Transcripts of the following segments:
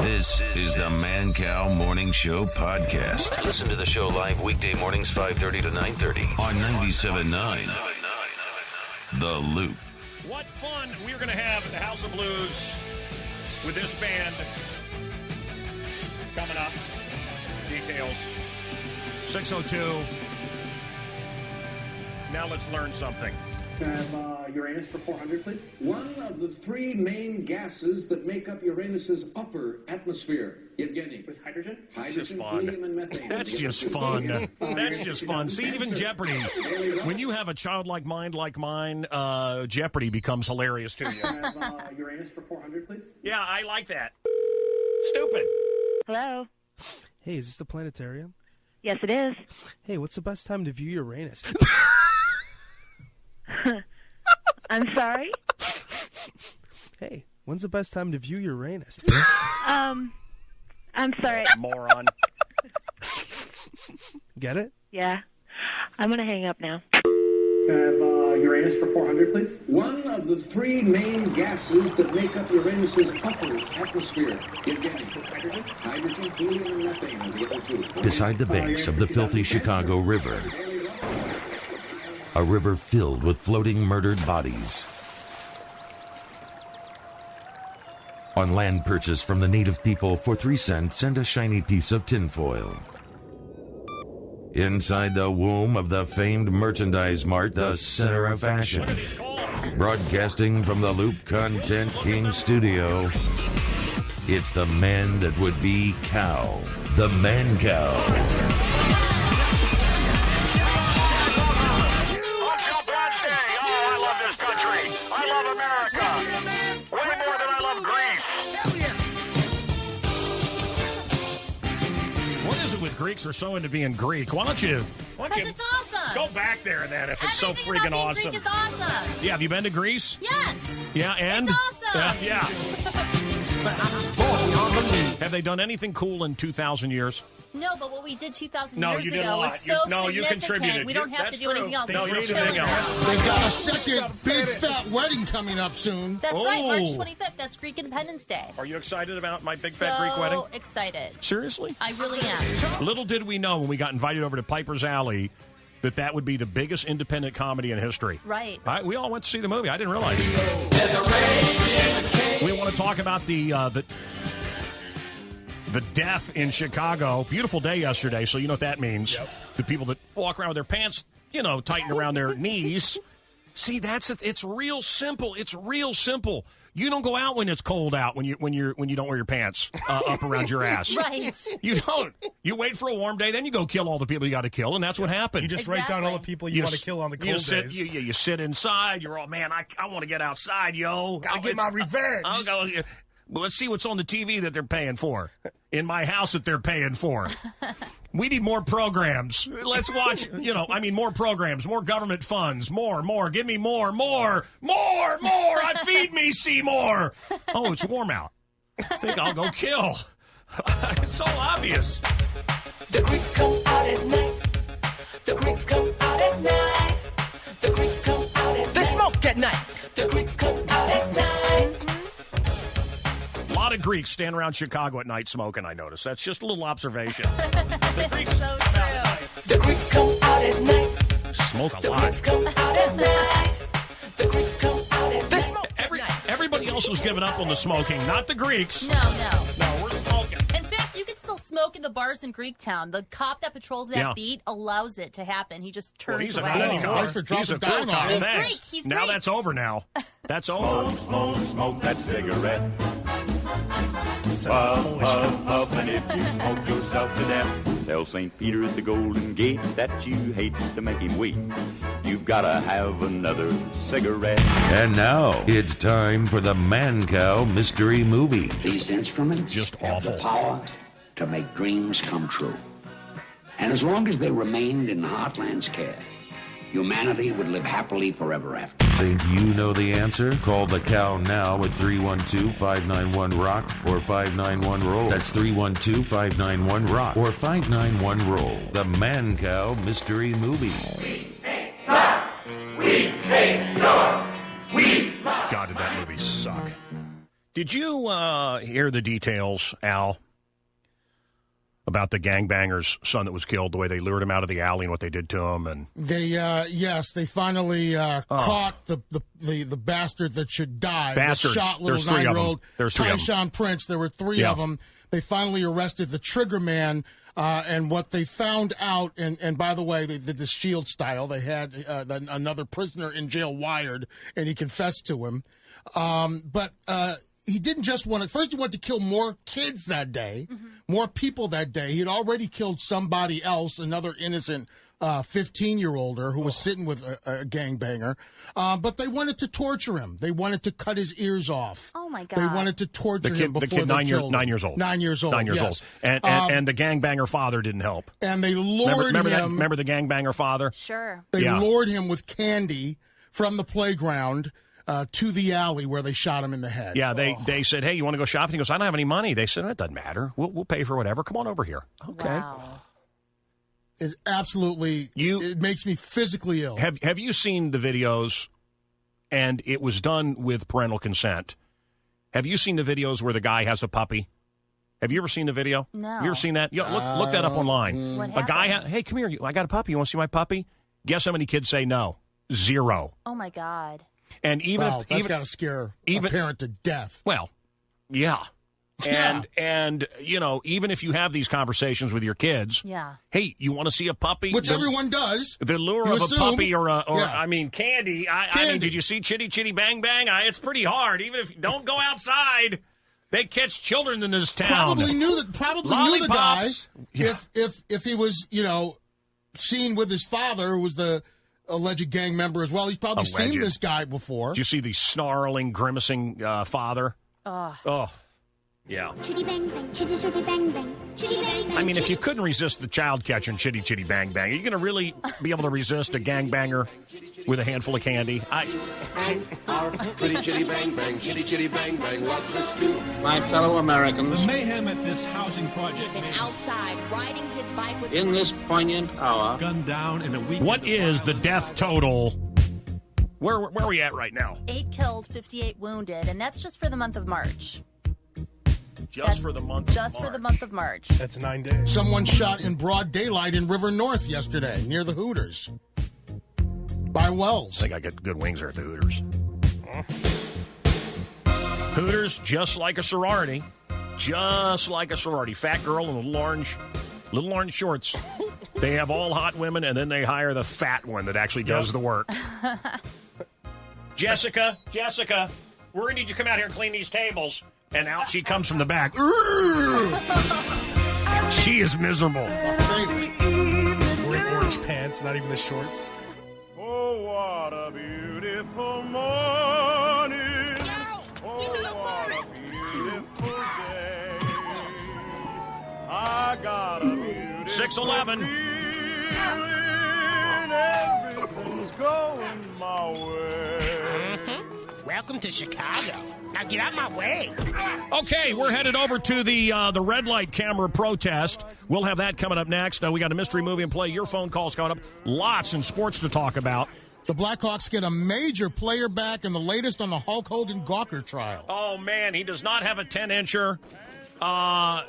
This is the Mancow Morning Show podcast. Listen to the show live weekday mornings 5:30 to 9:30 on 97.9 The Loop. What fun we're going to have at the House of Blues with this band coming up. Details 6:02. Now let's learn something. Can I have Uranus for 400, please? One of the three main gases that make up Uranus's upper atmosphere. Yevgeny. Was hydrogen? Hydrogen, helium, and methane. That's just fun. That's just fun. See, even Jeopardy. When you have a childlike mind like mine, Jeopardy becomes hilarious to you. Can I have Uranus for 400, please? Yeah, I like that. Stupid. Hello? Hey, is this the planetarium? Yes, it is. Hey, what's the best time to view Uranus? I'm sorry? Hey, when's the best time to view Uranus? I'm sorry. Moron. Get it? Yeah. I'm going to hang up now. Can I have Uranus for 400, please? One of the three main gases that make up Uranus's upper atmosphere. Yevgeny. Was hydrogen? Hydrogen, helium, and methane are the other two. Beside the banks of the filthy Chicago River, a river filled with floating murdered bodies. On land purchased from the native people for 3 cents and a shiny piece of tinfoil. Inside the womb of the famed merchandise mart, the center of fashion. What are these calls? Broadcasting from the Loop Content King studio, it's the man that would be cow, the Mancow. With Greeks are so into being Greek. Why don't you it's awesome. Go back there then if it's so freaking about awesome. Greek is awesome. Yeah, have you been to Greece? Yes. Yeah, and? It's awesome. Yeah. Have they done anything cool in 2,000 years? No, but what we did 2,000 No, years you did ago a lot. was so you significant. contributed. We don't have That's to do anything true. else. No, We're you just did anything chilling else. now. They've got a second big fat wedding coming up soon. That's right, March 25th. That's Greek Independence Day. Are you excited about my big fat Greek wedding? So excited. Seriously? I really am. Little did we know when we got invited over to Piper's Alley that would be the biggest independent comedy in history. Right. We all went to see the movie. I didn't realize. We want to talk about the death in Chicago. Beautiful day yesterday, so you know what that means. Yep. The people that walk around with their pants, tightened around their knees. See, it's real simple. It's real simple. You don't go out when it's cold out when you don't wear your pants up around your ass. Right. You don't. You wait for a warm day, then you go kill all the people you got to kill, and that's what happened. You just write down all the people you want to kill on the cold days. You sit inside. You're all, man, I want to get outside, yo. I'll get my revenge. I'll go. Well, let's see what's on the TV that they're paying for. In my house that they're paying for. We need more programs. Let's watch, more programs, more government funds, more. Give me more. Feed me, Seymour. Oh, it's warm out. I think I'll go kill. It's so obvious. The Greeks come out at night. The Greeks come out at night. The Greeks come out at night. They smoke at night. The Greeks come out at night. A lot of Greeks stand around Chicago at night smoking, I noticed. That's just a little observation. The Greeks so come out at night. The Greeks come out at night. Smoke a The lot. Greeks come out at night. The Greeks come out at night. Everybody else was giving up on the smoking, not the Greeks. No. No, we're smoking. In fact, you can still smoke in the bars in Greektown. The cop that patrols that beat allows it to happen. He just turns He's a away. cool cop. He's a cool cop. He's Thanks. Greek. He's now Greek. that's over now. That's over. Smoke that cigarette. Puff, and if you smoke yourself to death, tell St. Peter at the Golden Gate that you hate to make him wait. You've gotta have another cigarette. And now it's time for the Mancow Mystery Movie. These instruments Just have awful. the power to make dreams come true. And as long as they remained in the Heartland's care, humanity would live happily forever after. Think you know the answer? Call the cow now at 312-591-ROCK or 591-ROLL. That's 312-591-ROCK or 591-ROLL. The Mancow Mystery Movie. God, did that movie suck. Did you hear the details, Al, about the gangbanger's son that was killed, the way they lured him out of the alley and what they did to him? And they finally caught the bastard that should die. Bastards. The shot There's little 3 of them. 9-year-old There's 3 of them. Tyshawn Prince. There were 3 of them. They finally arrested the trigger man. And what they found out, and by the way, they did this shield style. They had another prisoner in jail wired, and he confessed to him. But he didn't just want to. First, he wanted to kill more kids that day, more people that day. He had already killed somebody else, another innocent 15-year-older who was sitting with a gangbanger. But they wanted to torture him. They wanted to cut his ears off. Oh, my God. They wanted to torture him before the kid, they killed him. 9 years old. 9 years old, 9 years yes. old. And the gangbanger father didn't help. And they lured him. Remember the gangbanger father? Sure. They lured him with candy from the playground to the alley where they shot him in the head. Yeah, they said, hey, you want to go shopping? He goes, I don't have any money. They said, it doesn't matter. We'll pay for whatever. Come on over here. Okay. Wow. It's absolutely, it makes me physically ill. Have you seen the videos? And it was done with parental consent. Have you seen the videos where the guy has a puppy? Have you ever seen the video? No. You ever seen that? Look that up online. What A guy, hey, come here. I got a puppy. You want to see my puppy? Guess how many kids say no? 0. Oh, my God. And That's got to scare a parent to death. Well, yeah. And you know, even if you have these conversations with your kids, hey, you want to see a puppy? Which everyone does. The lure of a puppy I mean, candy. I mean, did you see Chitty Chitty Bang Bang? It's pretty hard. Even if you don't go outside, they catch children in this town. Probably knew the guy. If he was, seen with his father, who was the alleged gang member as well. He's probably seen this guy before. Did you see the snarling, grimacing father? Oh. Yeah. Chitty bang bang, chitty chitty bang bang, chitty bang bang. I mean, if you couldn't resist the child catching Chitty Chitty Bang Bang, are you going to really be able to resist a gangbanger with a handful of candy? Pretty chitty bang bang, chitty chitty bang bang, what's this do? My fellow Americans, the mayhem at this housing project. He had been outside riding his bike with in this poignant hour. Gunned down in a week. What is the death total? Where are we at right now? 8 killed, 58 wounded, and that's just for the month of March. Just for the month of March. That's 9 days. Someone shot in broad daylight in River North yesterday, near the Hooters. By Wells. I think I got good wings there at the Hooters. Hooters, just like a sorority. Just like a sorority. Fat girl in little orange shorts. They have all hot women, and then they hire the fat one that actually does the work. Jessica, we're going to need you to come out here and clean these tables. And out she comes from the back. She is miserable. Wearing orange pants, not even the shorts. Oh, what a beautiful morning. What a beautiful day. I got a beautiful 6:11. Everything's going my way. Welcome to Chicago. Now get out my way. Okay, we're headed over to the red light camera protest. We'll have that coming up next. We got a mystery movie in play. Your phone calls coming up. Lots in sports to talk about. The Blackhawks get a major player back and the latest on the Hulk Hogan Gawker trial. Oh, man, he does not have a 10-incher. Wow.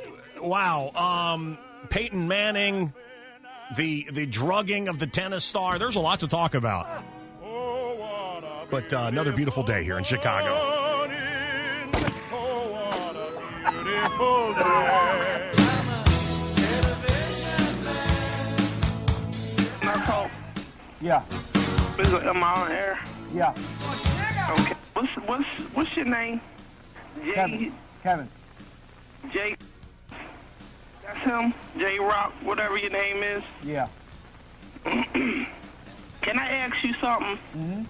Peyton Manning, the drugging of the tennis star. There's a lot to talk about. But another beautiful day here in Chicago. Yeah. Am I on air? Yeah. Okay. What's your name? Kevin. Jay. That's him. J Rock. Whatever your name is. Yeah. Can I ask you something? Mm-hmm.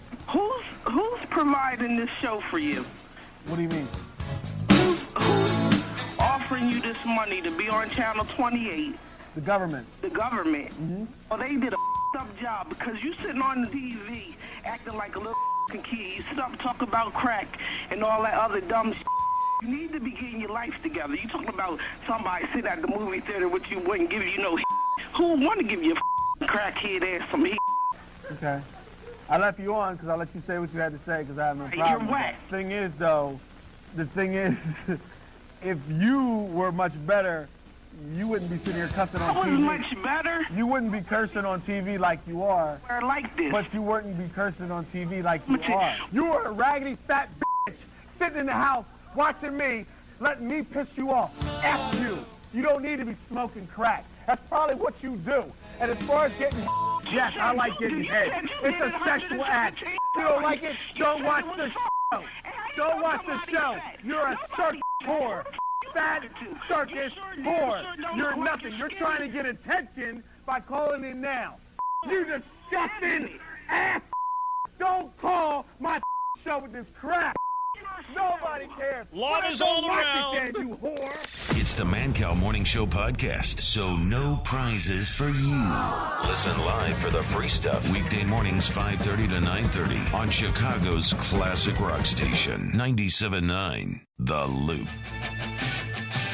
Who's providing this show for you? What do you mean? Who's offering you this money to be on Channel 28? The government. The government? Mm-hmm. Well, they did a up job because you sitting on the TV acting like a little kid. You stop talking about crack and all that other dumb shit. You need to be getting your life together. You talking about somebody sitting at the movie theater which you wouldn't give you no shit. Who would want to give you a crackhead ass some shit? Okay. I left you on because I let you say what you had to say because I have no problem. You're whack. Thing is, though, the thing is, if you were much better, you wouldn't be sitting here cussing on TV. I was much better. You wouldn't be cursing on TV like you are. Or like this. But you wouldn't be cursing on TV like you are. You are a raggedy fat bitch sitting in the house watching me, letting me piss you off. F you. You don't need to be smoking crack. That's probably what you do. And as far as getting yes, I like getting head. It's a sexual act. You don't like it? Don't watch the show. Don't watch the show. You're a circus whore. Fat circus whore. You're nothing. You're trying to get attention by calling in now. You disgusting ass. Don't call my show with this crap. Nobody cares. Love is all around. Again, you whore. It's the Mancow Morning Show podcast, so no prizes for you. Listen live for the free stuff weekday mornings 5:30 to 9:30 on Chicago's classic rock station 97.9 The Loop.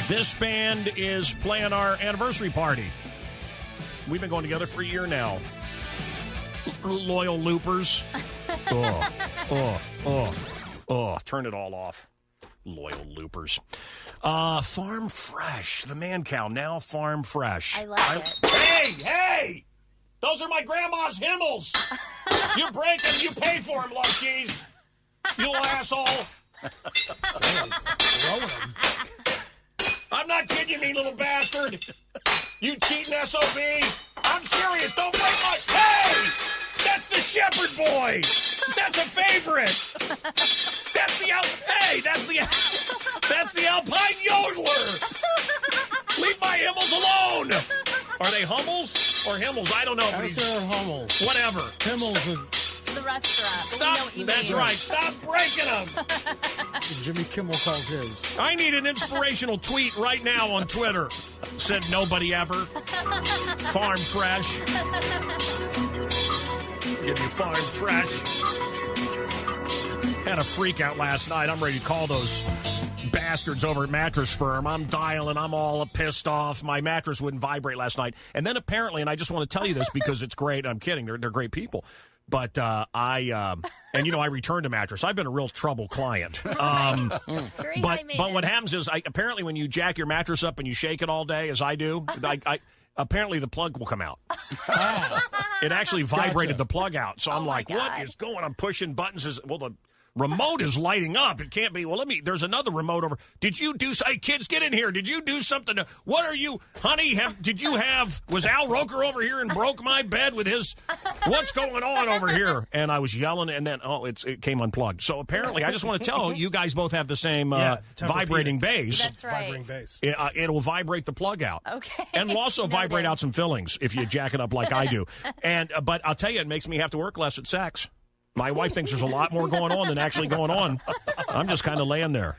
This band is playing our anniversary party. We've been going together for a year now. Loyal loopers. Turn it all off. Loyal loopers. Farm Fresh. The Mancow, now Farm Fresh. I like it. Hey! Those are my grandma's Himmels. You break them, you pay for them, love cheese. You little asshole. I'm not kidding you, mean little bastard. You cheating SOB. I'm serious. Don't break my... Hey! That's the Shepherd Boy. That's a favorite. That's the Alpine Yodeler. Leave my Himmels alone. Are they Hummels or Himmels? I don't know. I think they're Hummels. Whatever. Himmels is... The restaurant. Stop. That's right. Stop breaking them. Jimmy Kimmel calls his. I need an inspirational tweet right now on Twitter. Said nobody ever. Farm Fresh. Give you Farm Fresh. Had a freak out last night. I'm ready to call those bastards over at Mattress Firm. I'm dialing. I'm all pissed off. My mattress wouldn't vibrate last night. And then apparently, and I just want to tell you this because it's great. I'm kidding. They're great people. But I returned a mattress. I've been a real trouble client. But what happens is, apparently when you jack your mattress up and you shake it all day, as I do, apparently the plug will come out. It actually vibrated the plug out. So I'm like, what is going on? I'm pushing buttons. The remote is lighting up. It can't be. Well, there's another remote over. Did you do, hey, kids, get in here. Did you do something? What are you, honey, was Al Roker over here and broke my bed with his, what's going on over here? And I was yelling, and then, it came unplugged. So apparently, I just want to tell you guys both have the same vibrating bass. That's right. Vibrating bass. It'll vibrate the plug out. Okay. And will also vibrate out some fillings if you jack it up like I do. But I'll tell you, it makes me have to work less at sex. My wife thinks there's a lot more going on than actually going on. I'm just kind of laying there.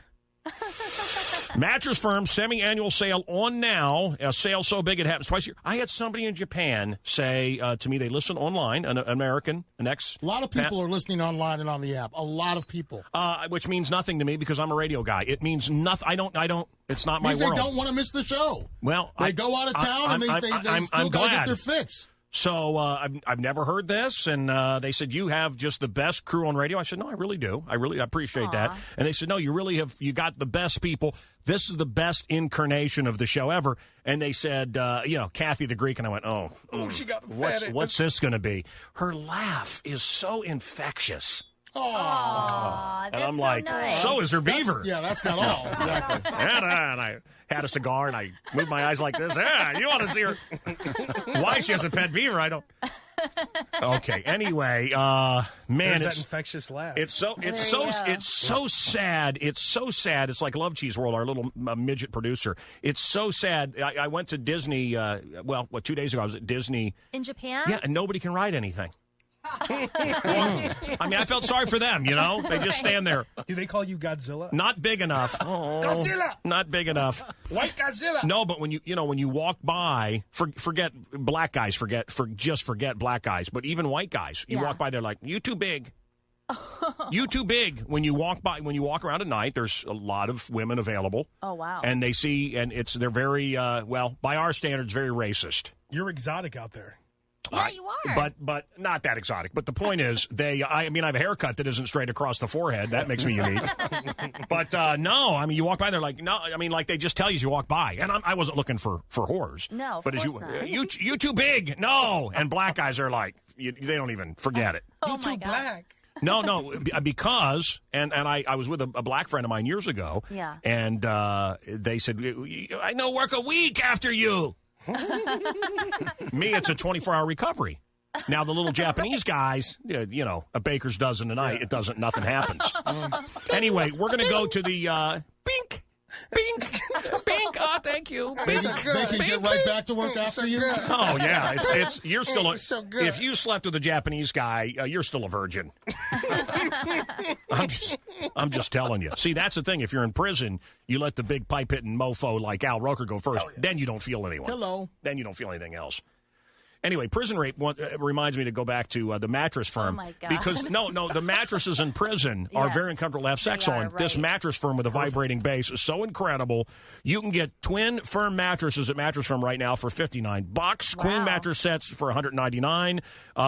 Mattress Firm semi-annual sale on now. A sale so big it happens twice a year. I had somebody in Japan say to me they listen online, an American, an ex. A lot of people are listening online and on the app. A lot of people. Which means nothing to me because I'm a radio guy. It means nothing. I don't. It's not my world. They don't want to miss the show. Well, they go out of town and they still got to get their fix. So I've never heard this, and they said, you have just the best crew on radio. I said, no, I really do. I really appreciate that. And they said, no, you really have. You got the best people. This is the best incarnation of the show ever. And they said, Kathy the Greek, and I went, she got what's this going to be? Her laugh is so infectious. Aww, and I'm like, so is her beaver. That's got all. Exactly. And I had a cigar, and I moved my eyes like this. Yeah, you want to see her. Why she has a pet beaver, I don't. Okay, anyway, man, that infectious laugh. It's so sad. It's so sad. It's like Love Cheese World, our little midget producer. It's so sad. I went to Disney, 2 days ago, I was at Disney. In Japan? Yeah, and nobody can ride anything. I mean, I felt sorry for them, They just stand there. Do they call you Godzilla? Not big enough. Godzilla! Not big enough. White Godzilla! No, but when you walk by, forget black guys, forget black guys, but even white guys, you walk by, they're like, you too big. You too big. When you walk around at night, there's a lot of women available. Oh, wow. And they see, and they're very, by our standards, very racist. You're exotic out there. Yeah, you are. But not that exotic. But the point is, I have a haircut that isn't straight across the forehead. That makes me unique. But no, I mean, you walk by, they're like, no, I mean, like they just tell you as you walk by. And I wasn't looking for whores. No, but of as course not. you too big. No, and black guys are like, they don't even forget it. Oh my God. Black. No, because I was with a black friend of mine years ago. Yeah. And they said, I know work a week after you. Me, it's a 24-hour recovery. Now, the little Japanese guys, a baker's dozen a night, nothing happens. Anyway, we're going to go to the Bink. Oh, thank you. They can get right back to work after you. Oh yeah, it's you're still so good. If you slept with a Japanese guy, you're still a virgin. I'm just telling you. See, that's the thing. If you're in prison, you let the big pipe hitting mofo like Al Roker go first. Then you don't feel anyone. Hello. Then you don't feel anything else. Anyway, prison rape reminds me to go back to the Mattress Firm. Oh, my God. Because, the mattresses in prison are very uncomfortable to have sex on. Right. This Mattress Firm with a vibrating base is so incredible. You can get twin firm mattresses at Mattress Firm right now for $59. Wow. Queen mattress sets for $199.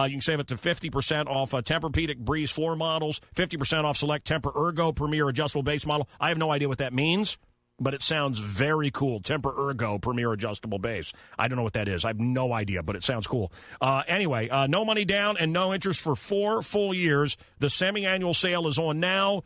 You can save up to 50% off Tempur-Pedic Breeze floor models, 50% off select Tempur-Ergo Premier adjustable base model. I have no idea what that means, but it sounds very cool. Tempur-Ergo Premier Adjustable Base. I don't know what that is. I have no idea, but it sounds cool. Anyway, no money down and no interest for 4 full years. The semi-annual sale is on now.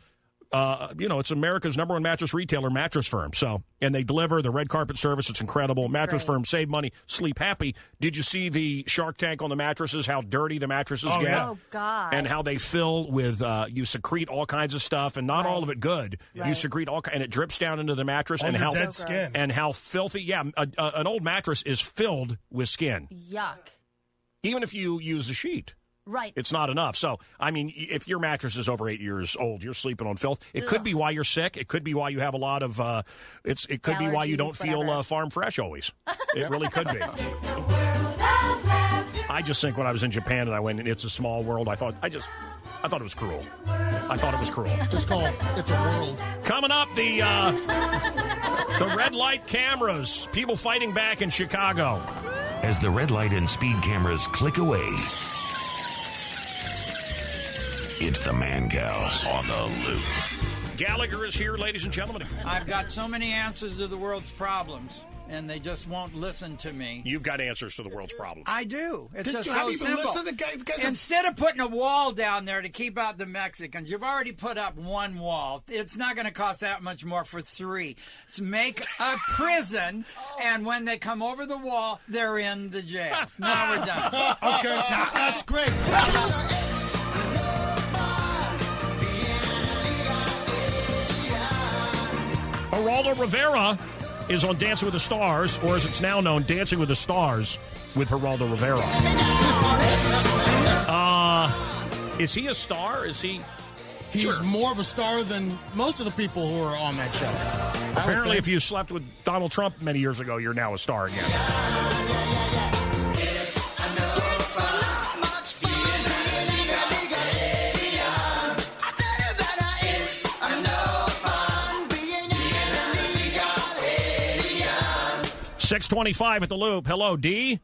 It's America's #1 mattress retailer, Mattress Firm. And they deliver the red carpet service. It's incredible. Mattress Firm, save money, sleep happy. Did you see the Shark Tank on the mattresses? How dirty the mattresses get? Yeah. Oh God. And how they fill with, you secrete all kinds of stuff, and not all of it good. Right. You secrete and it drips down into the mattress, and how dead skin. and how filthy. Yeah, an old mattress is filled with skin, Yuck. even if you use a sheet. Right. It's not enough. So, I mean, if your mattress is over 8 years old, you're sleeping on filth. It could be why you're sick. It could be why you have a lot of, it could be why you don't feel farm fresh always. It really could be. I just think when I was in Japan and I went, It's a Small World, I thought it was cruel. I thought it was cruel. Just call it It's a World. Coming up, the red light cameras. People fighting back in Chicago. As the red light and speed cameras click away, it's the Mancow on the loop. Gallagher is here, ladies and gentlemen. I've got so many answers to the world's problems, and they just won't listen to me. You've got answers to the world's problems. I do. It's just have so you been simple. listening to Instead of putting a wall down there to keep out the Mexicans, you've already put up one wall. It's not going to cost that much more for 3. So make a prison, and when they come over the wall, they're in the jail. Now we're done. Okay, that's great. Geraldo Rivera is on Dancing with the Stars, or as it's now known, Dancing with the Stars with Geraldo Rivera. Is he a star? Is he? He's more of a star than most of the people who are on that show. Apparently, if you slept with Donald Trump many years ago, you're now a star again. .625 at the Loop. Hello, D?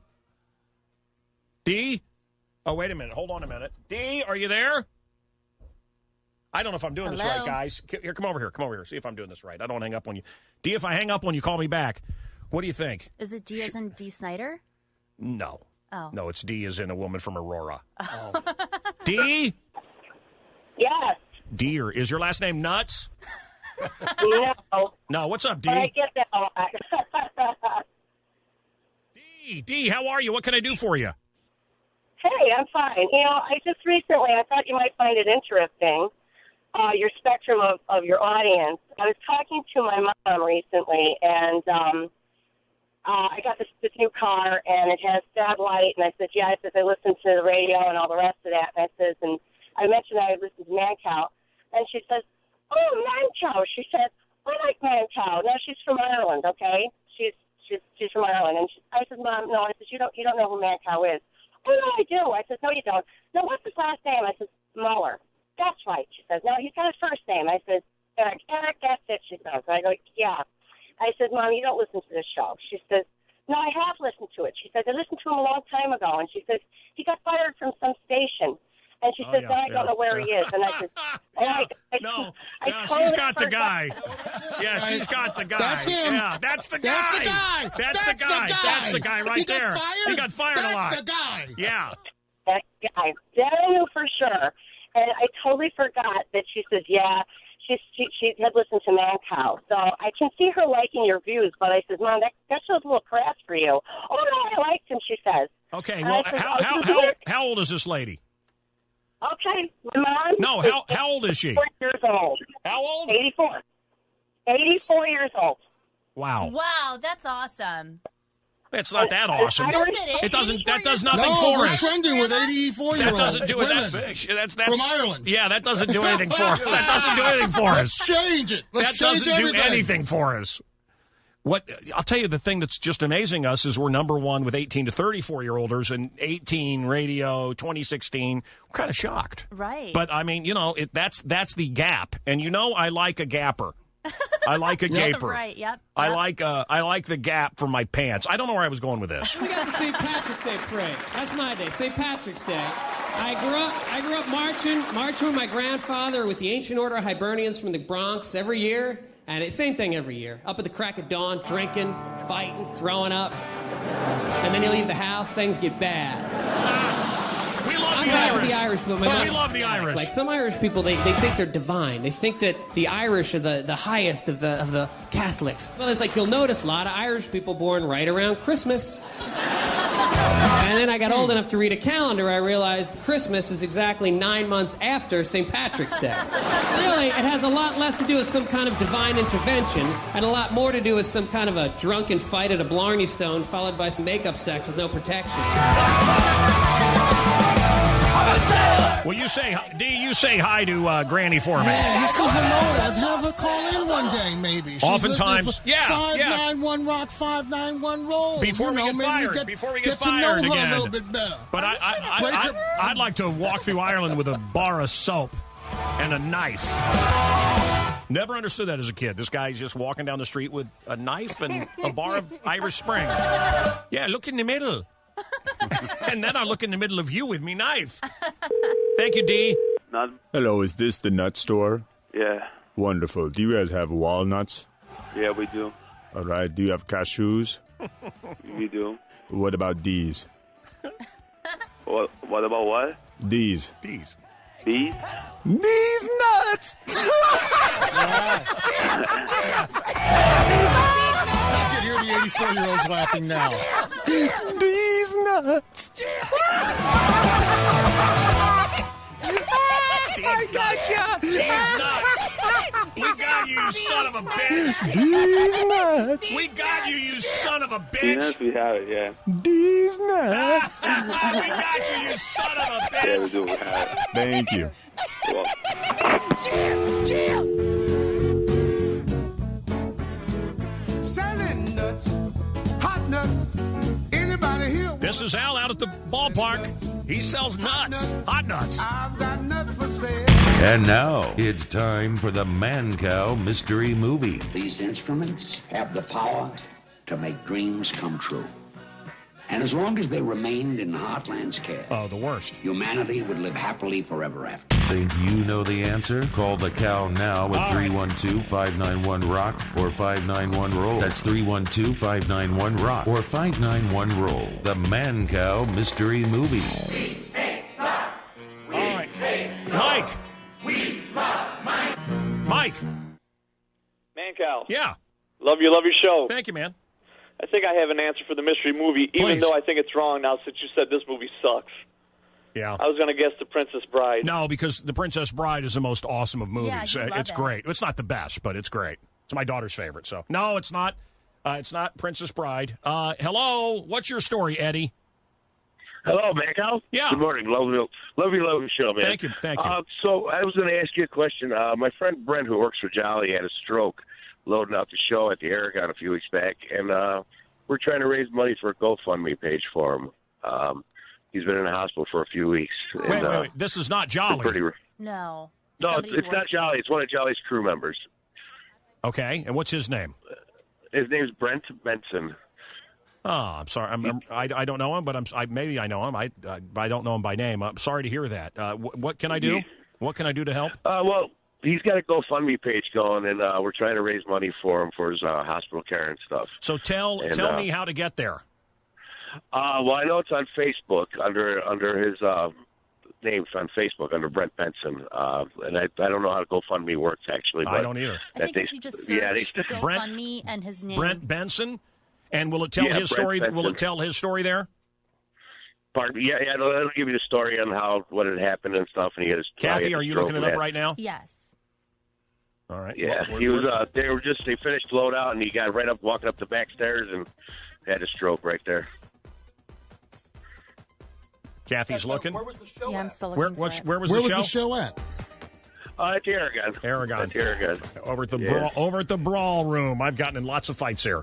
D? Oh, wait a minute. Hold on a minute. D, are you there? I don't know if I'm doing this right, guys. Here, come over here. Come over here. See if I'm doing this right. I don't hang up on you. D, if I hang up on you, call me back. What do you think? Is it D as in D. Snyder? No. Oh. No, it's D as in a woman from Aurora. Oh. D? Yes. D, is your last name Nuts? No. No, what's up, D? But I get that a lot. D, how are you? What can I do for you? Hey, I'm fine. I just recently, I thought you might find it interesting, your spectrum of your audience. I was talking to my mom recently, and I got this new car, and it has satellite, and I said, yeah, I listen to the radio and all the rest of that, and I mentioned I listened to Mancow, and she says, oh, Mancow. She said, I like Mancow. Now, she's from Ireland, okay? She's from Ireland. And I said, Mom, no. I said, you don't know who Mancow is. Oh, no, I do. I said, no, you don't. No, what's his last name? I said, Mueller. That's right. She says, no, he's got his first name. I said, Eric, that's it, she says. I go, yeah. I said, Mom, you don't listen to this show. She says, No, I have listened to it. She says, I listened to him a long time ago. And she says, he got fired from some station. And she says, I don't know where he is. And I said, she's got the guy. Yeah, she's got the guy. That's him. Yeah, that's the guy. That's the guy. That's the guy. That's the guy right there. He got fired a lot. That's the guy. Yeah. That guy. That I knew for sure. And I totally forgot that she says, yeah, she had listened to Mancow. So I can see her liking your views, but I says, Mom, that show's a little crass for you. Oh, no, I liked him, she says. Okay, And well, I says, how old is this lady? Okay, my mom. No, how old is she? 84 years old. How old? 84. 84 years old. Wow. Wow, that's awesome. It's not that awesome. Yes, it is. It doesn't. That does nothing No, for we're us. trending with 84-year-olds. That doesn't do it. women That's from Ireland. Yeah, that doesn't do anything for us. That doesn't do anything for us. Let's change it. Let's That change doesn't do everything. anything for us. What I'll tell you, the thing that's just amazing us is we're number one with 18 to 34-year-olders, and 18 radio 2016. We're kind of shocked, Right? But I mean, that's the gap, and I like a gapper. I like a gaper. Right. Yep. I like the gap for my pants. I don't know where I was going with this. We got the St. Patrick's Day parade. That's my day, St. Patrick's Day. I grew up marching with my grandfather with the Ancient Order of Hibernians from the Bronx every year. And it's same thing every year. Up at the crack of dawn, drinking, fighting, throwing up. And then you leave the house, things get bad. We love I'm the glad Irish. the Irish, but We love the Irish. Like some Irish people, they think they're divine. They think that the Irish are the highest of the Catholics. Well, it's like you'll notice a lot of Irish people born right around Christmas. And then I got old enough to read a calendar. I realized Christmas is exactly 9 months after St. Patrick's Day. Really, it has a lot less to do with some kind of divine intervention and a lot more to do with some kind of a drunken fight at a Blarney Stone followed by some makeup sex with no protection. Well, you say hi to Granny for me. Yeah, you say hello. I'd have her call in one day, maybe. She's Oftentimes, listening for 591 Rock, 591 Roll. Before we get fired. Get to know fired her again. a little bit better. But I'd like to walk through Ireland with a bar of soap and a knife. Never understood that as a kid. This guy's just walking down the street with a knife and a bar of Irish Spring. Yeah, look in the middle. And then I look in the middle of you with me knife. Thank you, D. Hello, is this the nut store? Yeah. Wonderful. Do you guys have walnuts? Yeah, we do. All right. Do you have cashews? We do. What about these? What about what? These. Bees? These nuts! I can hear the 84-year-olds laughing now. These nuts! I got you. These nuts. We got you, you son of a bitch. These nuts. We got you, you son of a Yes, bitch. we have it, yeah. These nuts. We got you, you son of a bitch. Yeah, we do. We have it. Thank you. Well, Selling nuts, hot nuts. Anybody here? This is Al out at the ballpark. He sells nuts, hot nuts. I've got nuts for sale. And now it's time for the Mancow Mystery Movie. These instruments have the power to make dreams come true. And as long as they remained in the Heartland's care, the worst, humanity would live happily forever after. Think you know the answer? Call the cow now at 312-591-ROCK or 591-ROLL. That's 312-591-ROCK or 591-ROLL. The Mancow Mystery Movie. All right. Mike. Mike. Mancow. Yeah. Love your show. Thank you, man. I think I have an answer for the mystery movie, even Please. though I think it's wrong now since you said this movie sucks. Yeah. I was going to guess The Princess Bride. No, because The Princess Bride is the most awesome of movies. you love It's it. great. It's not the best, but it's great. It's my daughter's favorite. So no, it's not. It's not Princess Bride. Hello. What's your story, Eddie? Hello, Mancow. Yeah. Good morning. Lovely show, man. Thank you. So I was going to ask you a question. My friend Brent, who works for Jolly, had a stroke loading out the show at the Aragon a few weeks back, and we're trying to raise money for a GoFundMe page for him. He's been in the hospital for a few weeks. Wait. This is not Jolly. No. No, Somebody it's who not works- Jolly. It's one of Jolly's crew members. Okay, and what's his name? His name's Brent Benson. Oh, I'm sorry. I don't know him, but maybe I know him. I don't know him by name. I'm sorry to hear that. What can I do? Yeah. What can I do to help? Well, he's got a GoFundMe page going, and we're trying to raise money for him for his hospital care and stuff. So tell me how to get there. Well, I know it's on Facebook under his name on Facebook under Brent Benson, and I don't know how GoFundMe works actually. But I don't either. I think if you just search GoFundMe and his name. Brent Benson, and will it tell his story? Benson. Will it tell his story there? Pardon? Yeah, it'll give you the story on what had happened and stuff. And he had his Kathy, are you looking it up right now? Yes. All right. Yeah, he was. They finished loadout, and he got right up, walking up the back stairs, and had a stroke right there. Kathy's looking. Where was the show I'm still looking for it. Where was the show at? At the Aragon. At the Aragon. Over at the brawl room. I've gotten in lots of fights there.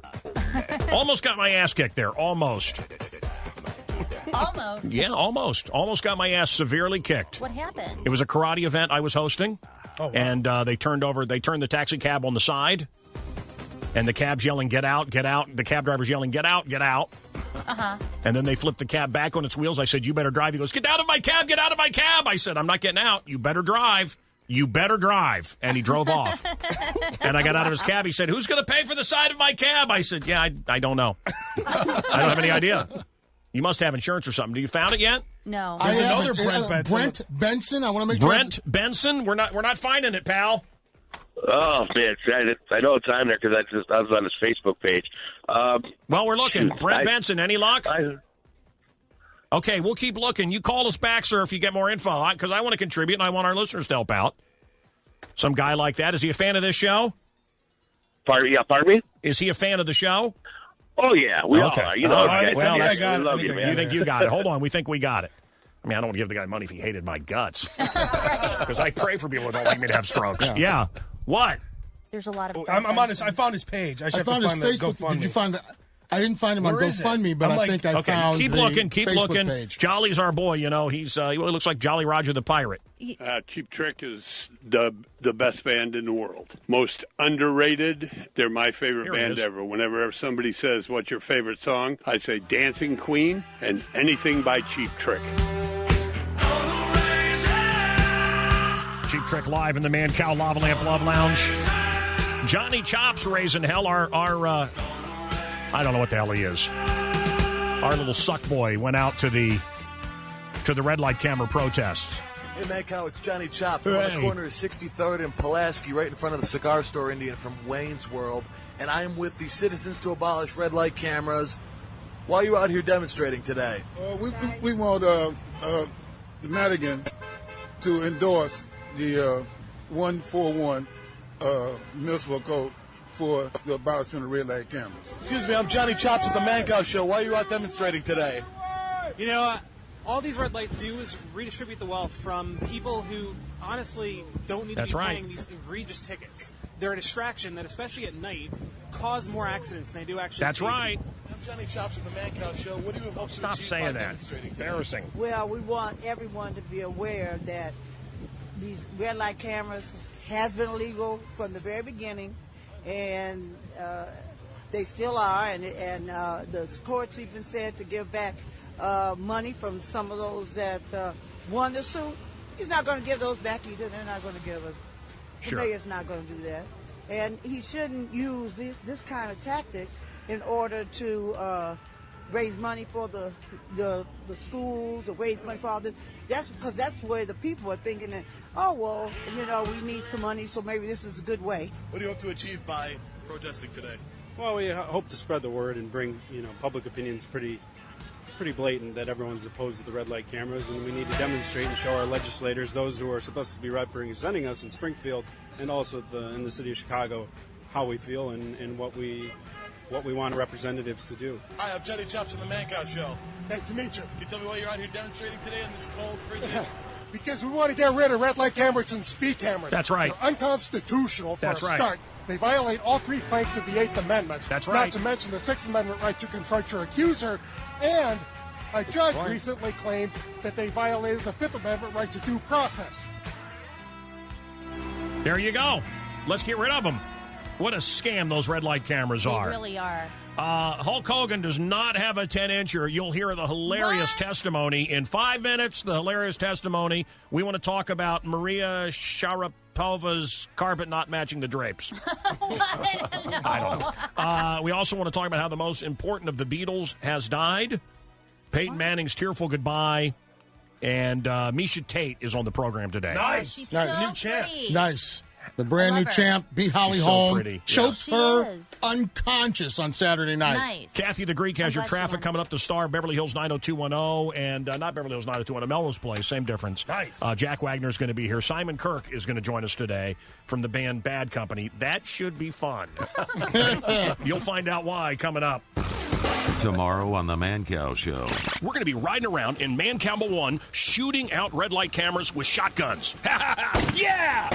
Almost got my ass kicked there. Almost. Almost? Yeah, almost. Almost got my ass severely kicked. What happened? It was a karate event I was hosting. Oh, wow. And they turned the taxi cab on the side. And the cab's yelling, "Get out, get out." The cab driver's yelling, "Get out, get out." Uh-huh. And then they flipped the cab back on its wheels. I said, "You better drive." He goes, "Get out of my cab, get out of my cab." I said, "I'm not getting out. You better drive. You better drive." And he drove off. And I got out of his cab. He said, "Who's going to pay for the side of my cab?" I said, "Yeah, I don't know. I don't have any idea. You must have insurance or something. Do you found it yet?" No. There's another Brent Benson. Brent Benson. I want to make Brent Benson. We're not finding it, pal. Oh man, I know it's on there because I was on his Facebook page. Well, we're looking. Brent Benson. Any luck? Okay, we'll keep looking. You call us back, sir, if you get more info, because I want to contribute and I want our listeners to help out. Some guy like that. Is he a fan of this show? Pardon me? Is he a fan of the show? Oh, yeah. We all are. You know, I love you, man. You think you got it. Hold on. We think we got it. I mean, I don't want to give the guy money if he hated my guts. Because I pray for people who don't like me to have strokes. Yeah. What? There's a lot of... I'm on his... I found his page. I found his Facebook. Did you find the... I didn't find him on GoFundMe, but I think I found keep the looking, keep Facebook looking. page. Jolly's our boy, you know. He looks like Jolly Roger the Pirate. Cheap Trick is the best band in the world. Most underrated. They're my favorite band ever. Whenever somebody says, "What's your favorite song?" I say Dancing Queen and anything by Cheap Trick. Cheap Trick live in the Mancow Lava Lamp Love Lounge. Johnny Chops raising hell. Our I don't know what the hell he is. Our little suck boy went out to the red light camera protests. Hey, Mancow, it's Johnny Chops. I'm on the corner of 63rd and Pulaski, right in front of the cigar store Indian from Wayne's World. And I am with the Citizens to Abolish Red Light Cameras. Why are you out here demonstrating today? We want Madigan to endorse the 141 municipal code for the abolishment of red light cameras. Excuse me, I'm Johnny Chops at the Mancow Show. Why are you out demonstrating today? You know, all these red lights do is redistribute the wealth from people who honestly don't need to be paying these egregious tickets. They're a distraction that, especially at night, cause more accidents than they do actually. That's right. I'm Johnny Chops at the Mancow Show. What do you hope Stop saying that. Embarrassing. Well, we want everyone to be aware that these red light cameras has been illegal from the very beginning. And they still are, and the courts even said to give back money from some of those that won the suit. He's not going to give those back either. They're not going to give us. Sure. The mayor's not going to do that. And he shouldn't use this kind of tactic in order to raise money for the schools, to raise money for all this. That's because that's where the people are thinking that, oh, well, you know, we need some money, so maybe this is a good way. What do you hope to achieve by protesting today? Well, we hope to spread the word and bring, public opinion's pretty blatant that everyone's opposed to the red light cameras, and we need to demonstrate and show our legislators, those who are supposed to be representing us in Springfield and also in the city of Chicago, how we feel and what we want representatives to do. Hi, I'm Johnny Chops from the Mancow Show. Nice to meet you. Can you tell me why you're out here demonstrating today in this cold, frigid? Because we want to get rid of red light cameras and speed cameras. That's right. They're unconstitutional for a start. Right. They violate all three planks of the 8th Amendment. That's right. Not to mention the 6th Amendment right to confront your accuser. And a judge recently claimed that they violated the 5th Amendment right to due process. There you go. Let's get rid of them. What a scam those red light cameras are. They really are. Hulk Hogan does not have a 10-incher. You'll hear the hilarious testimony in 5 minutes. The hilarious testimony. We want to talk about Maria Sharapova's carpet not matching the drapes. I don't know. We also want to talk about how the most important of the Beatles has died. Peyton Manning's tearful goodbye. And Misha Tate is on the program today. Nice. Nice. New champ. Nice. The brand new her. champ, beat Holly She's so home, pretty. choked She her is. unconscious on Saturday night. Nice. Kathy the Greek has your traffic coming up to Star, Beverly Hills 90210, and not Beverly Hills 90210, Melrose Place, same difference. Nice. Jack Wagner's going to be here. Simon Kirk is going to join us today from the band Bad Company. That should be fun. You'll find out why coming up. Tomorrow on the Mancow Show. We're going to be riding around in Mancow 1 shooting out red light cameras with shotguns. Yeah!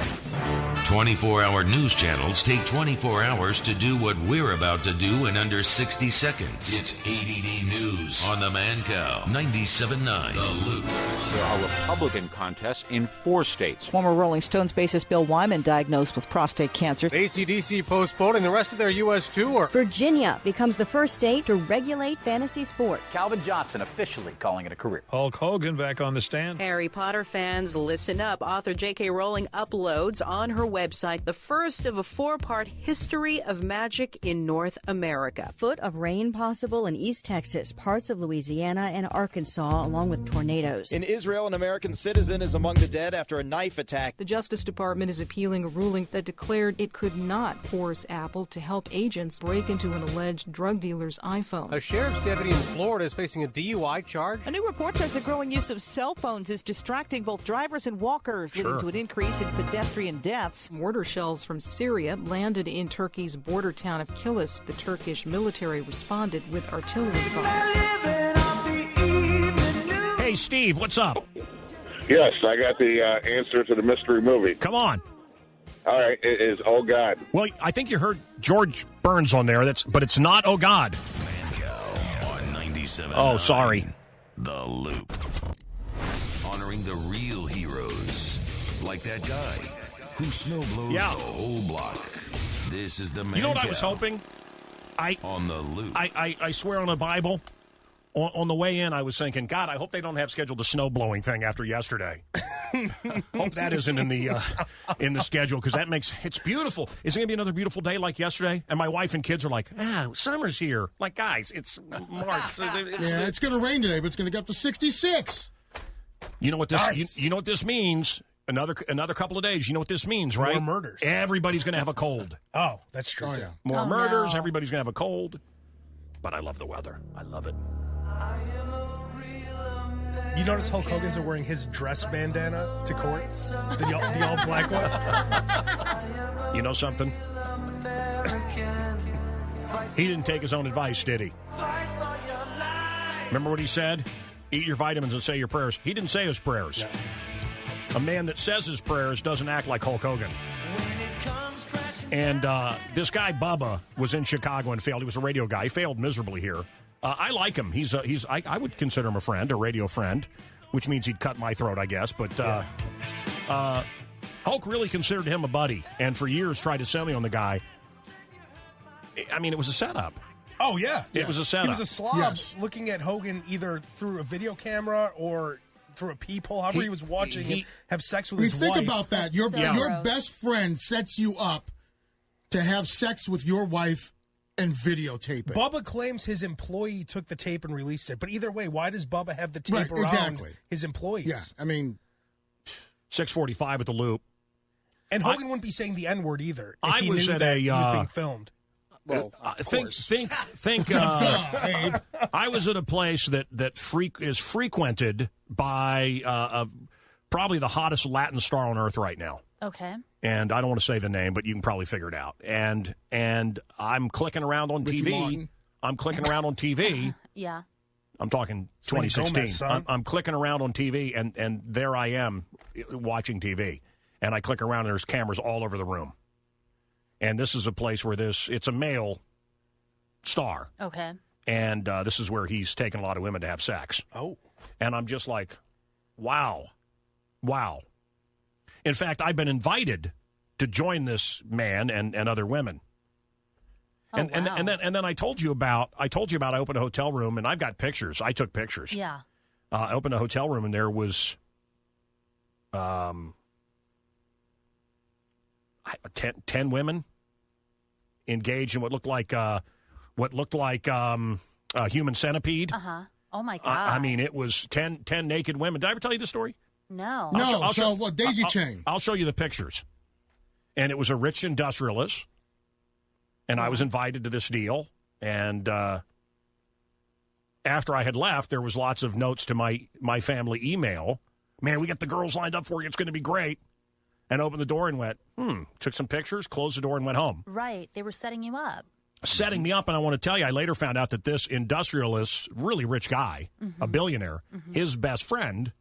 24-hour news channels take 24 hours to do what we're about to do in under 60 seconds. It's ADD News on the Mancow 97.9 The Loop. There are Republican contests in 4 states. Former Rolling Stones bassist Bill Wyman diagnosed with prostate cancer. AC/DC postponing the rest of their U.S. tour. Virginia becomes the first state to regulate fantasy sports. Calvin Johnson officially calling it a career. Hulk Hogan back on the stand. Harry Potter fans, listen up. Author J.K. Rowling uploads on her website the first of a 4-part history of magic in North America. Foot of rain possible in East Texas, parts of Louisiana and Arkansas, along with tornadoes. In Israel, an American citizen is among the dead after a knife attack. The Justice Department is appealing a ruling that declared it could not force Apple to help agents break into an alleged drug dealer's iPhone. A sheriff's deputy in Florida is facing a DUI charge. A new report says the growing use of cell phones is distracting both drivers and walkers, leading to an increase in pedestrian deaths. Mortar shells from Syria landed in Turkey's border town of Kilis. The Turkish military responded with artillery fire. Hey, Steve, what's up? Yes, I got the answer to the mystery movie. Come on. All right, it is Oh God. Well, I think you heard George Burns on there, but it's not Oh God. Mancow on 97.9 Oh, sorry. The Loop. Honoring the real heroes, like that guy who snowblows the whole block. This is the Mancow. You know what I was hoping? On the Loop. I swear on the Bible, on the way in, I was thinking, God, I hope they don't have scheduled a snow blowing thing after yesterday. Hope that isn't in the schedule, because that makes it's beautiful. Is it going to be another beautiful day like yesterday? And my wife and kids are like, summer's here. Like, guys, it's March. It's going to rain today, but it's going to get up to 66. You know what this? You know what this means? Another couple of days. You know what this means, right? More murders. Everybody's going to have a cold. Oh, that's true, too. More murders. No. Everybody's going to have a cold. But I love the weather. I love it. You notice Hulk Hogan's are wearing his dress bandana to court? The all black one? You know something? He didn't take his own advice, did he? Remember what he said? Eat your vitamins and say your prayers. He didn't say his prayers. Yeah. A man that says his prayers doesn't act like Hulk Hogan. And this guy, Bubba, was in Chicago and failed. He was a radio guy. He failed miserably here. I like him. I would consider him a friend, a radio friend, which means he'd cut my throat, I guess. But Hulk really considered him a buddy, and for years tried to sell me on the guy. I mean, it was a setup. Oh, yeah. It was a setup. He was a slob looking at Hogan either through a video camera or through a peephole, however he was watching him have sex with his wife. Think about that. Your best friend sets you up to have sex with your wife and videotape it. Bubba claims his employee took the tape and released it. But either way, why does Bubba have the tape around his employees? Yeah, I mean... 6:45 at the Loop. And Hogan wouldn't be saying the N-word either if he was knew at that a, he was being filmed. Well, think. I was at a place that is frequented by probably the hottest Latin star on earth right now. Okay. And I don't want to say the name, but you can probably figure it out. And I'm clicking around on Ricky TV. Martin. I'm clicking around on TV. Yeah. I'm talking 2016. I'm clicking around on TV, and there I am watching TV. And I click around, and there's cameras all over the room. And this is a place where it's a male star. Okay. And this is where he's taken a lot of women to have sex. Oh. And I'm just like, wow. In fact, I've been invited to join this man and other women. And then I told you about I opened a hotel room, and I've got pictures. I took pictures. Yeah. I opened a hotel room, and there was 10 women engaged in what looked like a human centipede. Oh my God. I mean, it was 10 naked women. Did I ever tell you the story? No. What, daisy chain? I'll show you the pictures. And it was a rich industrialist, and I was invited to this deal. And after I had left, there was lots of notes to my family email. Man, we got the girls lined up for you. It's going to be great. And opened the door and went, took some pictures, closed the door, and went home. Right. They were setting you up. Setting me up, and I want to tell you, I later found out that this industrialist, really rich guy, a billionaire, his best friend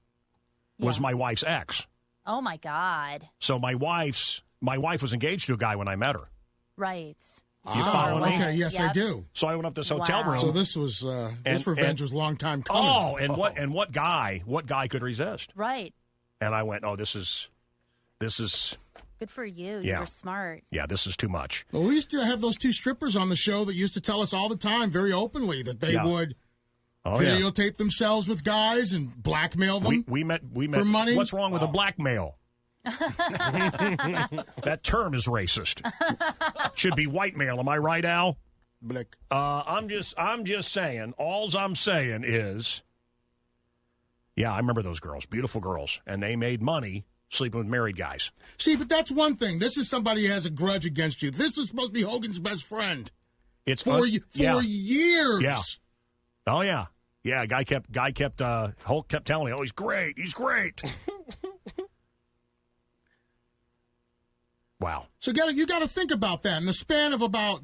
was my wife's ex. Oh, my God. So my wife was engaged to a guy when I met her. Right. You follow me? Okay, yes, I do. So I went up to this hotel room. So this was this revenge was a long time coming. Oh, and what guy could resist? Right. And I went, this is good for you. Yeah. You were smart. Yeah, this is too much. Well, we used to have those two strippers on the show that used to tell us all the time, very openly, that they would videotape themselves with guys and blackmail them. We met for money. What's wrong with a blackmail? That term is racist. Should be white male. Am I right, Al? Blick. I'm just saying. All's I'm saying is, I remember those girls, beautiful girls, and they made money sleeping with married guys. See, but that's one thing. This is somebody who has a grudge against you. This is supposed to be Hogan's best friend. It's for years. Yeah. Oh yeah. Yeah. Hulk kept telling me, he's great. He's great. Wow. So you got to think about that. In the span of about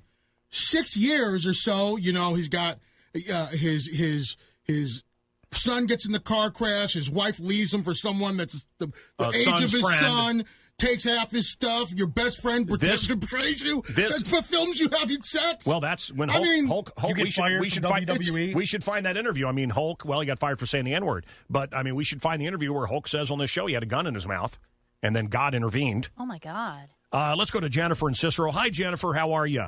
6 years or so, he's got his son gets in the car crash. His wife leaves him for someone that's the age of his son. Takes half his stuff. Your best friend betrays you. For films you having sex. Well, that's when Hulk we should find that interview. I mean, Hulk. Well, he got fired for saying the N-word, but I mean, we should find the interview where Hulk says on this show he had a gun in his mouth, and then God intervened. Oh my God. Let's go to Jennifer in Cicero. Hi, Jennifer. How are you?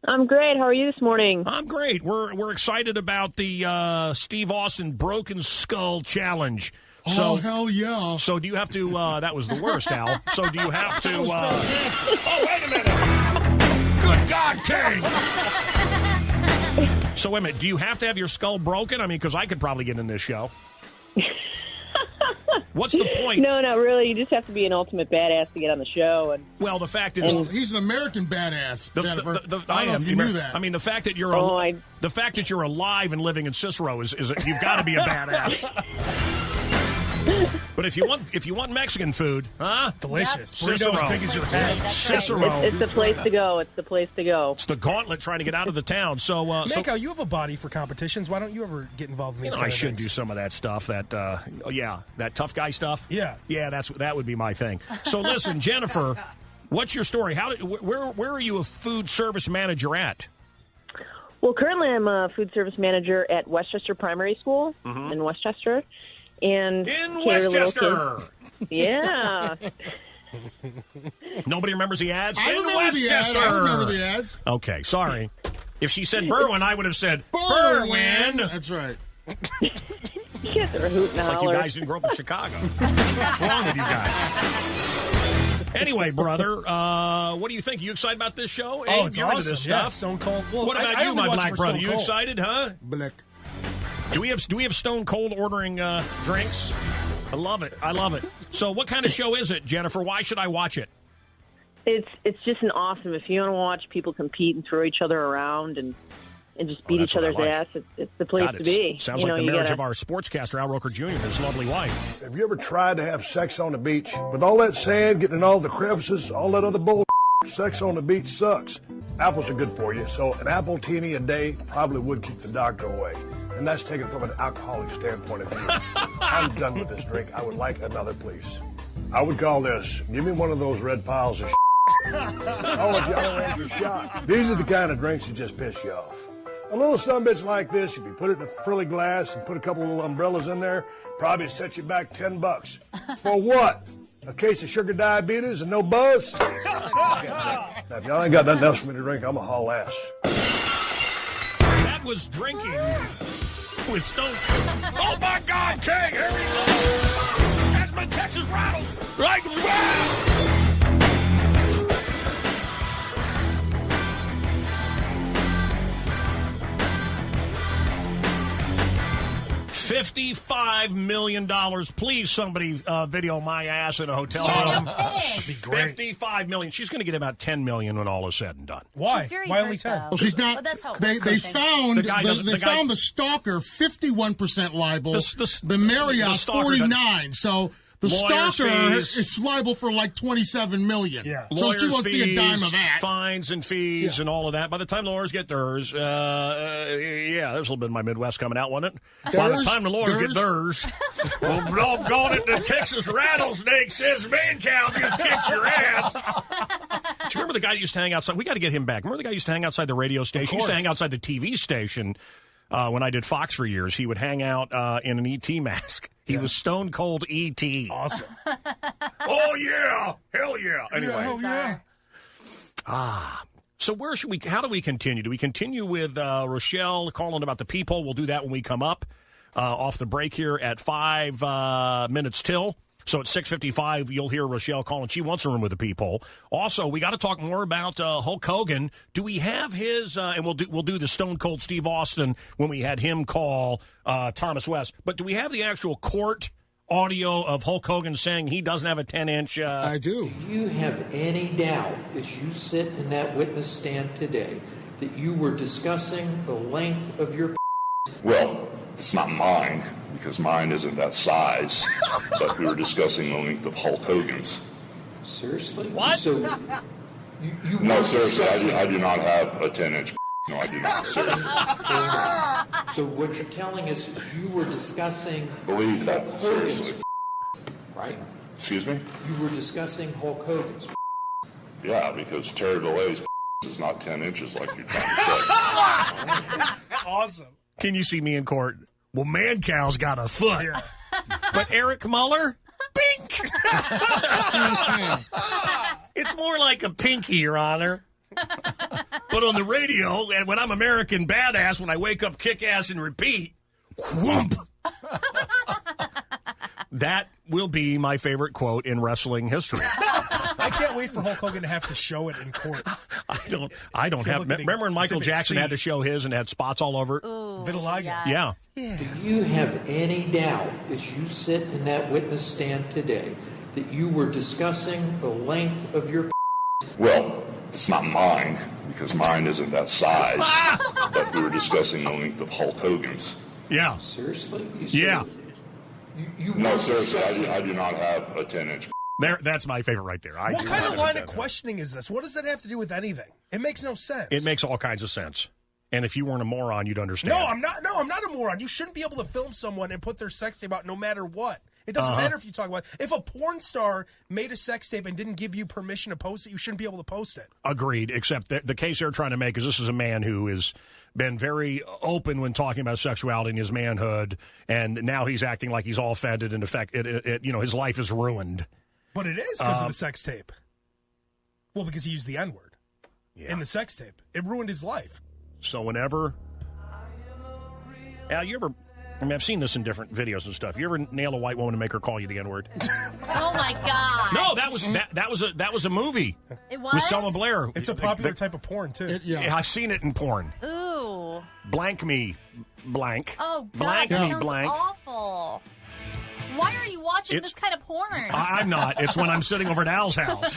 I'm great. How are you this morning? I'm great. We're excited about the Steve Austin Broken Skull Challenge. So, hell yeah. So do you have to, that was the worst, Al. So do you have to, oh, wait a minute. Good God, King. So wait a minute, do you have to have your skull broken? I mean, because I could probably get in this show. What's the point? No, not really. You just have to be an ultimate badass to get on the show. And well, the fact is, he's an American badass, Jennifer. I don't know if you knew that. I mean, the fact that you're alive and living in Cicero is you've got to be a badass. But if you want Mexican food, delicious. Yep. Burrito as big as your head. Cicero. It's the place to go. It's the place to go. It's the gauntlet trying to get out of the town. So, Mancow, you have a body for competitions. Why don't you ever get involved in these? I should do some of that stuff. That tough guy stuff. Yeah. That would be my thing. So listen, Jennifer, what's your story? Where are you a food service manager at? Well, currently I'm a food service manager at Westchester Primary School in Westchester. And in Westchester. Yeah. Nobody remembers the ads? I remember the ads. Okay, sorry. If she said Berwyn, I would have said Berwyn. That's right. You guys are a hoot and a It's like holler. you guys didn't grow up in Chicago. What's wrong with you guys? Anyway, brother, what do you think? Are you excited about this show? Oh, it's You're awesome. into this Yeah, stuff. Stone Cold. Well, What about I you, only my watch black for brother? Stone You Cold. excited, huh? Blick. Do we have Stone Cold ordering drinks? I love it. So what kind of show is it, Jennifer? Why should I watch it? It's just an awesome. If you want to watch people compete and throw each other around and just beat each other's ass, it's the place to be. Sounds like the marriage of our sportscaster, Al Roker Jr., and his lovely wife. Have you ever tried to have sex on the beach? With all that sand getting in all the crevices, all that other bull, sex on the beach sucks. Apples are good for you, so an apple teeny a day probably would keep the doctor away. And that's taken from an alcoholic standpoint of view. I'm done with this drink. I would like another, please. I would call this, give me one of those red piles of I'll let Jolly Rancher shot. These are the kind of drinks that just piss you off. A little sumbitch like this, if you put it in a frilly glass and put a couple of little umbrellas in there, probably set you back $10. For what? A case of sugar diabetes and no buzz? Now, if y'all ain't got nothing else for me to drink, I'm a haul ass. That was drinking with Stone. Oh my God, King! Here we go! That's my Texas rattle! Right? Wow! 55 million. Please, somebody video my ass in a hotel room. That'd be great. 55 million. She's going to get about 10 million when all is said and done. Why? She's very Why only hurt, 10? though. Well, she's not. Well, that's how They found The the stalker 51% liable. The the Marriott stalker 49. So the Lawyers' stalker fees. is liable for like 27 million. Yeah. So she Lawyers' won't see a dime fees, of that. fines and fees and all of that. By the time the lawyers get theirs, there's a little bit of my Midwest coming out, wasn't it? By the time the lawyers get theirs, well, doggone it, the Texas rattlesnake says Mancow just kicked your ass. Do you remember the guy that used to hang outside? We got to get him back. Remember the guy that used to hang outside the radio station? He used to hang outside the TV station. When I did Fox for years, he would hang out in an E.T. mask. He was stone cold E.T. Awesome. Oh, yeah. Hell yeah. Anyway. Hell yeah. So how do we continue? Do we continue with Rochelle calling about the peephole? We'll do that when we come up off the break here at 5 minutes till. So at 6:55, you'll hear Rochelle calling. She wants a room with a peephole. Also, we got to talk more about Hulk Hogan. Do we have his? And we'll do the Stone Cold Steve Austin when we had him call Thomas West. But do we have the actual court audio of Hulk Hogan saying he doesn't have a 10-inch? I do. Do you have any doubt as you sit in that witness stand today that you were discussing the length of your? Well, it's not mine, because mine isn't that size, but we were discussing the length of Hulk Hogan's. Seriously? What? So, No, seriously, I do not have a 10-inch. No, I do not. Seriously. So what you're telling us is you were discussing Believe that, Hulk seriously. Hogan's, right? Excuse me? You were discussing Hulk Hogan's. Yeah, because Terry Bolle's is not 10 inches like you're trying to say. Awesome. Can you see me in court? Well, Mancow's got a foot. Yeah. But Eric Muller? Bink! It's more like a pinky, Your Honor. But on the radio, and when I'm American Badass, when I wake up, kick ass, and repeat, whoomp! That will be my favorite quote in wrestling history. I can't wait for Hulk Hogan to have to show it in court. I don't have. Remember when Michael Jackson had to show his and had spots all over it? Ooh, Vitiligo. yes. Yeah. Do you have any doubt as you sit in that witness stand today that you were discussing the length of your? Well, it's not mine, because mine isn't that size, but we were discussing the length of Hulk Hogan's. Yeah. Seriously? Yeah. No, seriously, I do not have a 10-inch. That's my favorite right there. What kind of line of questioning is this? What does that have to do with anything? It makes no sense. It makes all kinds of sense. And if you weren't a moron, you'd understand. No, I'm not a moron. You shouldn't be able to film someone and put their sex tape out no matter what. It doesn't matter if you talk about it. If a porn star made a sex tape and didn't give you permission to post it, you shouldn't be able to post it. Agreed, except that the case they're trying to make is this is a man who has been very open when talking about sexuality and his manhood, and now he's acting like he's all offended, and his life is ruined. But it is because of the sex tape. Well, because he used the N-word in the sex tape. It ruined his life. So whenever... Al, you ever... I mean, I've seen this in different videos and stuff. You ever nail a white woman and make her call you the N-word? Oh my God! No, that was a movie. It was with Selma Blair. It's a popular type of porn too. Yeah, I've seen it in porn. Ooh. Blank me, blank. Oh God, blank that me, sounds blank. awful. Why are you watching this kind of porn? I'm not. It's when I'm sitting over at Al's house.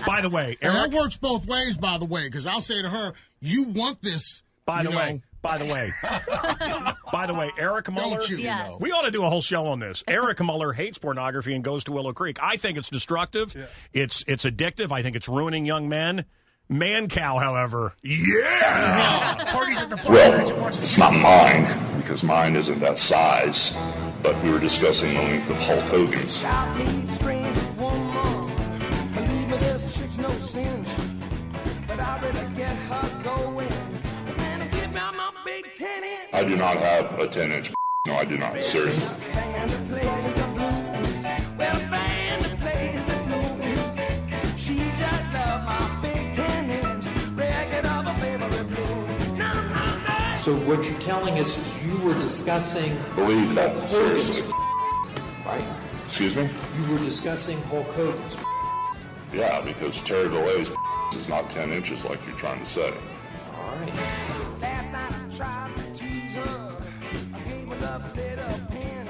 By the way, and that works both ways. By the way, because I'll say to her, "You want this?" By the way, Eric Muller. Yes. We ought to do a whole show on this. Eric Muller hates pornography and goes to Willow Creek. I think it's destructive. Yeah. It's addictive. I think it's ruining young men. Mancow, however, Parties at the bar. Well, it's not mine, because mine isn't that size, but we were discussing the length of Hulk Hogan's. I do not have a 10-inch. No, I do not. Seriously. So what you're telling us is you were discussing Believe that. Hulk Hogan's, right? Excuse me? You were discussing Hulk Hogan's. Yeah, because Terry Delay's is not 10 inches like you're trying to say. All right. Last night I tried to tease her. I gave her a little pinch.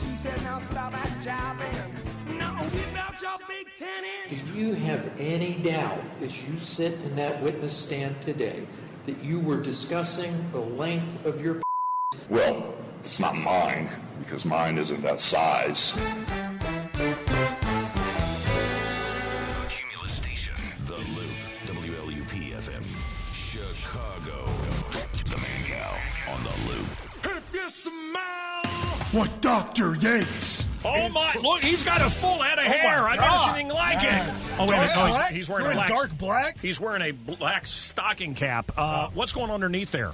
She said, now stop at jobbing. No, whip out your big 10-inch. Do you have any doubt as you sit in that witness stand today that you were discussing the length of your Well, it's not mine, because mine isn't that size. Cumulus Station, The Loop, WLUP-FM, Chicago. The Mancow on The Loop. If you smell What, Dr. Yates? Oh, my. Look, he's got a full head of hair. I've never seen anything like it. Oh, wait a minute. No, he's wearing a black. Dark black? He's wearing a black stocking cap. What's going on underneath there?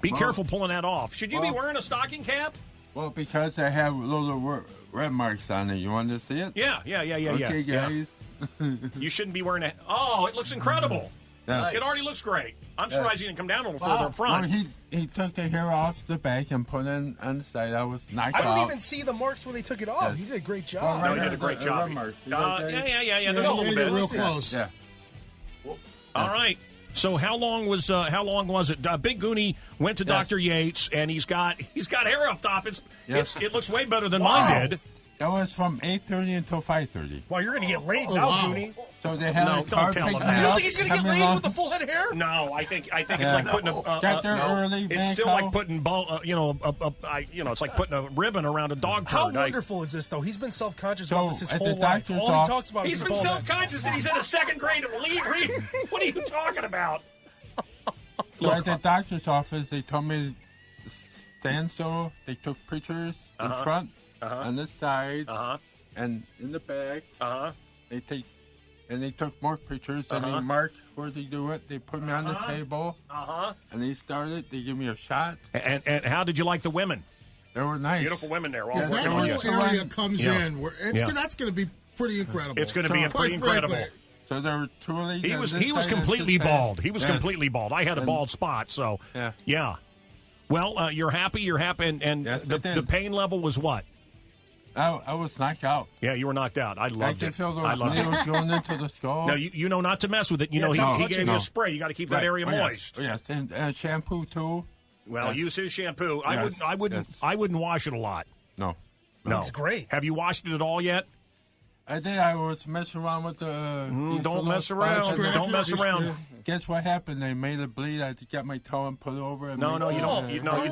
Be careful pulling that off. Should you be wearing a stocking cap? Well, because I have little red marks on it. You want to see it? Yeah. Okay, guys. You shouldn't be wearing it. Oh, it looks incredible. Yeah. It already looks great. I'm surprised he didn't come down a little further up front. Well, he took the hair off the back and put it on the side. I was knocked out. I don't even see the marks where they took it off. Yes. He did a great job. Well, No, he did a great job. Yeah. There's a little bit. Real close. Yeah. All right. So how long was it? Big Goonie went to Dr. Yates, and he's got hair up top. It looks way better than mine did. That was from 8:30 until 5:30. Well, you're going to get laid now, Goonie. So they had a don't car tell pick him me that. You don't up, think he's going to get coming laid along. with the full head of hair? No, I think it's like putting a Got there early, it's still Mancow. like putting it's like putting a ribbon around a dog How turd. wonderful is this, though? He's been self-conscious about this his at the whole life. doctor's All he office- talks about is He's his been bald head. self-conscious, and he's in a second grade league. What are you talking about? So at the doctor's office, they told me to stand still. They took pictures in front, on the sides, and in the back. They took more pictures, and they marked where they do it. They put me on the table, and they started. They give me a shot. And how did you like the women? They were nice. Beautiful women there. All If that working on you. whole area comes Yeah. in, that's going to be pretty incredible. It's going to be Quite pretty incredible. frankly. So there were two ladies. He on was this side and completely this side. bald. He was Yes. completely bald. I had a And- bald spot, so yeah. Well, you're happy, and Yes, I did. the pain level was what? I was knocked out. Yeah, you were knocked out. I I loved could it. feel I those loved it. needles going into the skull. No, you know not to mess with it. You know he gave you a spray. You got to keep that area moist. Yes, and shampoo too. Well, Yes. use his shampoo. I Yes. wouldn't wash it a lot. No. Looks great. Have you washed it at all yet? I did. I was messing around with the. Don't mess around. Don't mess around. Guess what happened? They made it bleed. I got my toe and put it over. And No, made you don't. No.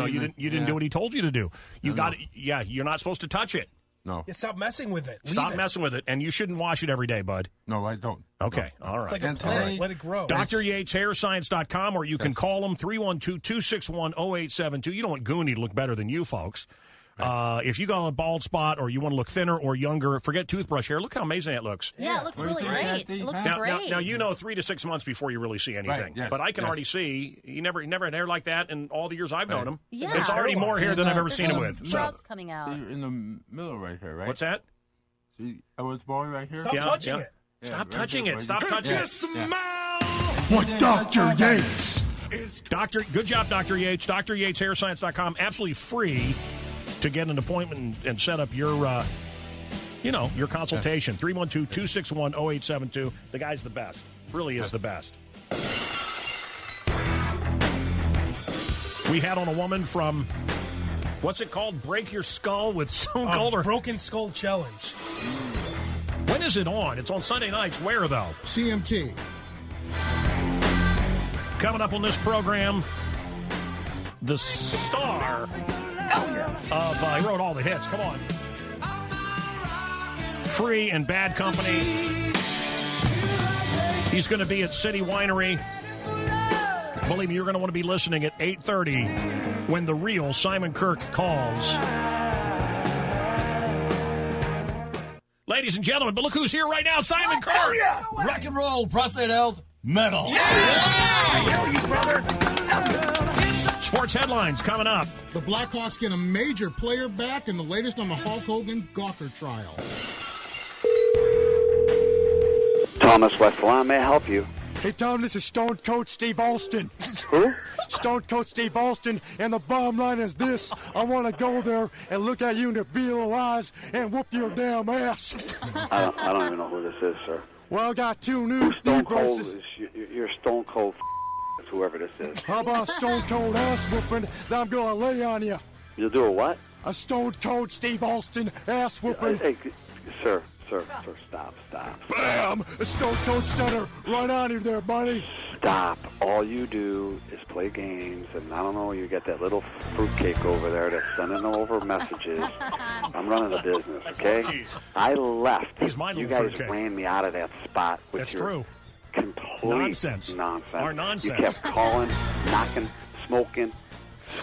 You didn't do what he told you to do. You got it. Yeah, you're not supposed to touch it. No. Yeah, stop messing with it. Leave Stop it. messing with it, and you shouldn't wash it every day, bud. No, I don't. Okay, all right. It's like a plant. Let it grow. Dr. Yates, hairscience.com, or you can call him 312-261-0872. You don't want Goonie to look better than you folks. If you got a bald spot or you want to look thinner or younger, forget toothbrush hair. Look how amazing that looks. Yeah, it looks really great. It looks great. Now, you know 3 to 6 months before you really see anything. Right, yes, but I can yes. already see he never had hair like that in all the years I've known him. Yeah. It's already more hair than I've ever seen him with. Sprouts coming out. You're in the middle right here, right? What's that? See, I was born right here. Stop touching it. Stop touching it. Stop touching it. What, Dr. Yates? Good job, Dr. Yates. Dr. Yates, hairScience.com. Absolutely free to get an appointment and set up your, your consultation. 312-261-0872. The guy's the best. Really is the best. We had on a woman from, what's it called? Break Your Skull with Stone Cold? Or Broken Skull Challenge. when is it on? It's on Sunday nights. Where, though? CMT. Coming up on this program, the star of, he wrote all the hits. Come on. Free and Bad Company. He's going to be at City Winery. Believe me, you're going to want to be listening at 8:30 when the real Simon Kirk calls. Ladies and gentlemen, but look who's here right now, Simon Kirk. Yeah. Rock and roll, prostate health, metal. Yeah! Hell you, brother. Sports headlines coming up. The Blackhawks get a major player back, and the latest on the Hulk Hogan Gawker trial. Thomas Westlawn, may I help you? Hey, Tom, this is Stone Cold Steve Austin. Who? Stone Cold Steve Austin, and the bottom line is this. I want to go there and look at you in the beetle eyes and whoop your damn ass. I don't even know who this is, sir. Well, I got two new Stone Cold braces. You're Stone Cold whoever this is. How about Stone Cold ass whooping that I'm going to lay on you? You'll do a what? A Stone Cold Steve Austin ass whooping. Hey, sir, stop. Bam! A Stone Cold Stunner right on you there, buddy. Stop. All you do is play games, and I don't know, you got that little fruitcake over there that's sending over messages. I'm running a business, okay? I left. He's my You little guys fruitcake. ran me out of that spot with That's your true. complete Nonsense. Our You nonsense. kept calling, knocking, smoking.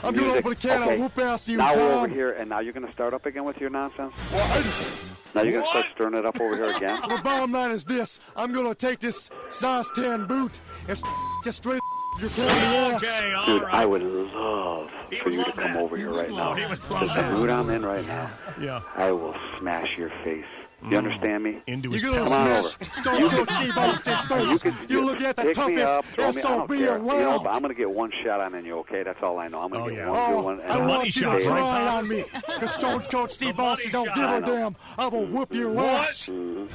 I'm going to music. open a can Okay. of whoop ass you, Now we're over Tom. here, and now you're going to start up again with your nonsense? What? Now you're going to start stirring it up over here again? The bottom line is this. I'm going to take this size 10 boot and get straight your candy ass. Okay, all Dude, right. I would love for you to come over here right now. Because the mood I'm in right now, Yeah. I will smash your face. You understand me? Into You're his going to Come on smash over. Stone Cold Steve Austin's face. You look at the pick me up, toughest throw me, I don't SOB care. You know, around. but I'm going to get one shot on you, okay? That's all I know. I'm going to get one good one. I and want I'll you to stay try in. on me. Because Stone Cold Steve Austin don't give a damn. I will whoop your ass. Goodbye.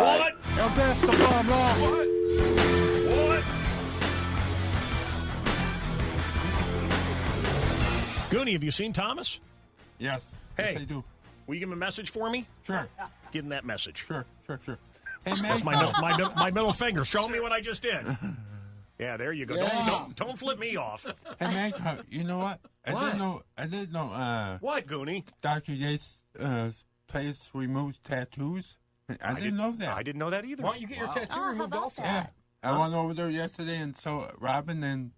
What? And that's the bottom line. What? Goonie, have you seen Thomas? Yes. Hey, Yes, I do. will you give him a message for me? Sure. Give him that message. Sure. Hey, That's my middle finger. Show me what I just did. Yeah, there you go. Yeah. Don't flip me off. Hey, Mancow, you know what? I didn't know. What, Goonie? Dr. Yates' place removes tattoos. I didn't know that. I didn't know that either. Why don't you get your tattoo removed also? Yeah. I went over there yesterday and saw Robin and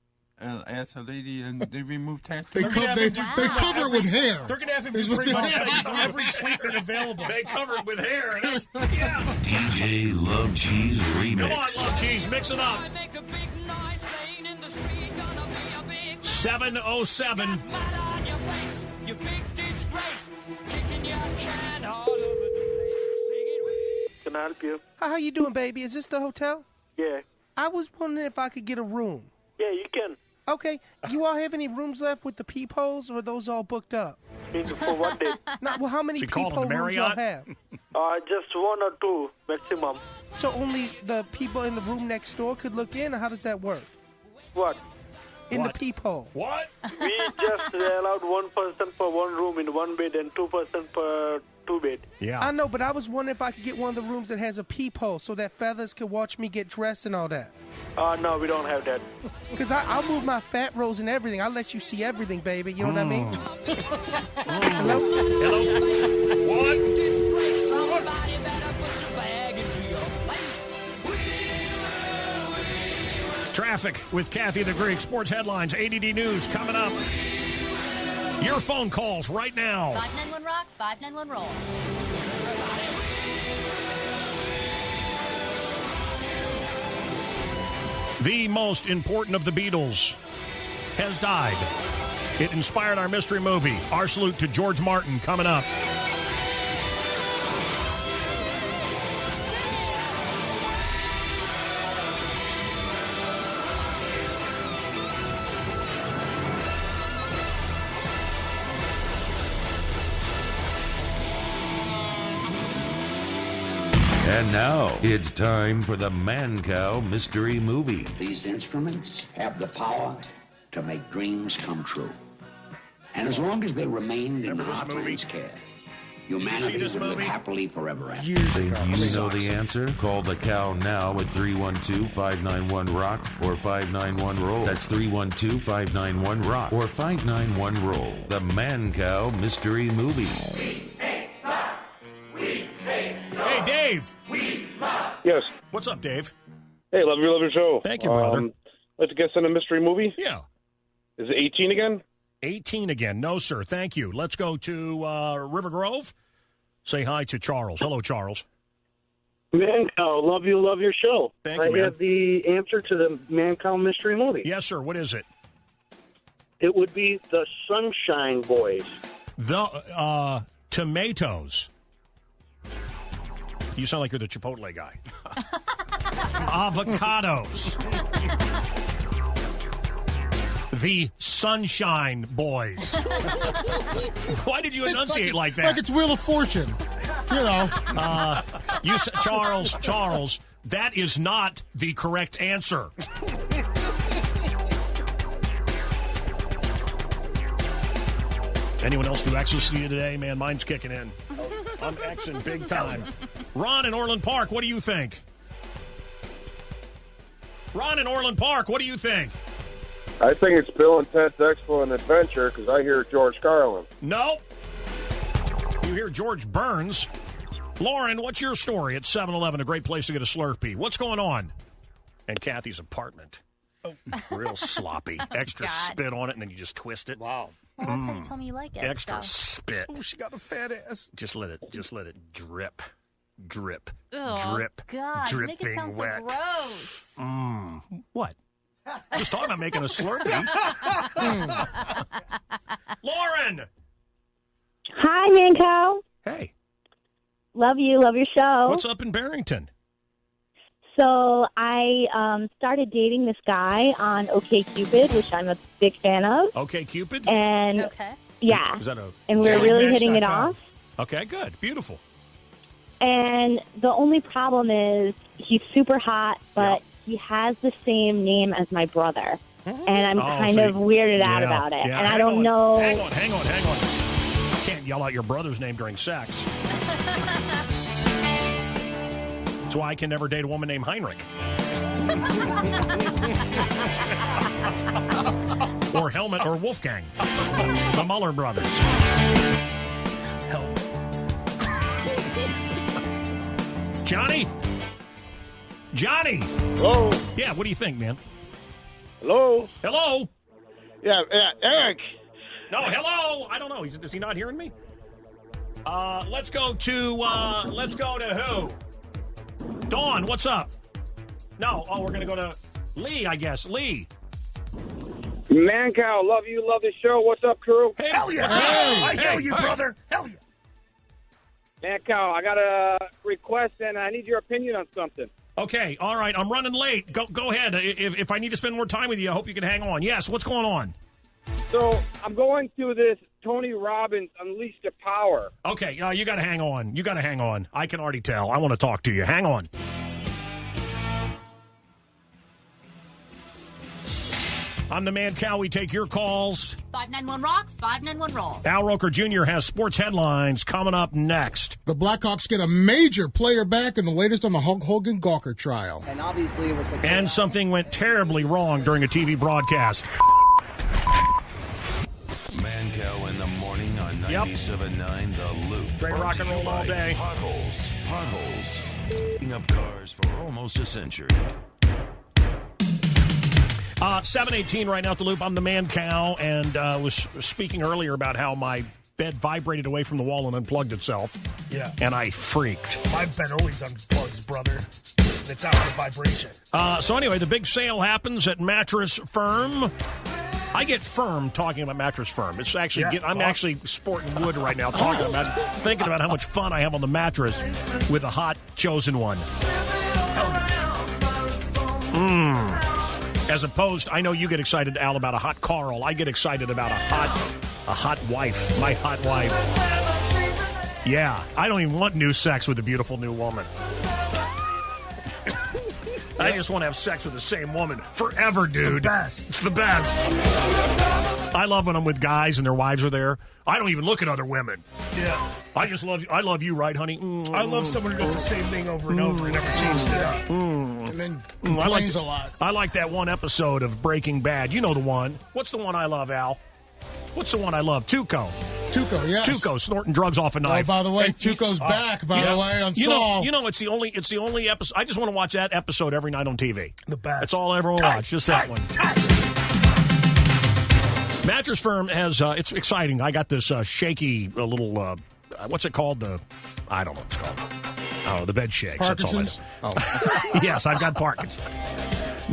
asked a lady, and they removed tattoos. They cover it with hair. They're going to have him Is do what pretty they- much every treatment available. They cover it with hair. Yeah. DJ Love Cheese Remix. Come on, Love Cheese, mix it up. 7:07. Can I help you? How you doing, baby? Is this the hotel? Yeah. I was wondering if I could get a room. Yeah, you can. Okay. You all have any rooms left with the peepholes, or are those all booked up? For what day? No, well, how many She called peephole them rooms y'all Marriott? have? Just one or two maximum. So only the people in the room next door could look in, or how does that work? What? In What? the peephole. What? We just allowed one person for one room in one bed and 2 person per 2 bed. Yeah. I know, but I was wondering if I could get one of the rooms that has a peephole so that feathers could watch me get dressed and all that. No, we don't have that. Because I'll move my fat rolls and everything. I'll let you see everything, baby. You know what I mean? Hello? Hello? What? Traffic with Kathy the Greek. Sports headlines, ADD News coming up. Your phone calls right now. 591 Rock, 591 Roll. The most important of the Beatles has died. It inspired our mystery movie. Our salute to George Martin coming up. And now it's time for the Mancow Mystery Movie. These instruments have the power to make dreams come true. And as long as they remained in the Heartland's care, humanity this would live movie? happily forever after. Think you know the answer? Call the cow now at 312-591-ROCK or 591-ROLL. That's 312-591-ROCK or 591-ROLL. The Mancow Mystery Movie. Hey, Dave. Yes. What's up, Dave? Hey, love your show. Thank you, brother. Like to guess on a mystery movie? Yeah. Is it 18 again? 18 again. No, sir. Thank you. Let's go to River Grove. Say hi to Charles. Hello, Charles. Mancow, love your show. Thank you, man. I have the answer to the Mancow mystery movie. Yes, sir. What is it? It would be the Sunshine Boys. The tomatoes. You sound like you're the Chipotle guy. Avocados. The Sunshine Boys. Why did you enunciate like that? Like it's Wheel of Fortune. You know. Charles, that is not the correct answer. Anyone else do X's to you today? Man, mine's kicking in. I'm Xing big time. Ron in Orland Park, what do you think? Ron in Orland Park, what do you think? I think it's Bill and Ted's Excellent Adventure because I hear George Carlin. No. You hear George Burns. Lauren, what's your story at 7-Eleven, a great place to get a Slurpee? What's going on? And Kathy's apartment. Oh. Real sloppy. Extra spit on it, and then you just twist it. Wow. Well, that's how you told me you like it. Extra spit. Oh, she got a fat ass. Just let it drip. Drip. Oh, drip. God, dripping make it sound wet. so gross. What? Just talking about making a Slurpee. Lauren! Hi, Mancow. Hey. Love you. Love your show. What's up in Barrington? So I started dating this guy on OkCupid, which I'm a big fan of. OkCupid? And yeah. Is that and we're really hitting it off. Okay, good. Beautiful. And the only problem is he's super hot, but he has the same name as my brother. And I'm kind of weirded out about it. Yeah. And I don't know. Hang on. You can't yell out your brother's name during sex. That's why I can never date a woman named Heinrich. Or Helmut or Wolfgang. The Muller brothers. Helmut. Johnny? Hello? Yeah, what do you think, man? Hello? Hello? Yeah, Eric. No, hello? I don't know. Is he not hearing me? Let's go to who? Dawn, what's up? No, we're going to go to Lee, I guess. Lee. Mancow, love you, love the show. What's up, crew? Hey, hell yeah. I hail you, brother. Hell yeah. Mancow, I got a request, and I need your opinion on something. Okay, all right. I'm running late. Go ahead. If I need to spend more time with you, I hope you can hang on. Yes, what's going on? So I'm going through this Tony Robbins Unleash the Power. Okay, you got to hang on. I can already tell. I want to talk to you. Hang on. I'm the Mancow. We take your calls. 591-ROCK, 591-ROLL. Al Roker Jr. has sports headlines coming up next. The Blackhawks get a major player back in the latest on the Hulk Hogan Gawker trial. And obviously it was a... And something went terribly wrong during a TV broadcast. Mancow in the morning on 97.9 The Loop. Great rock and roll all day. Potholes. Picking up cars for almost a century. 7:18 right now at The Loop. I'm the Mancow, and was speaking earlier about how my bed vibrated away from the wall and unplugged itself. Yeah. And I freaked. My bed always unplugs, brother. It's out of vibration. So anyway, the big sale happens at Mattress Firm. I get firm talking about Mattress Firm. It's actually I'm actually sporting wood right now, thinking about how much fun I have on the mattress with a hot chosen one. As opposed, I know you get excited, Al, about a hot Carl. I get excited about a hot wife, my hot wife. Yeah, I don't even want new sex with a beautiful new woman. I just want to have sex with the same woman forever, dude. It's the best. I love when I'm with guys and their wives are there. I don't even look at other women. Yeah. I just love you. I love you, right, honey? I love someone who does the same thing over and over and never changes it up. And then complains a lot. I like that one episode of Breaking Bad. You know the one. What's the one I love, Al? What's the one I love? Tuco, yes. Tuco snorting drugs off a knife. Oh, by the way, Tuco's back, by the way, on Saul. You know, it's the only episode. I just want to watch that episode every night on TV. The best. That's all I ever want to watch, just that one. Mattress Firm has, it's exciting. I got this shaky little, what's it called? I don't know what it's called. Oh, the bed shakes. Parkinson's? That's all I know. Oh. Yes, I've got Parkinson's.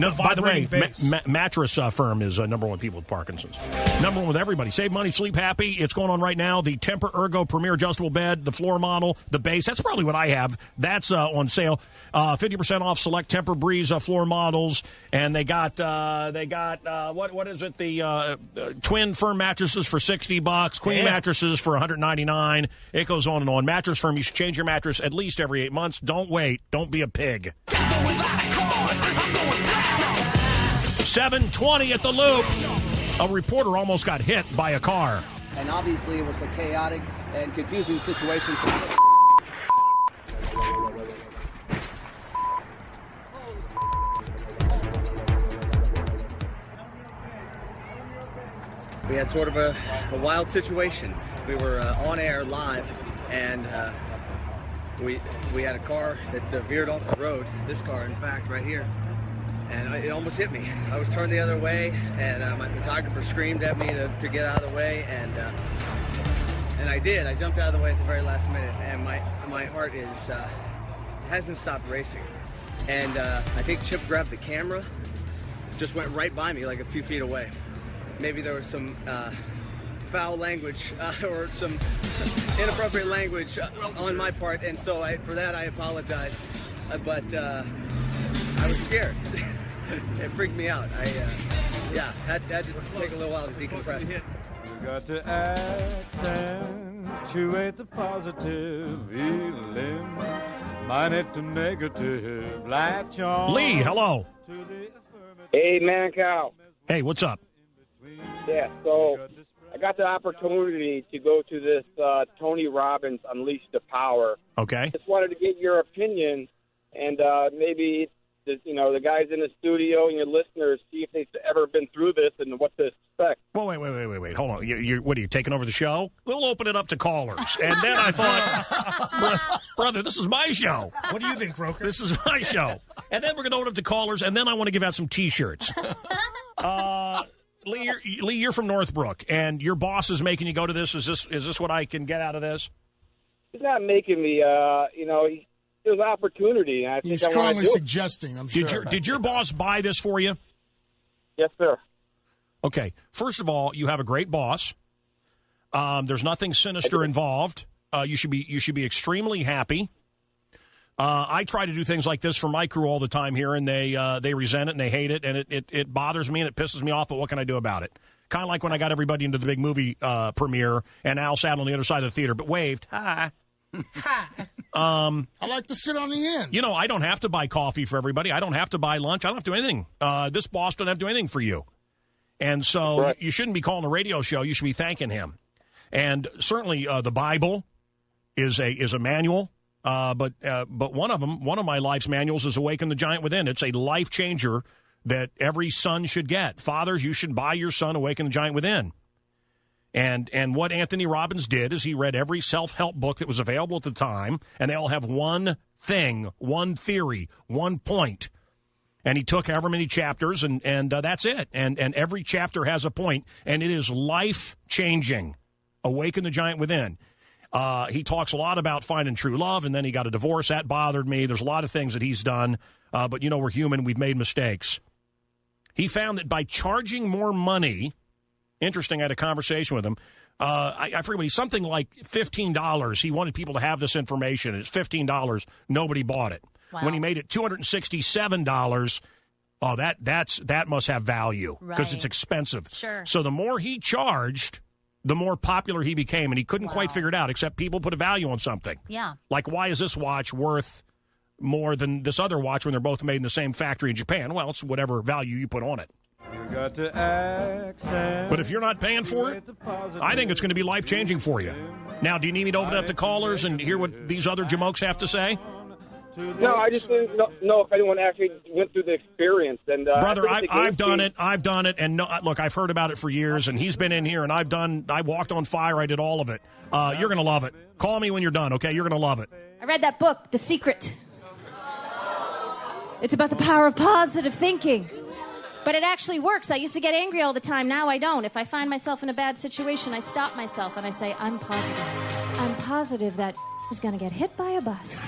No, by the way, bass. Mattress Firm is number one people with Parkinson's. Number one with everybody. Save money, sleep happy. It's going on right now. The Temper Ergo Premier Adjustable Bed, the floor model, the base. That's probably what I have. That's on sale. 50% off select Temper Breeze floor models. And they got what is it? The twin firm mattresses for $60, queen mattresses for $199. It goes on and on. Mattress Firm, you should change your mattress at least every 8 months. Don't wait. Don't be a pig. 7:20 at the Loop. A reporter almost got hit by a car. And obviously it was a chaotic and confusing situation. We had sort of a wild situation. We were on air live, and we had a car that veered off the road. This car, in fact, right here. And it almost hit me. I was turned the other way, and my photographer screamed at me to get out of the way, and I did. I jumped out of the way at the very last minute, and my heart hasn't stopped racing. And I think Chip grabbed the camera, just went right by me, like a few feet away. Maybe there was some foul language or some inappropriate language on my part, and so for that I apologize. But I was scared. It freaked me out. I had to take a little while to decompress. You got to accentuate the positive feeling, minus the negative. Latch on. Lee, hello. Hey, Mancow. Hey, what's up? Yeah, so I got the opportunity to go to this Tony Robbins Unleash the Power. Okay. Just wanted to get your opinion, and maybe the guys in the studio and your listeners, see if they've ever been through this and what to expect. Well, wait. Hold on. What are you taking over the show? We'll open it up to callers. And then I thought, brother, this is my show. What do you think, Roker? This is my show. And then we're going to open up to callers, and then I want to give out some T-shirts. Lee, you're from Northbrook, and your boss is making you go to this. Is this what I can get out of this? He's not making me, there's an opportunity. And I think He's strongly suggesting, I'm sure. Did your boss buy this for you? Yes, sir. Okay. First of all, you have a great boss. There's nothing sinister involved. You should be extremely happy. I try to do things like this for my crew all the time here, and they resent it and they hate it, and it bothers me and it pisses me off, but what can I do about it? Kind of like when I got everybody into the big movie premiere, and Al sat on the other side of the theater, but waved. Hi. I like to sit on the end. I don't have to buy coffee for everybody. I don't have to buy lunch. I don't have to do anything. This boss doesn't have to do anything for you. And so you shouldn't be calling a radio show. You should be thanking him. And certainly the Bible is a manual. But one of my life's manuals is Awaken the Giant Within. It's a life changer that every son should get. Fathers, you should buy your son Awaken the Giant Within. And what Anthony Robbins did is he read every self-help book that was available at the time, and they all have one thing, one theory, one point. And he took however many chapters, and that's it. And every chapter has a point, and it is life-changing. Awaken the Giant Within. He talks a lot about finding true love, and then he got a divorce. That bothered me. There's a lot of things that he's done, but we're human. We've made mistakes. He found that by charging more money, interesting, I had a conversation with him. I forget what he's something like $15. He wanted people to have this information. It's $15. Nobody bought it. Wow. When he made it $267, that must have value because it's expensive. Sure. So the more he charged, the more popular he became, and he couldn't quite figure it out, except people put a value on something. Yeah. Like, why is this watch worth more than this other watch when they're both made in the same factory in Japan? Well, it's whatever value you put on it. You got to accent. But if you're not paying for it, I think it's going to be life-changing for you. Now, do you need me to open it up to callers and hear what these other jamokes have to say? No, I just didn't know if anyone actually went through the experience. And brother, I've done it. And look, I've heard about it for years, and he's been in here, and I walked on fire. I did all of it. You're going to love it. Call me when you're done, okay? You're going to love it. I read that book, The Secret. It's about the power of positive thinking. But it actually works. I used to get angry all the time. Now I don't. If I find myself in a bad situation, I stop myself and I say, I'm positive. I'm positive that is going to get hit by a bus.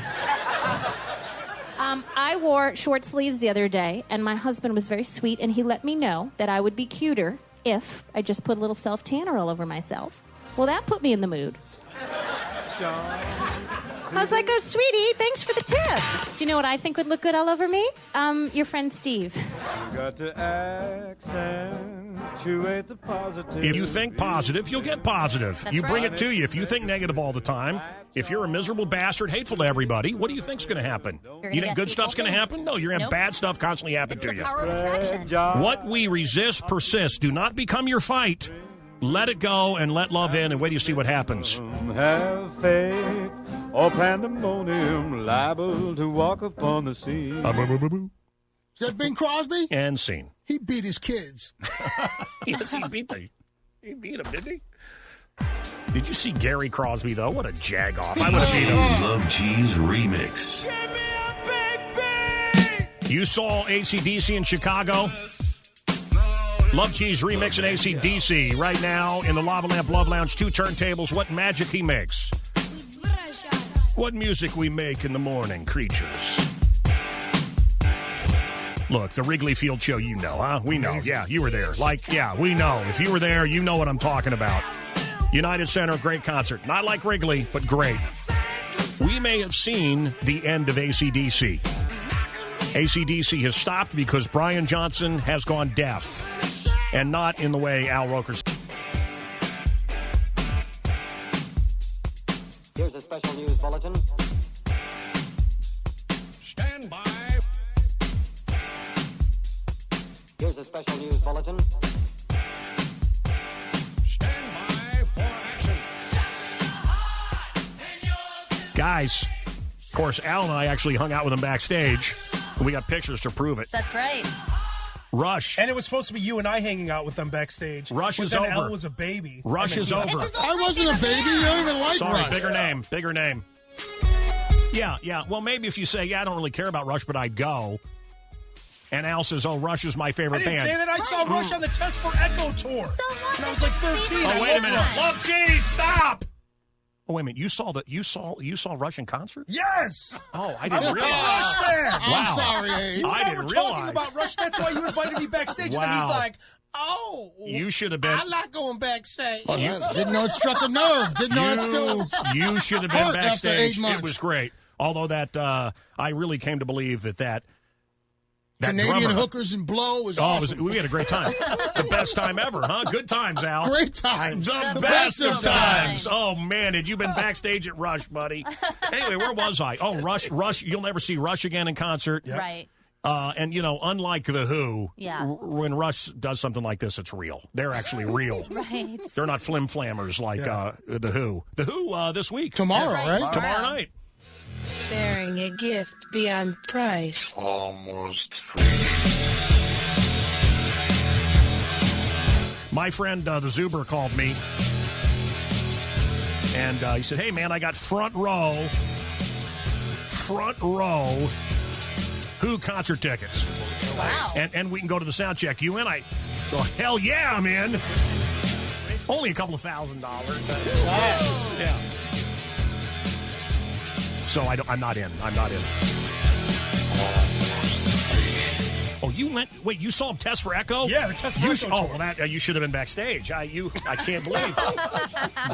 I wore short sleeves the other day, and my husband was very sweet, and he let me know that I would be cuter if I just put a little self-tanner all over myself. Well, that put me in the mood. I was like, oh, sweetie, thanks for the tip. Do you know what I think would look good all over me? Your friend Steve. You got to accentuate the positive. If you think positive, you'll get positive. That's you bring right. it to you. If you think negative all the time, if you're a miserable bastard, hateful to everybody, what do you think's going to happen? gonna You think get good stuff's going to hateful happen? No, you're going to have Nope. bad stuff constantly happen It's to the you. power of attraction. What we resist persists. Do not become your fight. Let it go and let love in, and wait till you see what happens. Have faith or pandemonium liable to walk upon the sea. Is that Bing Crosby? And scene. He beat his kids. Yes, he beat them, didn't he? Did you see Gary Crosby, though? What a jag-off. I would have beat him. Love Cheese Remix. You saw AC/DC in Chicago? Love Cheese Remix and AC/DC right now in the Lava Lamp Love Lounge. 2 turntables. What magic he makes. What music we make in the morning, creatures. Look, the Wrigley Field show, you know, huh? We know. Yeah, you were there. We know. If you were there, you know what I'm talking about. United Center, great concert. Not like Wrigley, but great. We may have seen the end of AC/DC. AC/DC has stopped because Brian Johnson has gone deaf. And not in the way Al Roker. Here's a special news bulletin. Stand by. Here's a special news bulletin. Stand by for action. Guys, of course, Al and I actually hung out with him backstage. And we got pictures to prove it. That's right. Rush. And it was supposed to be you and I hanging out with them backstage. Rush but is then over. Elle was a baby. Rush is over. I wasn't a baby. You don't even like Sorry, Rush. bigger name. Yeah. Well, maybe if you say, I don't really care about Rush, but I'd go. And Al says, Rush is my I favorite didn't band. say that. I saw Rush on the Test for Echo tour. And I was like 13. Oh, I wait a loved minute. Rush. Love Cheese, stop! Oh, wait a minute. You saw Rush in concert? Yes. Oh, I I'm didn't a big realize. Rush fan. Wow. I'm sorry, Abe. You and I I didn't were realize. talking about Rush. That's why you invited me backstage. And then Wow. he's like, oh. You should have been. I like going backstage. Oh, didn't know it struck a nerve. Didn't know it still. You should have been hurt after 8 backstage. months. It was great. Although that, I really came to believe that Canadian drummer, hookers and blow was awesome. we had a great time. The best time ever, huh? Good times, Al. Great times. The best of times. Oh, man, had you been backstage at Rush, buddy? Anyway, where was I? Oh, Rush. You'll never see Rush again in concert. Right. And, unlike The Who, Yeah. when Rush does something like this, it's real. They're actually real. Right. They're not flim-flammers like The Who. The Who this week. Tomorrow, right? Tomorrow night. Sharing a gift beyond price. Almost My friend, the Zuber, called me. And he said, hey, man, I got front row Who concert tickets. Wow. And we can go to the sound check. You in? I go, hell yeah, I'm in. Only a couple of $1,000. Yeah. So I'm not in. Oh, you went? Wait, you saw him test for Echo? Yeah, the Test for Echo Oh, tour. well, you should have been backstage. I can't believe.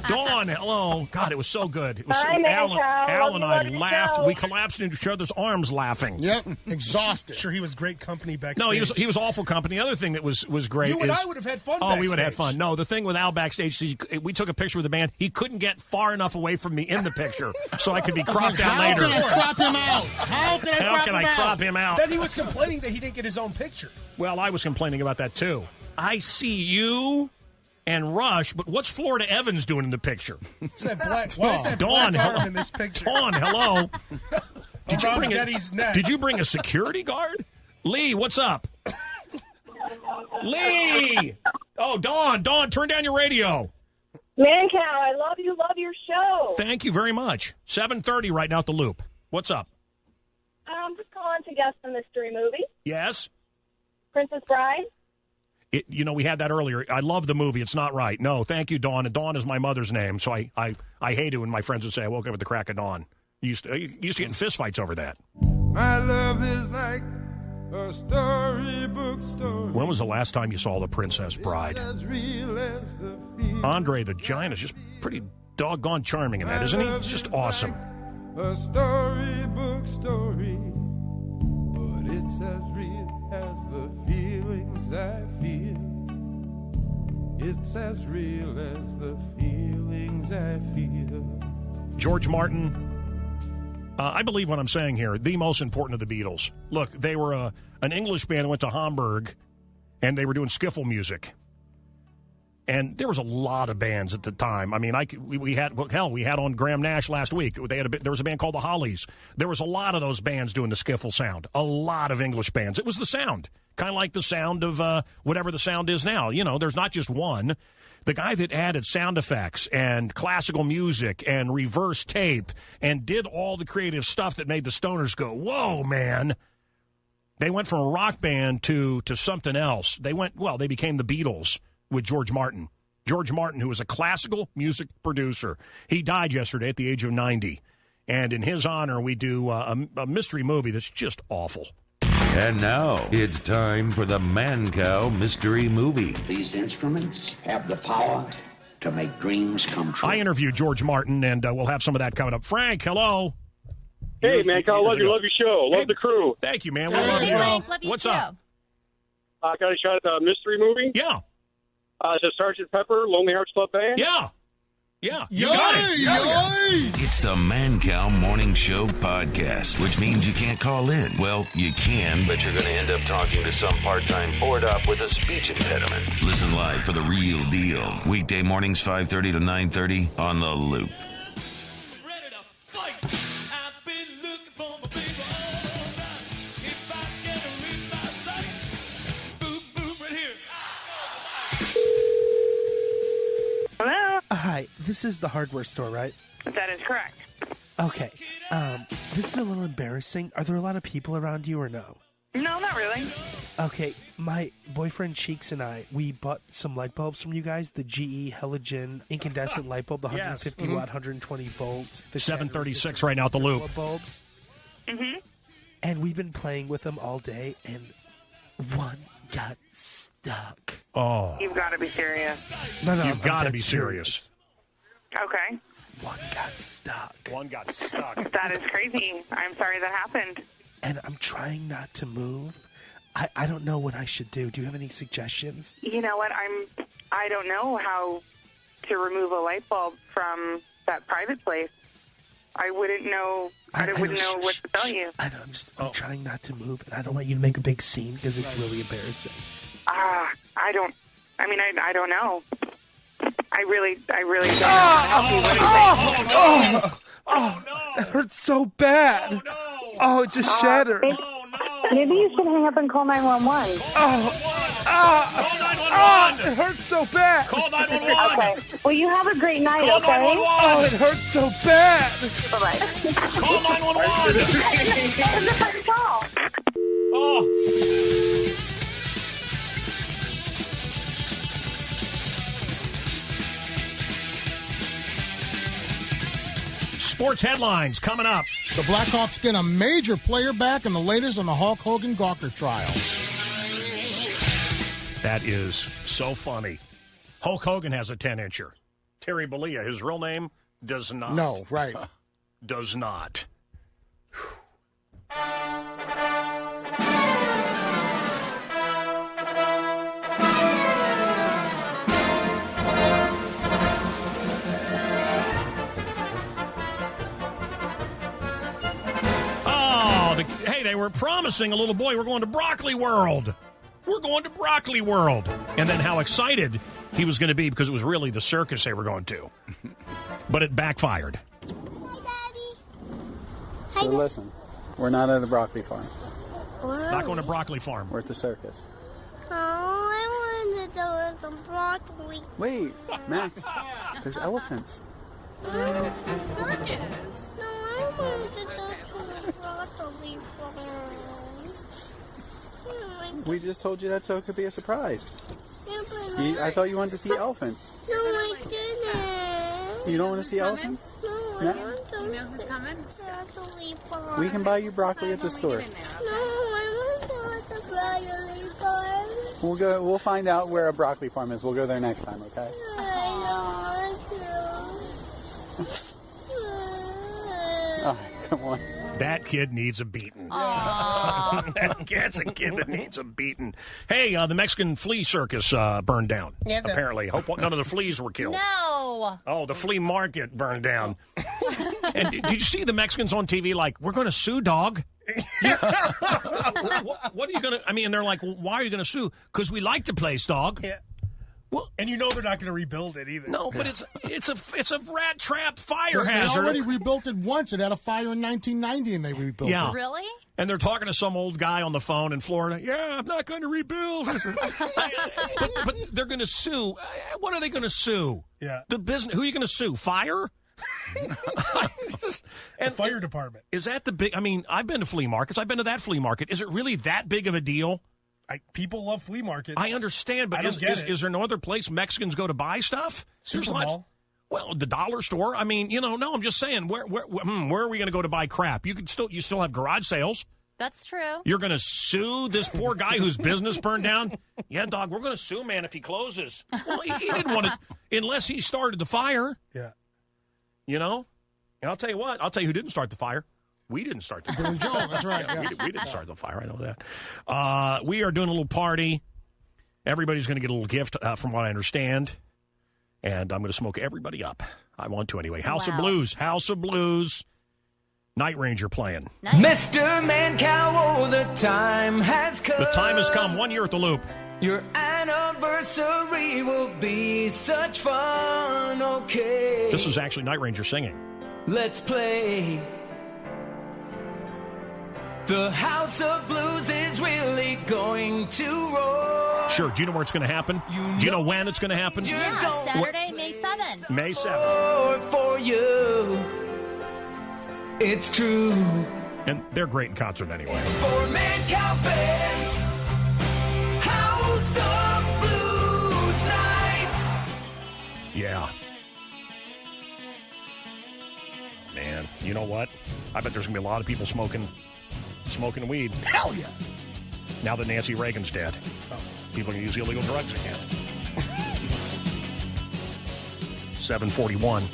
Dawn, hello. God, it was so good. It was Hi, Mancow. Al and I Love your laughed. show. We collapsed into each other's arms laughing. Yep, exhausted. Sure, he was great company backstage. No, he was awful company. The other thing that was great You and is, I would have had fun Oh, we would have had backstage. fun. No, the thing with Al backstage, we took a picture with the band. He couldn't get far enough away from me in the picture, so I could be cropped out How later. can I crop him out? How can I crop him out? Then he was complaining that he didn't get his own picture. Well, I was complaining about that, too. I see you and Rush, but what's Florida Evans doing in the picture? What's that black? Why is that Dawn, black hello. arm in this picture? Dawn, hello. Around Getty's neck. Did you bring a security guard? Lee, what's up? Lee! Oh, Dawn, turn down your radio. Mancow, I love your show. Thank you very much. 7:30 right now at the Loop. What's up? I'm just calling to guess the mystery movie, Yes? Princess Bride. We had that earlier. I love the movie. It's not right. No, thank you, Dawn. And Dawn is my mother's name, so I hate it when my friends would say I woke up at the crack of dawn. You used to get in fistfights over that. My love is like a storybook story. When was the last time you saw The Princess Bride? Andre the Giant is just pretty doggone charming in that, isn't he? It's just awesome. A storybook story, but it's as real as the feelings I feel. It's as real as the feelings I feel. George Martin, I believe what I'm saying here, the most important of the Beatles. Look, they were an English band that went to Hamburg, and they were doing skiffle music. And there was a lot of bands at the time. I mean, we had on Graham Nash last week. There was a band called the Hollies. There was a lot of those bands doing the skiffle sound. A lot of English bands. It was the sound, kind of like the sound of whatever the sound is now. You know, there's not just one. The guy that added sound effects and classical music and reverse tape and did all the creative stuff that made the Stoners go, whoa, man. They went from a rock band to something else. They became the Beatles with George Martin. George Martin, who was a classical music producer. He died yesterday at the age of 90. And in his honor, we do a mystery movie that's just awful. And now, it's time for the Mancow Mystery Movie. These instruments have the power to make dreams come true. I interviewed George Martin, and we'll have some of that coming up. Frank, hello. Hey, Mancow, love your show. Love the crew. Thank you, man. Hey, Frank, love you What's too. up? Got a shot at the mystery movie? Yeah. Is it Sgt. Pepper, Lonely Hearts Club Band? Yeah. Yeah, you got it. It's the Mancow Morning Show podcast, which means you can't call in. Well, you can, but you're going to end up talking to some part-time bored up with a speech impediment. Listen live for the real deal. Weekday mornings 5:30 to 9:30 on The Loop. Hello? Hi, this is the hardware store, right? That is correct. Okay, this is a little embarrassing. Are there a lot of people around you or no? No, not really. Okay, my boyfriend Cheeks and I, we bought some light bulbs from you guys, the GE Halogen incandescent light bulb, the 150 watt, 120 volts. The 736 right now at the Loop. Bulbs. Mm-hmm. And we've been playing with them all day, and one got stuck. Oh. You've got to be serious. No, You've got to be serious. Okay. One got stuck. One got stuck. That is crazy. I'm sorry that happened. And I'm trying not to move. I don't know what I should do. Do you have any suggestions? You know what? I don't know how to remove a light bulb from that private place. I wouldn't know. I wouldn't know what to tell you. I know. I'm trying not to move, and I don't want you to make a big scene because it's really embarrassing. I don't. I mean, I don't know. I really don't know how to help you. What is it? Oh, no. It hurts so bad. Oh, no. Oh, it just shattered. Maybe you should hang up and call 911. Call 911. It hurts so bad. Call 911. Okay. Well, you have a great night, Call okay? 911. Oh, it hurts so bad. Bye-bye. Call 911. Oh. Sports headlines coming up. The Blackhawks get a major player back in the latest on the Hulk Hogan Gawker trial. That is so funny. Hulk Hogan has a 10-incher. Terry Bollea, his real name, does not. No, right. Does not. Hey, they were promising a little boy, we're going to Broccoli World. We're going to Broccoli World. And then how excited he was going to be because it was really the circus they were going to. But it backfired. Hi, Daddy. So listen, we're not at a broccoli farm. Not going to Broccoli Farm. We're at the circus. Oh, I wanted to do some broccoli. Wait, Max, there's elephants. Circus. No, I wanted to do some broccoli farm. We just told you that so it could be a surprise. Yeah, but I thought you wanted to see elephants. No, I didn't. You don't want to see elephants? No, I No? want to you know who's coming? We can buy you broccoli at the store. No, I want to go at the broccoli farm. We'll go. We'll find out where a broccoli farm is. We'll go there next time, okay? I don't want to. All right, come on. That kid needs a beating. That's a kid that needs a beating. Hey, the Mexican flea circus burned down. Yeah, apparently. Hope none of the fleas were killed. No. Oh, the flea market burned down. And did you see the Mexicans on TV like, we're going to sue, dog? What are you going to... I mean, they're like, well, why are you going to sue? Because we like the place, dog. Yeah. Well, and you know they're not going to rebuild it either. No, but it's a rat trap fire hazard. They already rebuilt it once. It had a fire in 1990, and they rebuilt it. Really? And they're talking to some old guy on the phone in Florida. Yeah, I'm not going to rebuild. but they're going to sue. What are they going to sue? Yeah. The business. Who are you going to sue? Fire? The fire department. Is that the big... I mean, I've been to flea markets. I've been to that flea market. Is it really that big of a deal? People love flea markets. I understand, but is there no other place Mexicans go to buy stuff? Super Mall. Well, the dollar store. I mean, no, I'm just saying, where are we going to go to buy crap? You still have garage sales. That's true. You're going to sue this poor guy whose business burned down? Yeah, dog, we're going to sue, man, if he closes. Well, he didn't want to, unless he started the fire. Yeah. You know? And I'll tell you what. I'll tell you who didn't start the fire. We didn't start the fire. Billy Joel, that's right. Yeah, we didn't start the fire. I know that. We are doing a little party. Everybody's going to get a little gift, from what I understand. And I'm going to smoke everybody up. I want to anyway. House of Blues. Night Ranger playing. Nice. Mr. Mancow, the time has come. The time has come. 1 year at the Loop. Your anniversary will be such fun, okay. This is actually Night Ranger singing. Let's play. The House of Blues is really going to roar. Sure. Do you know where it's going to happen? Do you know when it's going to happen? Yeah, Saturday, May 7th. May 7th. For you, it's true. And they're great in concert anyway. For Mancow fans, House of Blues night. Yeah. Man, you know what? I bet there's going to be a lot of people smoking weed. Hell yeah. Now that Nancy Reagan's dead. People can use illegal drugs again. 7:41.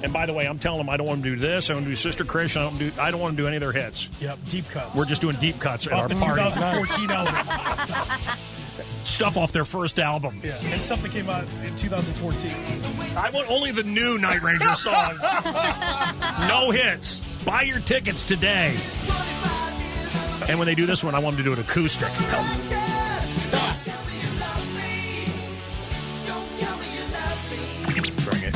And by the way, I'm telling them I don't want to do this. I want to do Sister Christian. I don't want to do any of their hits. Yep, deep cuts. We're just doing deep cuts at off our the party. 2014 album. Stuff off their first album. Yeah, and stuff that came out in 2014. I want only the new Night Ranger songs. No hits. Buy your tickets today. And when they do this one, I want them to do it acoustic. Bring it.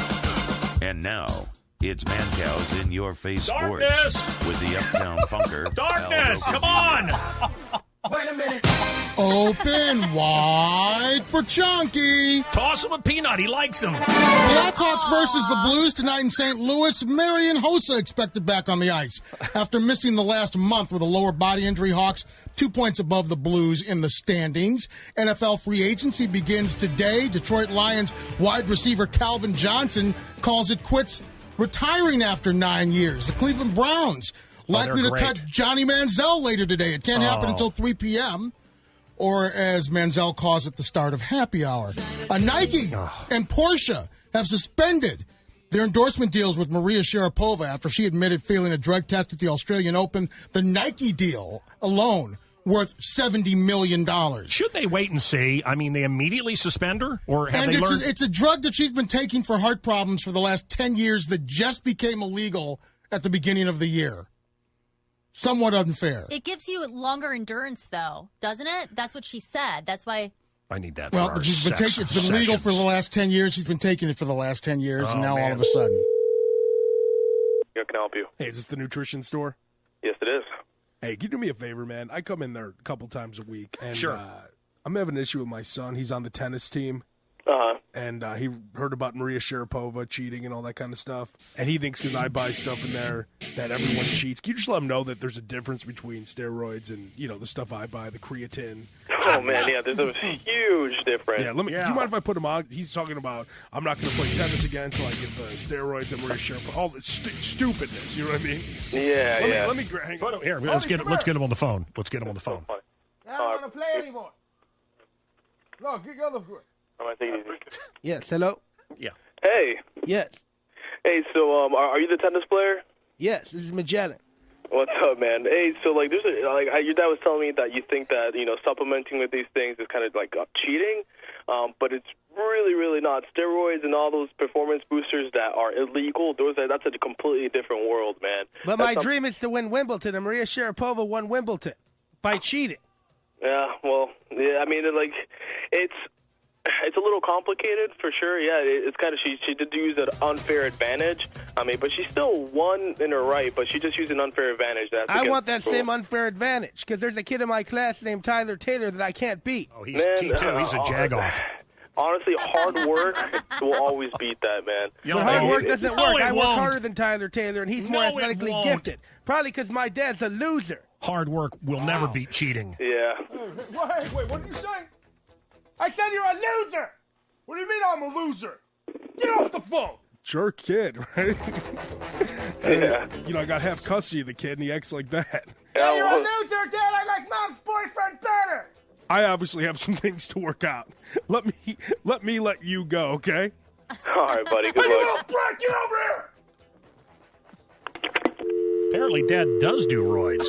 And now, it's Mancow's In Your Face Darkness! Sports with the Uptown Funker. Darkness! Come on! Wait a minute. Open wide for Chunky. Toss him a peanut. He likes him. Blackhawks versus the Blues tonight in St. Louis. Marian Hossa expected back on the ice. After missing the last month with a lower body injury, Hawks 2 points above the Blues in the standings. NFL free agency begins today. Detroit Lions wide receiver Calvin Johnson calls it quits, retiring after 9 years. The Cleveland Browns likely to cut Johnny Manziel later today. It can't happen until 3 p.m., or as Manziel calls it, the start of happy hour. Nike and Porsche have suspended their endorsement deals with Maria Sharapova after she admitted failing a drug test at the Australian Open. The Nike deal alone worth $70 million. Should they wait and see? I mean, they immediately suspend her? Or have they learned? It's a drug that she's been taking for heart problems for the last 10 years that just became illegal at the beginning of the year. Somewhat unfair. It gives you longer endurance, though, doesn't it? That's what she said. That's why. I need that. Well, it's been legal for the last 10 years. She's been taking it for the last 10 years, and now all of a sudden. How can I help you? Hey, is this the nutrition store? Yes, it is. Hey, can you do me a favor, man? I come in there a couple times a week, and sure. I'm having an issue with my son. He's on the tennis team. Uh-huh. and he heard about Maria Sharapova cheating and all that kind of stuff. And he thinks because I buy stuff in there that everyone cheats. Can you just let him know that there's a difference between steroids and, the stuff I buy, the creatine? Oh, man, yeah, there's a huge difference. Yeah, do you mind if I put him on? He's talking about, I'm not going to play tennis again until I get the steroids and Maria Sharapova. All this stupidness, you know what I mean? Yeah, Let me hang on. Here, let's get him on the phone. Let's get him on the phone. I don't want to play anymore. No, get your other foot. I'm going to take it easy. Yes, hello? Yeah. Hey. Yes. Hey, so are you the tennis player? Yes, this is Magellan. What's up, man? Hey, so your dad was telling me that you think that supplementing with these things is kind of like cheating, but it's really, really not. Steroids and all those performance boosters that are illegal, that's a completely different world, man. But my dream is to win Wimbledon, and Maria Sharapova won Wimbledon by cheating. Yeah, well, yeah, I mean, it's a little complicated for sure. Yeah, it's kind of she did use an unfair advantage. I mean, but she still won in her right, but she just used an unfair advantage. I want that same unfair advantage because there's a kid in my class named Tyler Taylor that I can't beat. Oh, he's too. He's a jagoff. Honestly, hard work will always beat that, man. But hard work doesn't work. I work harder than Tyler Taylor, and he's more athletically gifted. Probably because my dad's a loser. Hard work will never beat cheating. Yeah. Wait, what did you say? I said you're a loser. What do you mean I'm a loser? Get off the phone. Jerk kid, right? Yeah. I got half custody of the kid, and he acts like that. Yeah, you're a loser, Dad. I like Mom's boyfriend better. I obviously have some things to work out. Let me let you go, okay? All right, buddy. Good luck. You luck. little brat, get over here. Apparently, Dad does do roids.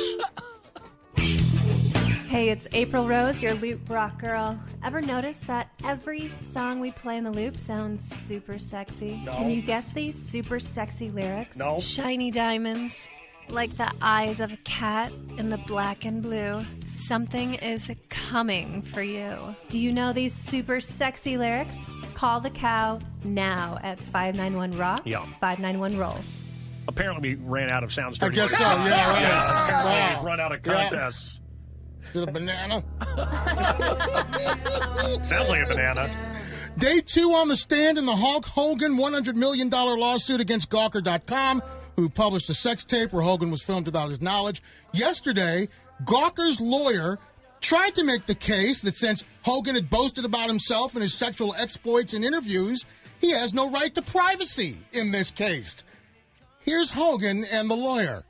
Hey, it's April Rose, your loop rock girl. Ever notice that every song we play in the loop sounds super sexy? No. Can you guess these super sexy lyrics? No. Shiny diamonds, like the eyes of a cat in the black and blue. Something is coming for you. Do you know these super sexy lyrics? Call the cow now at 591-ROCK, Yeah. 591-ROLL. Apparently, we ran out of sounds. I guess so, yeah, right. Apparently, we've run out of contests. Is it a banana? Sounds like a banana. Day 2 on the stand in the Hulk Hogan $100 million lawsuit against Gawker.com, who published a sex tape where Hogan was filmed without his knowledge. Yesterday, Gawker's lawyer tried to make the case that since Hogan had boasted about himself and his sexual exploits in interviews, he has no right to privacy in this case. Here's Hogan and the lawyer.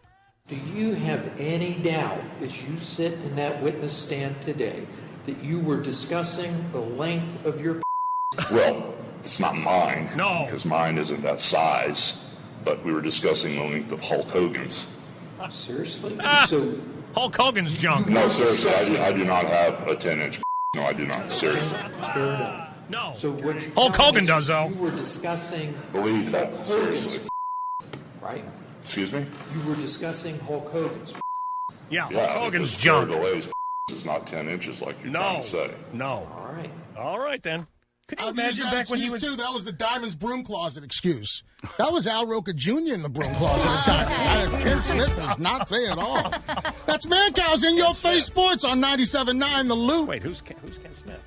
Do you have any doubt as you sit in that witness stand today that you were discussing the length of your Well, it's not mine. No. Because mine isn't that size. But we were discussing the length of Hulk Hogan's. Seriously? So Hulk Hogan's junk. No, seriously, I do not have a 10-inch. No, I do not. Seriously. Fair enough. No. So what you Hulk Hogan does, though. You were discussing Believe that, Hulk seriously. Hogan's, right? Excuse me? You were discussing Hulk Hogan's. Yeah, Hulk Yeah, Hogan's because junk. Delays is not 10 inches like you're trying to say. No. All right. All right, then. Could you imagine back when he was... That was the Diamonds broom closet excuse. That was Al Roker Jr. in the broom closet at Diamonds. Ken Smith was not there at all. That's Mancow's In Your Face Sports on 97.9 The Loop. Wait, who's Ken Smith?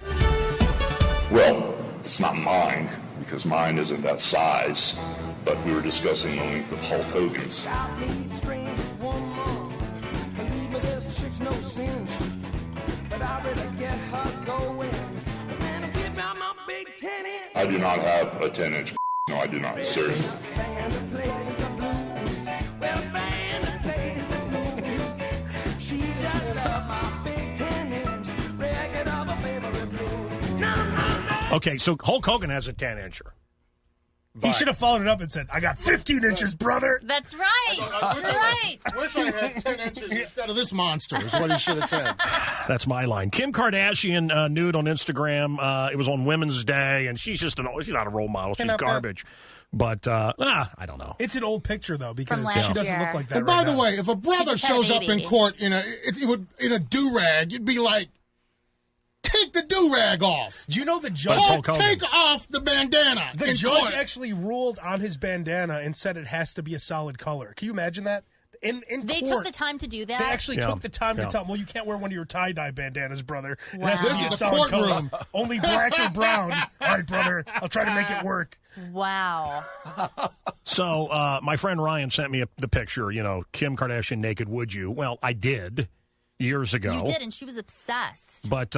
Well, it's not mine, because mine isn't that size. But we were discussing the length of Hulk Hogan's. I do not have a 10-inch. No, I do not. Seriously. Okay, so Hulk Hogan has a 10-incher. He should have followed it up and said, I got 15 inches, brother. That's right. Wish I had 10 inches instead of this monster, is what he should have said. That's my line. Kim Kardashian nude on Instagram. It was on Women's Day, and she's not a role model. She's garbage. But, I don't know. It's an old picture, though, because last she doesn't year. look like that And by right the now. way, if a brother She just had a shows up in baby. court in a do-rag, you'd be like, take the do-rag off. Do you know the judge? Hulk, take off the bandana. The in judge court. actually ruled on his bandana and said it has to be a solid color. Can you imagine that? In They court, took the time to do that? They actually took the time to tell him, well, you can't wear one of your tie-dye bandanas, brother. It has to Wow. be This is a solid courtroom. color. Only black or brown. All right, brother. I'll try to make it work. Wow. So my friend Ryan sent me the picture, Kim Kardashian naked, would you? Well, I did years ago. You did, and she was obsessed. But,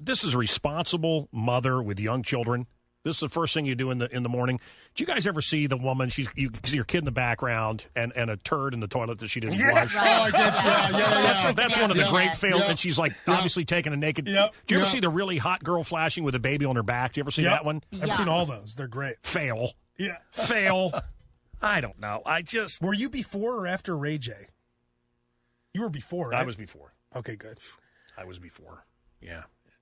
this is a responsible mother with young children. This is the first thing you do in the morning. Do you guys ever see the woman? You see your kid in the background and a turd in the toilet that she didn't flush. Right. Oh, I did. Yeah. That's one of the great fails. Yeah. And she's like obviously taking a naked. Yep. Do you ever see the really hot girl flashing with a baby on her back? Do you ever see that one? I've seen all those. They're great. Fail. Yeah. Fail. I don't know. Were you before or after Ray J? You were before, right? I was before. Okay, good. I was before. Yeah.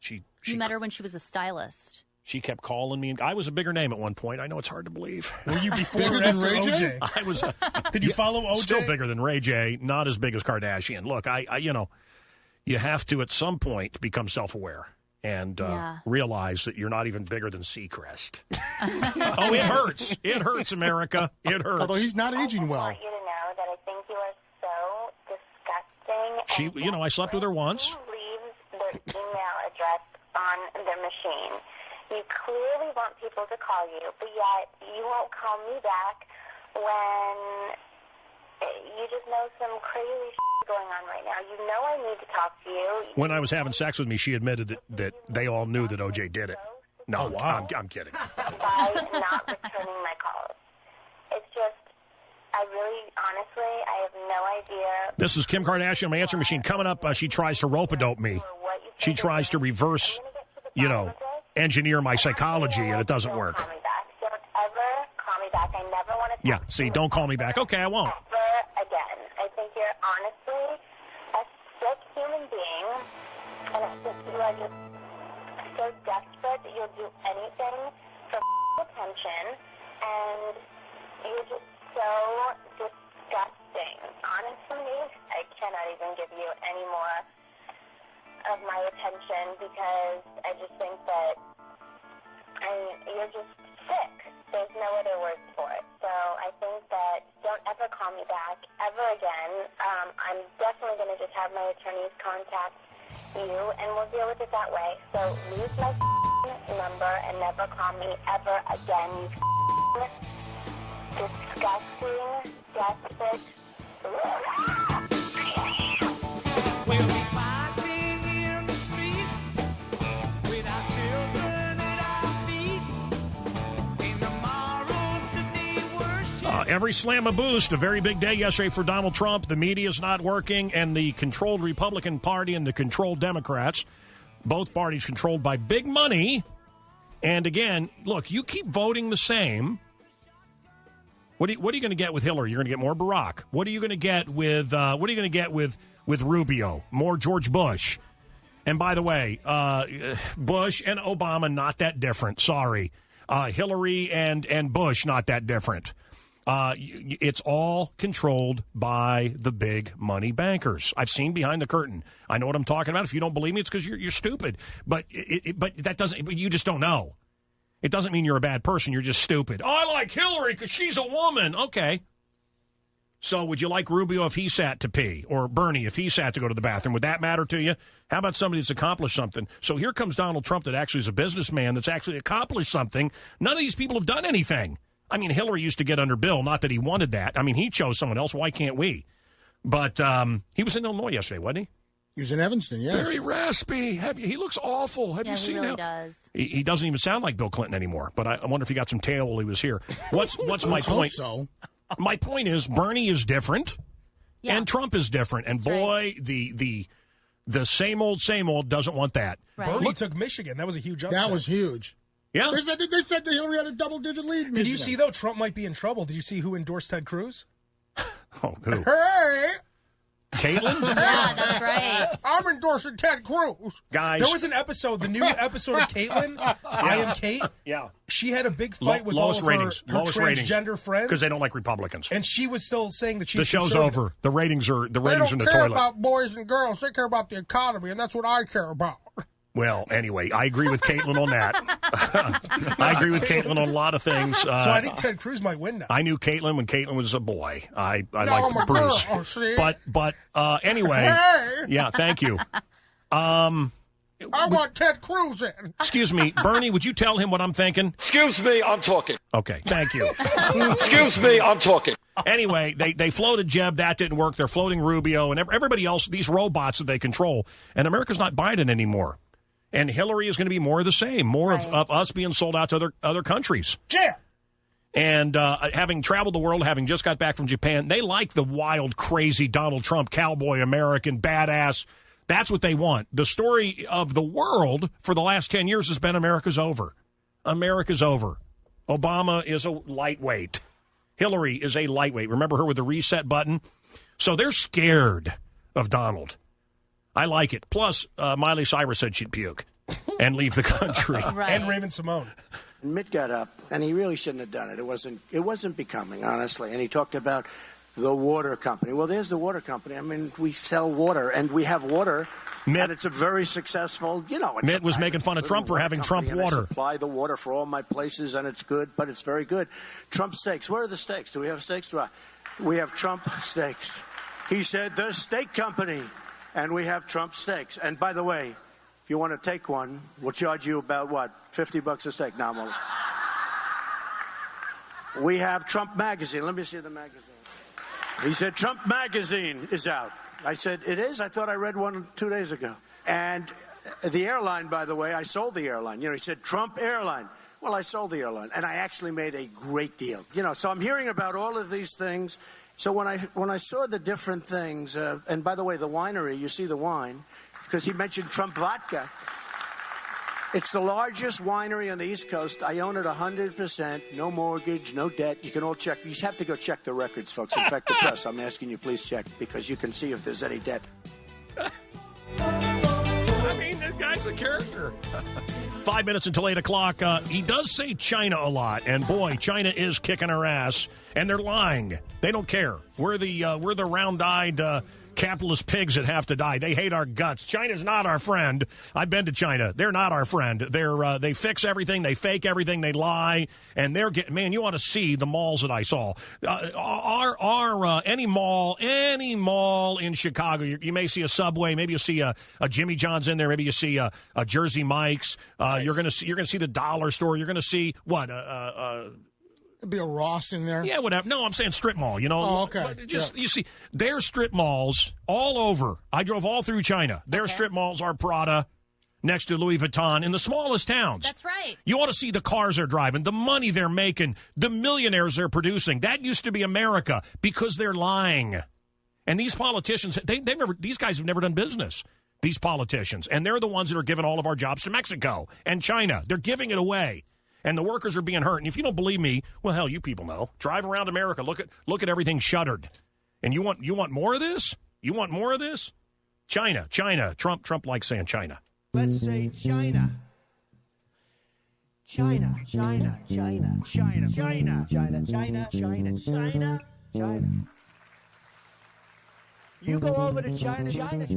You met her when she was a stylist. She kept calling me. I was a bigger name at one point. I know it's hard to believe. Were you before Bigger or than after Ray J? OJ? I was. Did you follow OJ? Still bigger than Ray J. Not as big as Kardashian. Look, you have to at some point become self-aware and realize that you're not even bigger than Seacrest. Oh, it hurts. It hurts, America. It hurts. Although he's not aging well. I want you to know that I think you are so disgusting. I slept with her once. Who leaves their email address on their machine? You clearly want people to call you, but yet you won't call me back when you just know some crazy shit going on right now. You know I need to talk to you. When I was having sex with me, she admitted that they all knew that OJ did it. No, I'm kidding. By not returning my calls. It's just, honestly, I have no idea. This is Kim Kardashian on my answer machine. Coming up, she tries to rope-a-dope me. She tries to reverse, engineer my psychology, and it doesn't work. Don't ever call me back. I never want to. Yeah, see, don't call me back. Okay, I won't. Ever again. I think you're honestly a sick human being, and I think you are just so desperate that you'll do anything for attention, and you're just so disgusting. Honestly, I cannot even give you any more of my attention because I just think that you're just sick. There's no other words for it. So I think that don't ever call me back ever again. I'm definitely going to just have my attorneys contact you, and we'll deal with it that way. So lose my number and never call me ever again, you disgusting, desperate. We'll be fighting in the streets with our children at our feet. In tomorrow's the day we're Every slam a boost, a very big day yesterday for Donald Trump. The media's not working, and the controlled Republican Party and the controlled Democrats, both parties controlled by big money. And again, look, you keep voting the same. What are you going to get with Hillary? You're going to get more Barack. What are you going to get with with Rubio? More George Bush. And by the way, Bush and Obama not that different. Sorry, Hillary and Bush not that different. It's all controlled by the big money bankers. I've seen behind the curtain. I know what I'm talking about. If you don't believe me, it's because you're stupid. But that doesn't. But you just don't know. It doesn't mean you're a bad person. You're just stupid. Oh, I like Hillary because she's a woman. Okay. So would you like Rubio if he sat to pee? Or Bernie if he sat to go to the bathroom? Would that matter to you? How about somebody that's accomplished something? So here comes Donald Trump that actually is a businessman that's actually accomplished something. None of these people have done anything. I mean, Hillary used to get under Bill. Not that he wanted that. I mean, he chose someone else. Why can't we? But he was in Illinois yesterday, wasn't he? He was in Evanston, yes. Very raspy. He looks awful. Have you seen he really him? does. He doesn't even sound like Bill Clinton anymore. But I wonder if he got some tail while he was here. What's my Let's hope point? so. My point is Bernie is different, and Trump is different. And boy, the same old doesn't want that. Right. Bernie took Michigan. That was a huge upset. That was huge. Yeah. They said that Hillary had a double-digit lead in Did you Michigan. see, though, Trump might be in trouble? Did you see who endorsed Ted Cruz? Oh, who? Hey! Caitlin? Yeah, that's right. I'm endorsing Ted Cruz. Guys. There was an episode, the new episode of Caitlin, I Am Kate. Yeah. She had a big fight with all lowest of ratings. her Lowest transgender friends. Because they don't like Republicans. And she was still saying that she's The show's conservative. over. The ratings are in They the don't care toilet. about boys and girls. They care about the economy, and that's what I care about. Well, anyway, I agree with Caitlin on that. I agree with Caitlin on a lot of things. So I think Ted Cruz might win now. I knew Caitlin when Caitlin was a boy. I No, liked I'm a Bruce. girl, see? But anyway, Hey! yeah, thank you. I want Ted Cruz in. Excuse me, Bernie, would you tell him what I'm thinking? Excuse me, I'm talking. Okay, thank you. Excuse me, I'm talking. Anyway, they floated Jeb. That didn't work. They're floating Rubio and everybody else, these robots that they control. And America's not Biden anymore. And Hillary is going to be more of the same, more of us being sold out to other countries. Jeb. And having traveled the world, having just got back from Japan, they like the wild, crazy Donald Trump, cowboy, American, badass. That's what they want. The story of the world for the last 10 years has been America's over. America's over. Obama is a lightweight. Hillary is a lightweight. Remember her with the reset button? So they're scared of Donald. I like it. Plus, Miley Cyrus said she'd puke and leave the country. And Raven Simone. Mitt got up, and he really shouldn't have done it. It wasn't becoming, honestly. And he talked about the water company. Well, there's the water company. I mean, we sell water, and we have water, and it's a very successful, Mitt was making fun of Trump for having Trump water. I supply the water for all my places, and it's good, but it's very good. Trump steaks. Where are the steaks? Do we have steaks? We have Trump steaks. He said, the steak company, and we have Trump steaks. And by the way, if you want to take one, we'll charge you about, $50 a steak? No, we have Trump Magazine. Let me see the magazine. He said, Trump Magazine is out. I said, it is? I thought I read one 2 days ago. And the airline, by the way, I sold the airline. He said, Trump Airline. Well, I sold the airline, and I actually made a great deal. So I'm hearing about all of these things. So when I saw the different things, and by the way, the winery, you see the wine, because he mentioned Trump vodka. It's the largest winery on the East Coast. I own it 100%. No mortgage, no debt. You can all check. You have to go check the records, folks. In fact, the press, I'm asking you, please check, because you can see if there's any debt. I mean, this guy's a character. 5 minutes until 8 o'clock. He does say China a lot, and boy, China is kicking our ass, and they're lying. They don't care. We're the round-eyed capitalist pigs that have to die. They hate our guts. China's not our friend. I've been to China. They're not our friend. They fix everything. They fake everything. They lie. And man, you ought to see the malls that I saw. Any mall in Chicago, you may see a Subway. Maybe you'll see a Jimmy John's in there. Maybe you see a Jersey Mike's. Nice. You're gonna see the dollar store. You're gonna see what There'd be a Ross in there. Yeah, whatever. No, I'm saying strip mall. Oh, okay. You see, their strip malls all over. I drove all through China. Their strip malls are Prada, next to Louis Vuitton, in the smallest towns. That's right. You ought to see the cars they're driving, the money they're making, the millionaires they're producing. That used to be America because they're lying. And these politicians, these guys have never done business. These politicians, and they're the ones that are giving all of our jobs to Mexico and China. They're giving it away. And the workers are being hurt. And if you don't believe me, well, hell, you people know. Drive around America. Look at everything shuttered. And you want more of this? You want more of this? China. Trump likes saying China. Let's say China. China. You go over to China. Take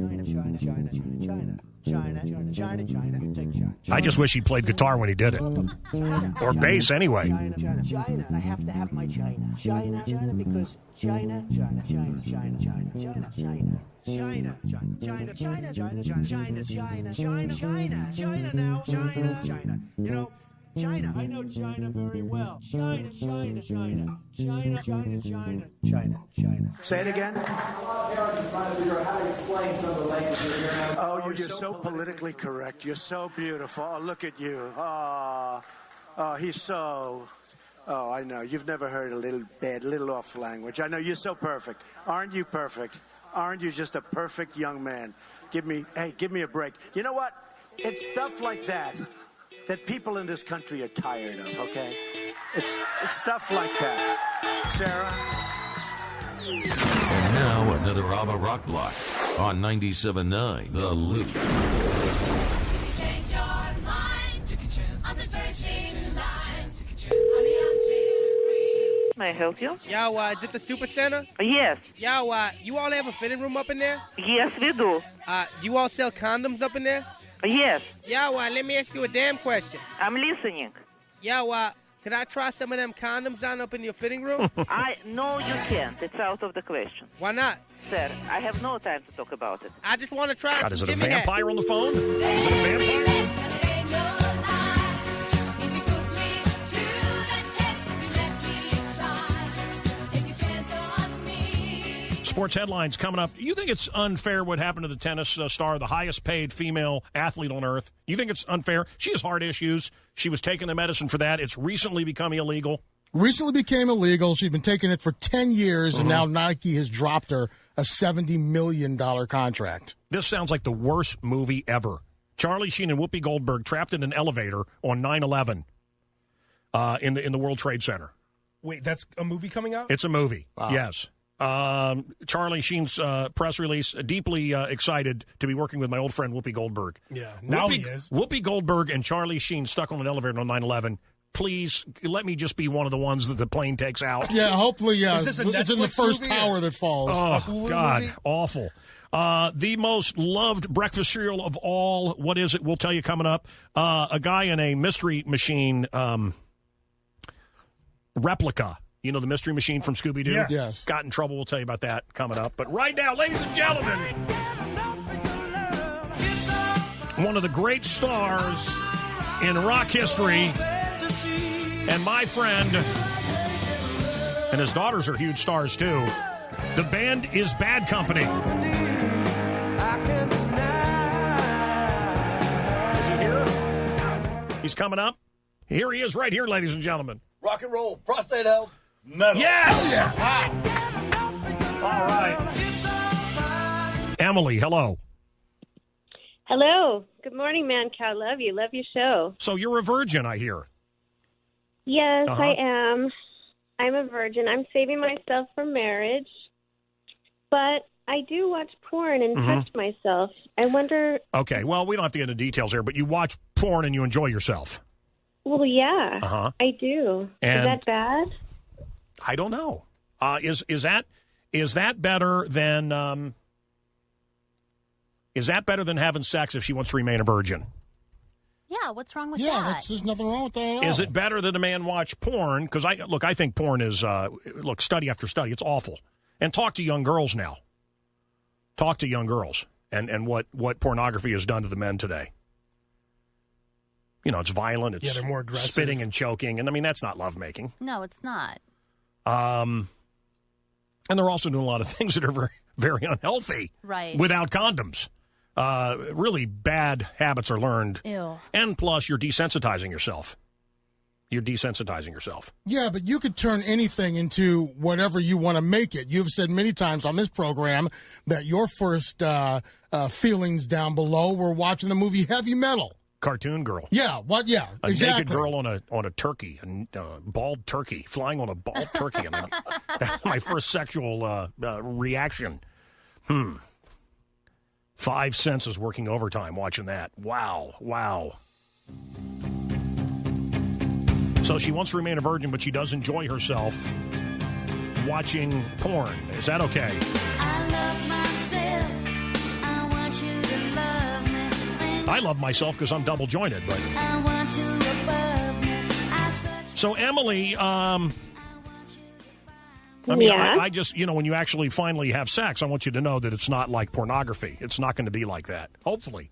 China. I just wish he played guitar when he did it. Or bass anyway. China. I have to have my China. China, because China. China. I know China very well. China. Say it again. Oh, you're so politically correct. You're so beautiful. Oh, look at you. Oh, he's so... Oh, I know. You've never heard a little off language. I know. You're so perfect. Aren't you perfect? Aren't you just a perfect young man? Give me a break. You know what? It's stuff like that people in this country are tired of, okay? It's stuff like that. Sarah? And now another ABBA rock block on 97.9 The Loop. Change your mind. I'm the first in line. May I help you? Y'all, is it the Super Center? Yes. Y'all, you all have a fitting room up in there? Yes, we do. Do you all sell condoms up in there? Yes. Yo, let me ask you a damn question. I'm listening. Yo, could I try some of them condoms on up in your fitting room? No, you can't. It's out of the question. Why not? Sir, I have no time to talk about it. I just want to try. God, is it a vampire on the phone? Is it a vampire? Sports headlines coming up. You think it's unfair what happened to the tennis star, the highest paid female athlete on earth? You think it's unfair? She has heart issues. She was taking the medicine for that. It's recently become illegal. Recently became illegal. She's been taking it for 10 years, and now Nike has dropped her a $70 million contract. This sounds like the worst movie ever. Charlie Sheen and Whoopi Goldberg trapped in an elevator on 9/11 in the World Trade Center. Wait, that's a movie coming out? It's a movie, Wow. yes. Charlie Sheen's press release, deeply excited to be working with my old friend Whoopi Goldberg. Yeah, now he is. Whoopi Goldberg and Charlie Sheen stuck on an elevator on 9/11. Please let me just be one of the ones that the plane takes out. Yeah, hopefully, yeah. Is this a It's in the Netflix first movie, tower or- that falls. Oh, God, awful. The most loved breakfast cereal of all. What is it? We'll tell you coming up. A guy in a Mystery Machine replica. You know, the Mystery Machine from Scooby-Doo? Yeah. Yes. Got in trouble. We'll tell you about that coming up. But right now, ladies and gentlemen, one of the great stars in rock history, and my friend, and his daughters are huge stars too. The band is Bad Company. Is he here? He's coming up. Here he is right here, ladies and gentlemen. Rock and roll, prostate health, metal. Yes! All right. Emily, hello. Hello. Good morning, Mancow. Love you. Love your show. So you're a virgin, I hear. Yes, Uh-huh. I am. I'm a virgin. I'm saving myself for marriage. But I do watch porn and touch myself. I wonder... Okay, well, we don't have to get into details here, but you watch porn and you enjoy yourself. Well, yeah, Uh-huh. I do. And- Is that bad? I don't know. Is that better than having sex if she wants to remain a virgin? Yeah, what's wrong with Yeah, that? there's nothing wrong with that at all. Is it better that a man watch porn? Because I think porn is study after study. It's awful. And talk to young girls now. Talk to young girls and what pornography has done to the men today. You know, it's violent. It's Yeah, they're more aggressive. spitting and choking, and I mean that's not lovemaking. No, it's not. And they're also doing a lot of things that are very, very unhealthy. Right. Without condoms. Really bad habits are learned. Ew. And plus, you're desensitizing yourself. You're desensitizing yourself. Yeah, but you could turn anything into whatever you want to make it. You've said many times on this program that your first feelings down below were watching the movie Heavy Metal. Cartoon girl. Yeah, what? Yeah, A exactly. naked girl on a turkey, a bald turkey, flying on a bald turkey. And that's my first sexual reaction. 5 senses working overtime watching that. Wow. So she wants to remain a virgin, but she does enjoy herself watching porn. Is that okay? I love myself because I'm double jointed, but so Emily, I mean, Yeah. I just, when you actually finally have sex, I want you to know that it's not like pornography. It's not going to be like that. Hopefully.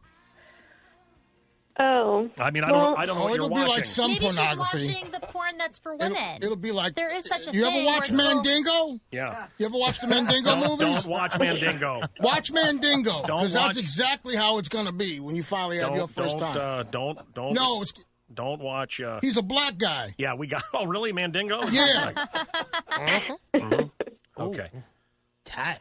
Oh. I mean, I Well- don't know what it'll you're be watching. like some Maybe pornography. she's watching the porn that's for women. It'll be like there is such a you thing. ever watch where it's Mandingo? Yeah. You ever watch the Mandingo movies? Don't watch Mandingo. Watch Mandingo, Don't because watch- that's exactly how it's going to be when you finally have your first time. Don't. No, it's, Don't watch. he's a black guy. Yeah, we got. Oh, really, Mandingo? Yeah. Okay. Tight.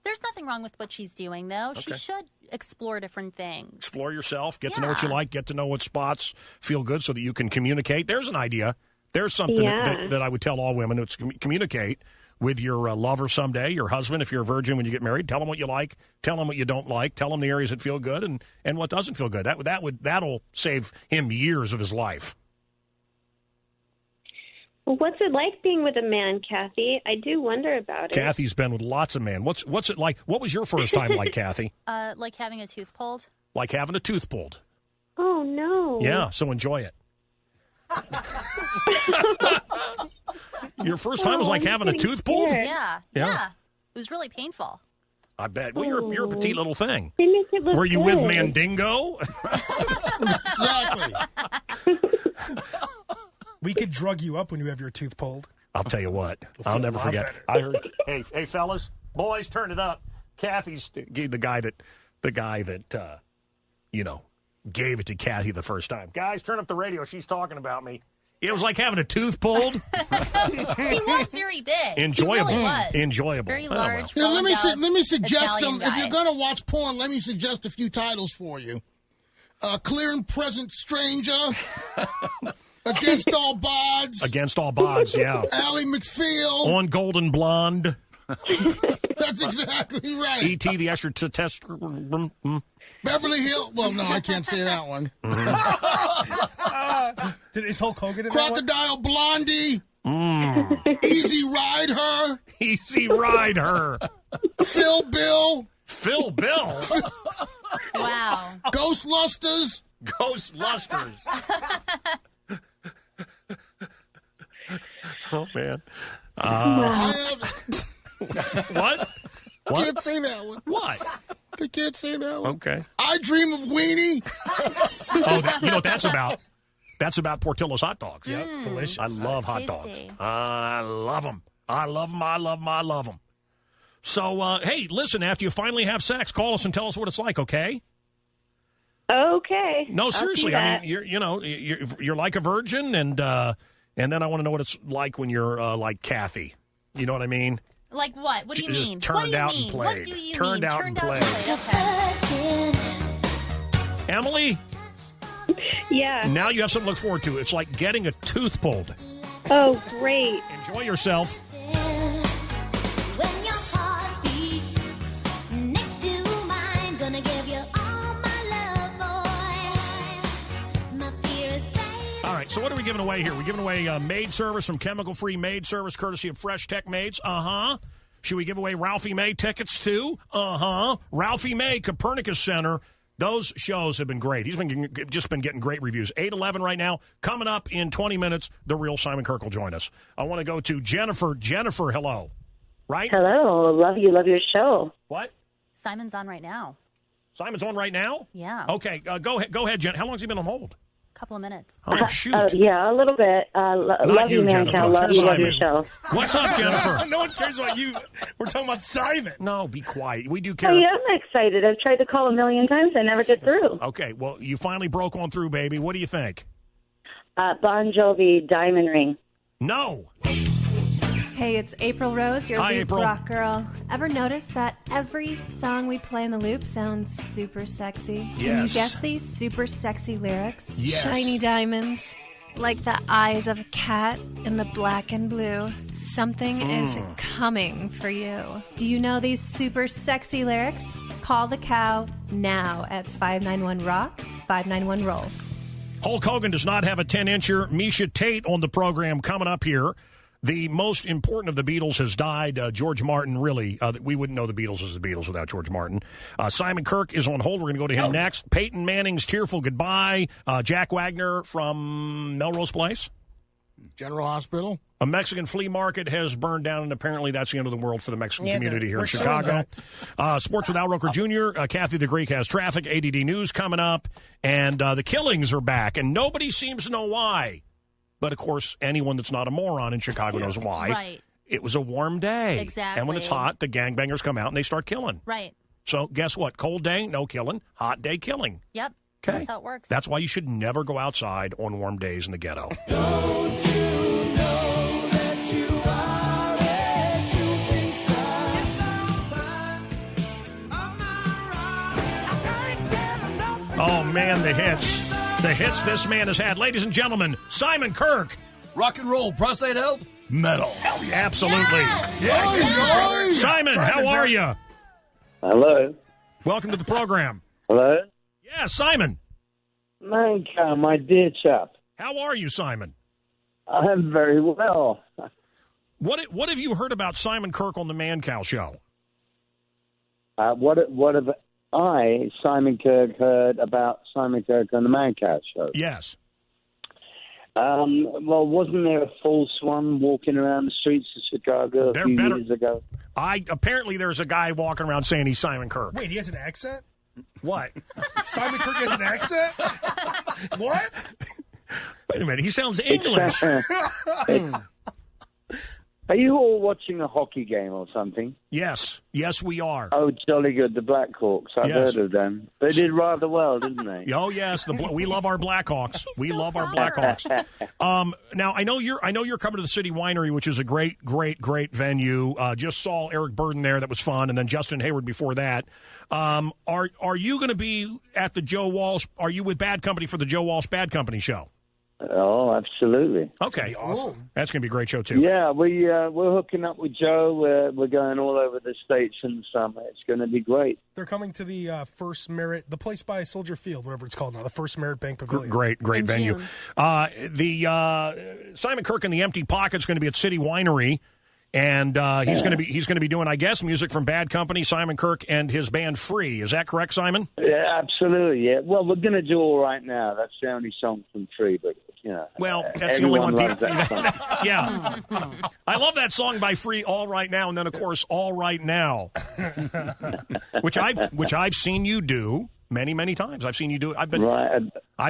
There's nothing wrong with what she's doing, though. She Okay. should explore different things. Explore yourself. Get to know what you like. Get to know what spots feel good so that you can communicate. There's an idea. There's something Yeah. that I would tell all women. It's communicate with your lover someday, your husband, if you're a virgin when you get married. Tell them what you like. Tell them what you don't like. Tell them the areas that feel good and what doesn't feel good. That'll save him years of his life. Well, what's it like being with a man, Kathy? I do wonder about it. Kathy's been with lots of men. What's it like? What was your first time like, Kathy? Like having a tooth pulled. like having a tooth pulled. Oh, no. Yeah, so enjoy it. Your first time was like having a tooth pulled? Yeah. It was really painful. I bet. Well, you're a petite little thing. They make it look Were you good. with Mandingo? Exactly. We could drug you up when you have your tooth pulled. I'll tell you what. I'll never forget. I heard. Hey, fellas, boys, turn it up. Kathy's the guy that gave it to Kathy the first time. Guys, turn up the radio. She's talking about me. It was like having a tooth pulled. He was very big. Enjoyable. He really was. Enjoyable. Very large. Yeah, let me suggest Italian some. If you're guy. going to watch porn, let me suggest a few titles for you. Clear and Present Stranger. Against All Odds. Against All Odds, yeah. Ally McPhail. On Golden Blonde. That's exactly right. E.T. the extraterrestrial. Beverly Hills. Well, no, I can't say that one. Is Hulk Hogan in Crocodile Blondie. Easy Ride Her. Easy Ride Her. Phil Bill. Phil Bill. Wow. Ghostbusters. Ghostbusters. Oh, man. What? I can't say that one. What? I can't say that one. Okay. I Dream of Weenie. You know what that's about? That's about Portillo's hot dogs. Yep, delicious. I love hot dogs. I love them. I love them. I love them. I love them. So, hey, listen, after you finally have sex, call us and tell us what it's like, okay? Okay. No, seriously. I'll do I mean, you're like a virgin, and then I want to know what it's like when you're like Kathy. You know what I mean? Like what? What do you Just mean? turned What do you out mean? and played. What do you Turned mean? out and played. Okay. Emily? Yeah. Now you have something to look forward to. It's like getting a tooth pulled. Oh, great. Enjoy yourself. When your heart beats next to mine, gonna give you all my love, boy. My fear is fading. All right, so what are we giving away here? We're giving away maid service from Chemical Free Maid Service, courtesy of Fresh Tech Maids. Should we give away Ralphie May tickets too? Ralphie May, Copernicus Center. Those shows have been great. He's been getting great reviews. 8:11 right now. Coming up in 20 minutes, the real Simon Kirk will join us. I want to go to Jennifer. Jennifer, hello. Right? Hello. Love your show. What? Simon's on right now. Simon's on right now? Yeah. Okay, go ahead, Jen. How long has he been on hold? Couple of minutes. Oh, shoot. Yeah, a little bit. Love you, man. Jennifer. Love your Simon. show. What's up, Jennifer? No one cares about you. We're talking about Simon. No, be quiet. We do care. Oh, yeah, I'm excited. I've tried to call a million times. I never get through. Okay, well, you finally broke on through, baby. What do you think? Bon Jovi, Diamond Ring. No. Hey, it's April Rose, your Hi, loop April. rock girl. Ever notice that every song we play in the loop sounds super sexy? Can you Yes. guess these super sexy lyrics? Yes. Shiny diamonds, like the eyes of a cat in the black and blue. Something is coming for you. Do you know these super sexy lyrics? Call the cow now at 591-ROCK, 591-ROLL. Hulk Hogan does not have a 10-incher. Misha Tate on the program coming up here. The most important of the Beatles has died. George Martin, really, we wouldn't know the Beatles as the Beatles without George Martin. Simon Kirk is on hold. We're going to go to him next. Peyton Manning's Tearful Goodbye. Jack Wagner from Melrose Place. General Hospital. A Mexican flea market has burned down, and apparently that's the end of the world for the Mexican community here in we're Chicago. Sports with Al Roker Jr., Kathy the Greek has traffic, ADD News coming up, and the Killings are back, and nobody seems to know why. But, of course, anyone that's not a moron in Chicago knows why. Right. It was a warm day. Exactly. And when it's hot, the gangbangers come out and they start killing. Right. So guess what? Cold day, no killing. Hot day, killing. Yep. Okay. That's how it works. That's why you should never go outside on warm days in the ghetto. Don't you know that you are a shooting star? It's over. Oh, man, the hits. The hits this man has had. Ladies and gentlemen, Simon Kirk. Rock and roll, prostate health, metal. Hell yeah. Absolutely. Yeah. Simon, how are you? Hello. Welcome to the program. Hello. Yeah, Simon. Mancow, my dear chap. How are you, Simon? I'm very well. What have you heard about Simon Kirk on the Mancow show? What have Simon Kirk, heard about Simon Kirk on the Mancow show. Yes. Well, wasn't there a false one walking around the streets of Chicago a few years ago? Apparently there's a guy walking around saying he's Simon Kirk. Wait, he has an accent? What? Simon Kirk has an accent? What? Wait a minute, he sounds English. Are you all watching a hockey game or something? Yes, we are. Oh, jolly good, the Blackhawks. I've heard of them. They did rather well, didn't they? Oh yes, we love our Blackhawks. We love our Blackhawks. Now I know you're coming to the City Winery, which is a great venue. Just saw Eric Burden there, that was fun, and then Justin Hayward before that. Are you going to be at the Joe Walsh? Are you with Bad Company for the Joe Walsh Bad Company show? Oh, absolutely. Okay, awesome. That's going to be a great show too. Yeah, we're hooking up with Joe. We're going all over the States in the summer. It's going to be great. They're coming to the First Merit, the place by Soldier Field, whatever it's called now, the First Merit Bank Pavilion. Great venue. The Simon Kirk and the Empty Pocket's going to be at City Winery. And he's going to be doing, I guess, music from Bad Company, Simon Kirk, and his band Free. Is that correct, Simon? Yeah, absolutely. Yeah. Well, we're going to do All Right Now. That's the only song from Free, but well, that's the only one. Yeah, I love that song by Free, All Right Now, and then of course All Right Now, which I've seen you do many times. I've seen you do it. I've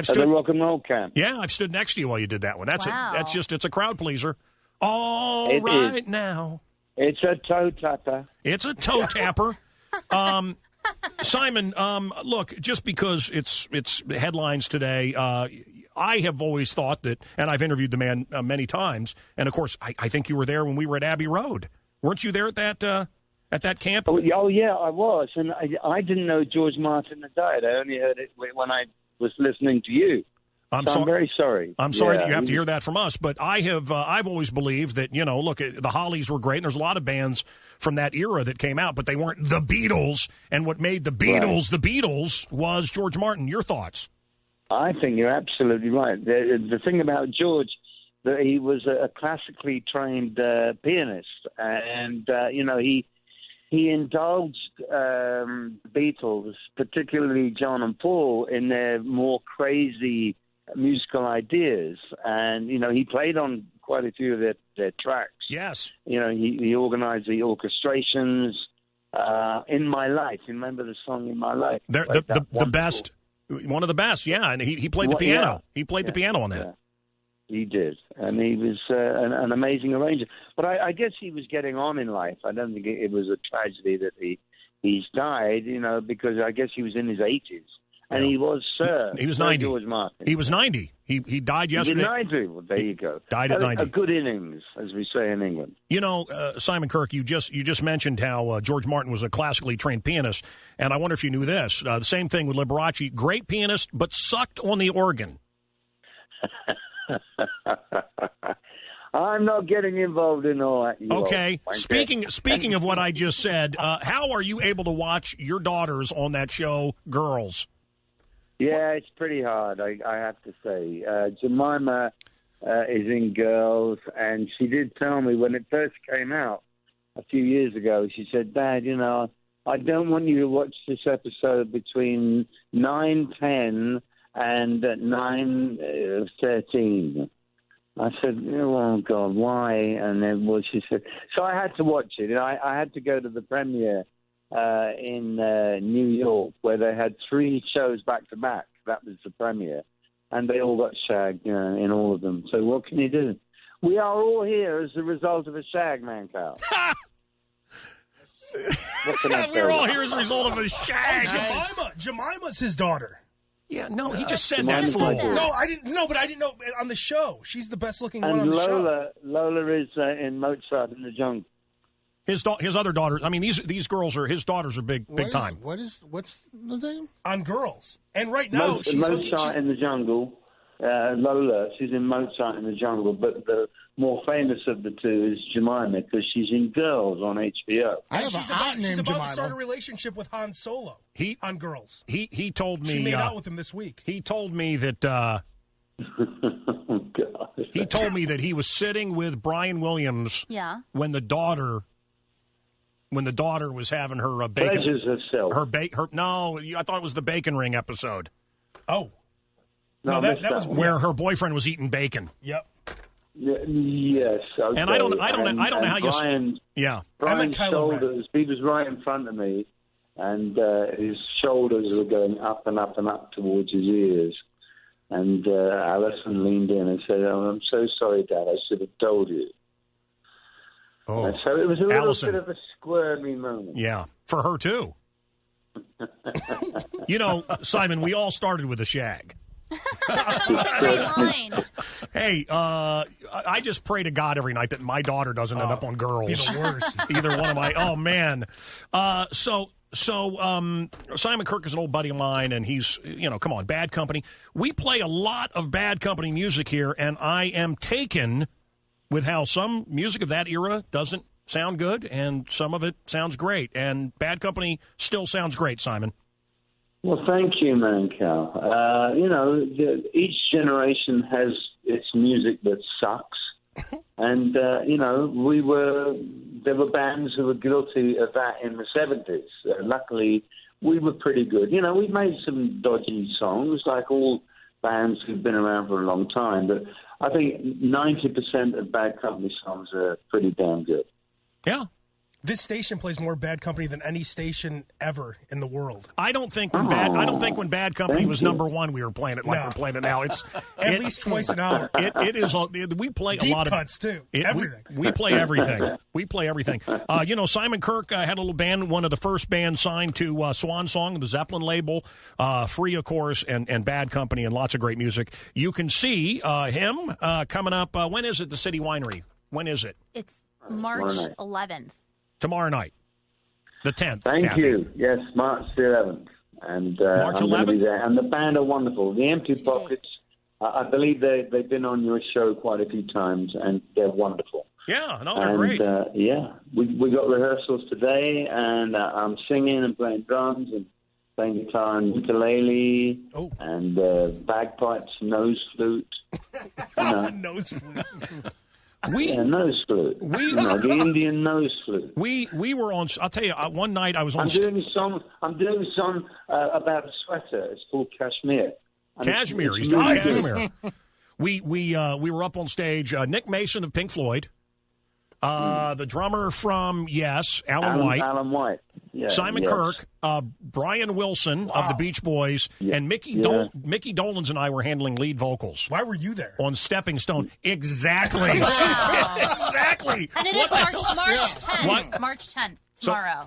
stood at the Rock and Roll Camp. Yeah, I've stood next to you while you did that one. That's it's a crowd pleaser. It right is. now. It's a toe tapper. It's a toe tapper. Simon, look, just because it's headlines today, I have always thought that, and I've interviewed the man many times, and of course, I think you were there when we were at Abbey Road. Weren't you there at that camp? Oh yeah, I was, and I didn't know George Martin had died. I only heard it when I was listening to you. I'm very sorry. I'm sorry that you have to hear that from us, but I've always believed that, look, the Hollies were great, and there's a lot of bands from that era that came out, but they weren't the Beatles, and what made the Beatles the Beatles was George Martin. Your thoughts? I think you're absolutely right. The thing about George, that he was a classically trained pianist, and, he indulged Beatles, particularly John and Paul, in their more crazy musical ideas, and he played on quite a few of their tracks. Yes, he organized the orchestrations. In My Life, you remember the song "In My Life"? The best, one of the best. Yeah, and he played the piano. Yeah. He played the piano on that. Yeah. He did, and he was an amazing arranger. But I guess he was getting on in life. I don't think it was a tragedy that he's died. Because I guess he was in his 80s. And he was, He was 90. George Martin. He was 90. He died yesterday. He was 90. Well, there you go. Died at 90. A good innings, as we say in England. Simon Kirk, you just mentioned how George Martin was a classically trained pianist, and I wonder if you knew this. The same thing with Liberace, great pianist, but sucked on the organ. I'm not getting involved in all that. Okay. Speaking of what I just said, how are you able to watch your daughters on that show, Girls? Yeah, it's pretty hard, I have to say. Jemima is in Girls, and she did tell me when it first came out a few years ago, she said, Dad, I don't want you to watch this episode between 9:10 and 9:13. I said, oh, God, why? And then she said, so I had to watch it. And I had to go to the premiere in New York, where they had 3 shows back to back. That was the premiere. And they all got shagged, in all of them. So what can you do? We are all here as a result of a shag, Mancow. We're all here as a result of a shag. Jemima's his daughter. Yeah, no, he just said that fool. No, I didn't know, but I didn't know on the show. She's the best looking one on the show. show. Lola is in Mozart in the Jungle. His other daughters. I mean, these girls are his daughters are big time. What's the name? On Girls, and right now she's Mozart in the Jungle. Lola, she's in Mozart in the Jungle, but the more famous of the two is Jemima because she's in Girls on HBO. She's about to start a relationship with Han Solo. On Girls. He told me she made out with him this week. He told me that. He told me that he was sitting with Brian Williams. Yeah. When the daughter when the daughter was having her bacon. Pleasures herself. No, I thought it was the bacon ring episode. Oh. No, that was where her boyfriend was eating bacon. Yep. Yes. Okay. And I don't know how you. Brian, Yeah. Brian's shoulders. He was right in front of me, and his shoulders were going up and up and up towards his ears. And Alison leaned in and said, "Oh, I'm so sorry, Dad. I should have told you." Oh, and so it was a little Allison. bit of a squirmy moment. Yeah, for her too. You know, Simon, we all started with a shag. Great line. Hey, I just pray to God every night that my daughter doesn't end up on girls. Be the worst. Either one of my. Oh man. So Simon Kirk is an old buddy of mine, and he's, come on, Bad Company. We play a lot of Bad Company music here, and I am taken with how some music of that era doesn't sound good, and some of it sounds great. And Bad Company still sounds great, Simon. Well, thank you, Mancow. Each generation has its music that sucks. And, there were bands who were guilty of that in the 70s. Luckily, we were pretty good. We've made some dodgy songs, like all bands who've been around for a long time. But I think 90% of Bad Company songs are pretty damn good. Yeah. This station plays more Bad Company than any station ever in the world. I don't think when Bad Company was number one, we were playing it like we're playing it now. It's at least twice an hour. It is. We play deep a lot of cuts too. Everything. We play everything. We play everything. Simon Kirk had a little band, one of the first bands signed to Swan Song, the Zeppelin label, Free, of course, and Bad Company, and lots of great music. You can see him coming up. When is it? The City Winery. When is it? It's March 11th. Tomorrow night, the 10th. Thank Kathy. you. Yes, March the 11th. And March I'm going to be 11th? there. And the band are wonderful. The Empty Pockets, I believe they've been on your show quite a few times, and they're wonderful. Yeah, no, they're great. We got rehearsals today, and I'm singing and playing drums and playing guitar and ukulele and bagpipes, nose flute. Nose flute. Nose flute. The Indian nose flute. We were on. I'll tell you. One night I was on. I'm doing a song about a sweater. It's called Kashmir. Cashmere. He's doing Cashmere. We were up on stage. Nick Mason of Pink Floyd. The drummer from Alan White. Alan White. Yeah, Simon Kirk, Brian Wilson of the Beach Boys, and Mickey Dolenz and I were handling lead vocals. Why were you there? On Stepping Stone. Exactly. Exactly. And it is March 10th. What? March 10th.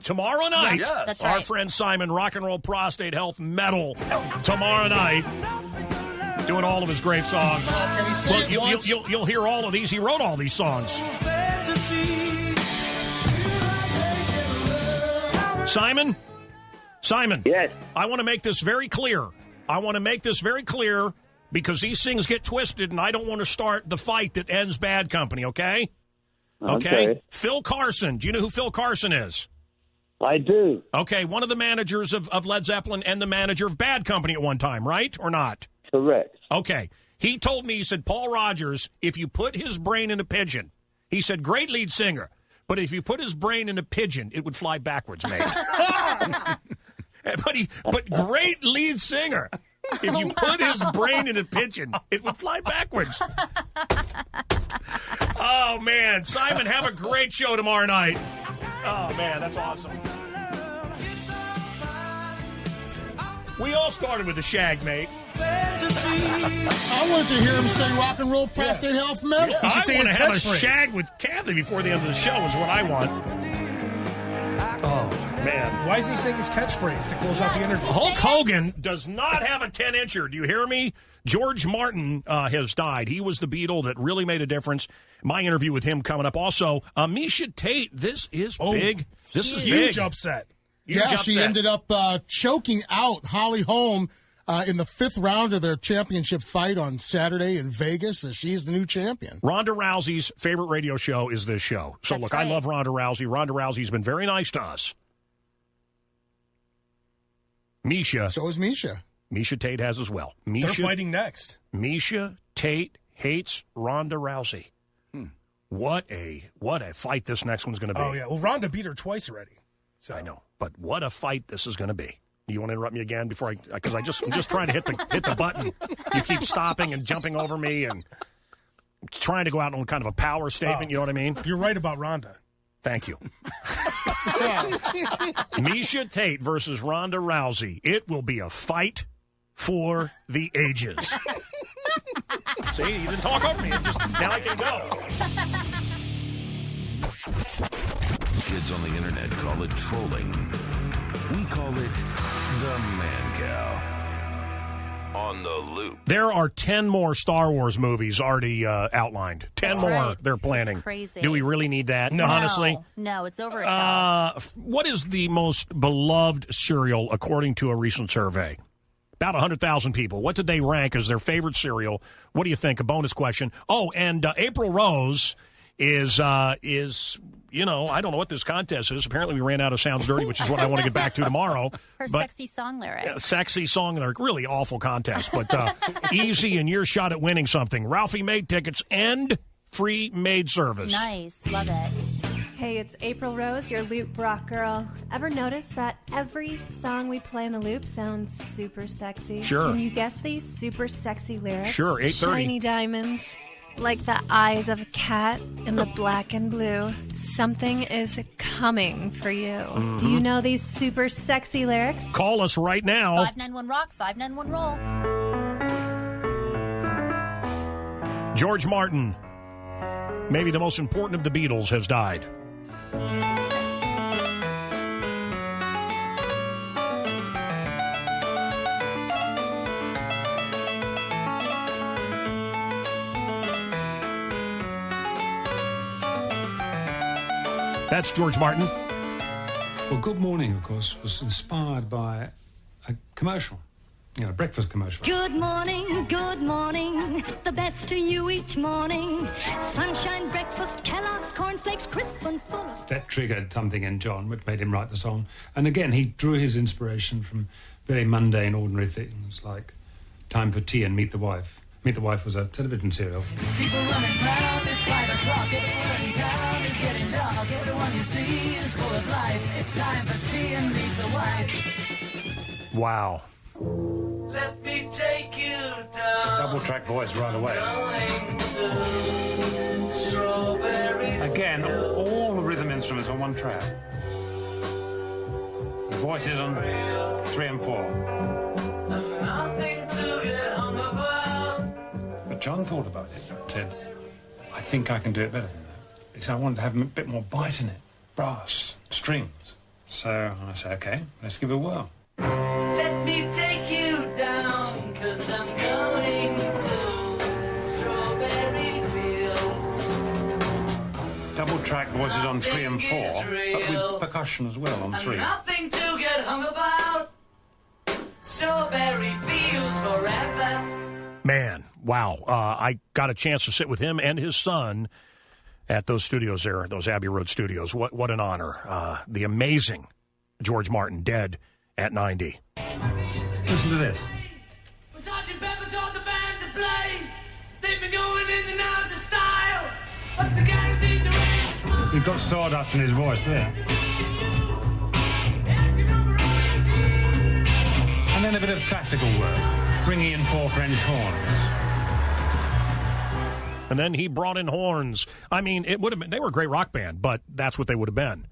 Tomorrow night, That's our right. friend Simon, Rock and Roll Prostate Health Metal, tomorrow night, doing all of his great songs. Well, you'll hear all of these. He wrote all these songs. Simon? Yes. I want to make this very clear. Because these things get twisted, and I don't want to start the fight that ends Bad Company, okay? Okay. Phil Carson. Do you know who Phil Carson is? I do. Okay, one of the managers of Led Zeppelin and the manager of Bad Company at one time, right? Or not? Correct. Okay. He told me, he said, Paul Rodgers, if you put his brain in a pigeon, he said, great lead singer, but if you put his brain in a pigeon, it would fly backwards, mate. But great lead singer. If you put his brain in a pigeon, it would fly backwards. Oh, man. Simon, have a great show tomorrow night. Oh, man, that's awesome. We all started with the shag, mate. I wanted to hear him say Rock and Roll Prostate Health Metal. I want to have a shag with Kathy before the end of the show is what I want. Oh, man. Why is he saying his catchphrase to close out the interview? Hulk Hogan does not have a 10-incher. Do you hear me? George Martin has died. He was the Beatle that really made a difference. My interview with him coming up. Also, Misha Tate. This is big. This is huge big. upset. She ended up choking out Holly Holm in the 5th round of their championship fight on Saturday in Vegas. She's the new champion. Ronda Rousey's favorite radio show is this show. So, That's I right. love Ronda Rousey. Ronda Rousey's been very nice to us. Misha. So is Misha. Misha Tate has as well. They're fighting next. Misha Tate hates Ronda Rousey. What a fight this next one's going to be. Oh, yeah. Well, Ronda beat her twice already. So. I know. But what a fight this is going to be. You want to interrupt me again before because I'm just trying to hit the button. You keep stopping and jumping over me and trying to go out on kind of a power statement. You know what I mean? You're right about Ronda. Thank you. Misha Tate versus Ronda Rousey. It will be a fight for the ages. See, you didn't talk over me. Now I can go. Kids on the internet call it trolling. We call it the Mancow. On the loop. There are 10 more Star Wars movies already outlined. 10 That's more right. they're planning. That's crazy. Do we really need that? No. Honestly? No, it's over at What is the most beloved cereal according to a recent survey? About 100,000 people. What did they rank as their favorite cereal? What do you think? A bonus question. Oh, and April Rose is you know, I don't know what this contest is. Apparently we ran out of Sounds Dirty, which is what I want to get back to tomorrow. Her but, sexy song lyric. Sexy song and a really awful contest. But easy and your shot at winning something. Ralphie Maid tickets and free maid service. Nice. Love it. Hey, it's April Rose, your loop rock girl. Ever notice that every song we play in the loop sounds super sexy? Sure. Can you guess these super sexy lyrics? Sure, 8:30. Shiny diamonds, like the eyes of a cat in the black and blue. Something is coming for you. Mm-hmm. Do you know these super sexy lyrics? Call us right now. 591 Rock, 591 Roll. George Martin, maybe the most important of the Beatles, has died. That's George Martin. Well, Good Morning, of course, was inspired by a commercial, a breakfast commercial. Good morning, the best to you each morning. Sunshine breakfast, Kellogg's cornflakes, crisp and full of... That triggered something in John, which made him write the song. And again, he drew his inspiration from very mundane, ordinary things, like Time for Tea and Meet the Wife. Meet the Wife was a television serial. People running round, it's 5 o'clock. Everyone in town is getting dark. Everyone you see is full of life. It's time for tea and meet the wife. Wow. Let me take you down. Double track voice right away. Again, all the rhythm instruments on one track. The voices on 3 and 4. But John thought about it and said, I think I can do it better than that. He said, I wanted to have a bit more bite in it. Brass, strings. So I said, okay, let's give it a whirl. Let me take you down, 'cause I'm going to strawberry fields. Double track voices on 3 and 4, but with percussion as well on 3. Nothing to get hung about. Strawberry fields forever. Man, wow. I got a chance to sit with him and his son at those studios there, those Abbey Road studios. What an honor. The amazing George Martin, dead at 90. Listen to this. Sergeant Pepper taught the band to play. They've been going in and out of style. But the guaranteed to rain is small. You've got sawdust in his voice there. And then a bit of classical work, bringing in 4 French horns. And then he brought in horns. I mean, it would have been, they were a great rock band, but that's what they would have been.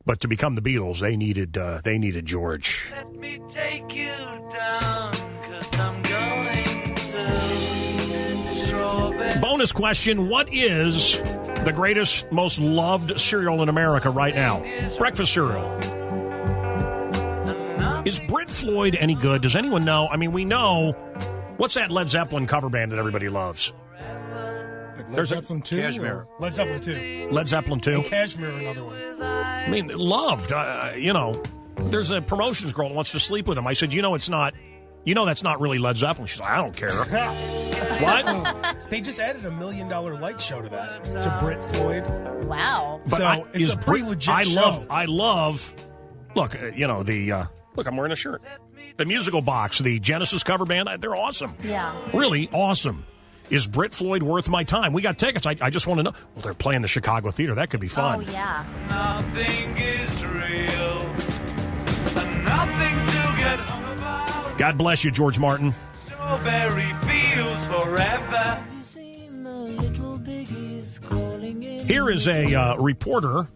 But to become the Beatles, they needed George. Let me take you down, 'cause I'm going to strawberry. Bonus question, what is the greatest, most loved cereal in America right now? Breakfast cereal. Is Brit Floyd any good? Does anyone know? I mean, we know. What's that Led Zeppelin cover band that everybody loves? Led Zeppelin 2? Cashmere. Led Zeppelin 2. Led Zeppelin 2? And Cashmere, another one. I mean, loved. There's a promotions girl that wants to sleep with him. I said, that's not really Led Zeppelin. She's like, I don't care. What? They just added $1 million light show to that, to Brit Floyd. Wow. But so it's a pretty legit show. I love. Look, look, I'm wearing a shirt. The musical box, the Genesis cover band, they're awesome. Yeah. Really awesome. Is Britt Floyd worth my time? We got tickets. I just want to know. Well, they're playing the Chicago Theater. That could be fun. Oh, yeah. Nothing is real, and nothing to get hung about. God bless you, George Martin. Strawberry fields forever. Here is a reporter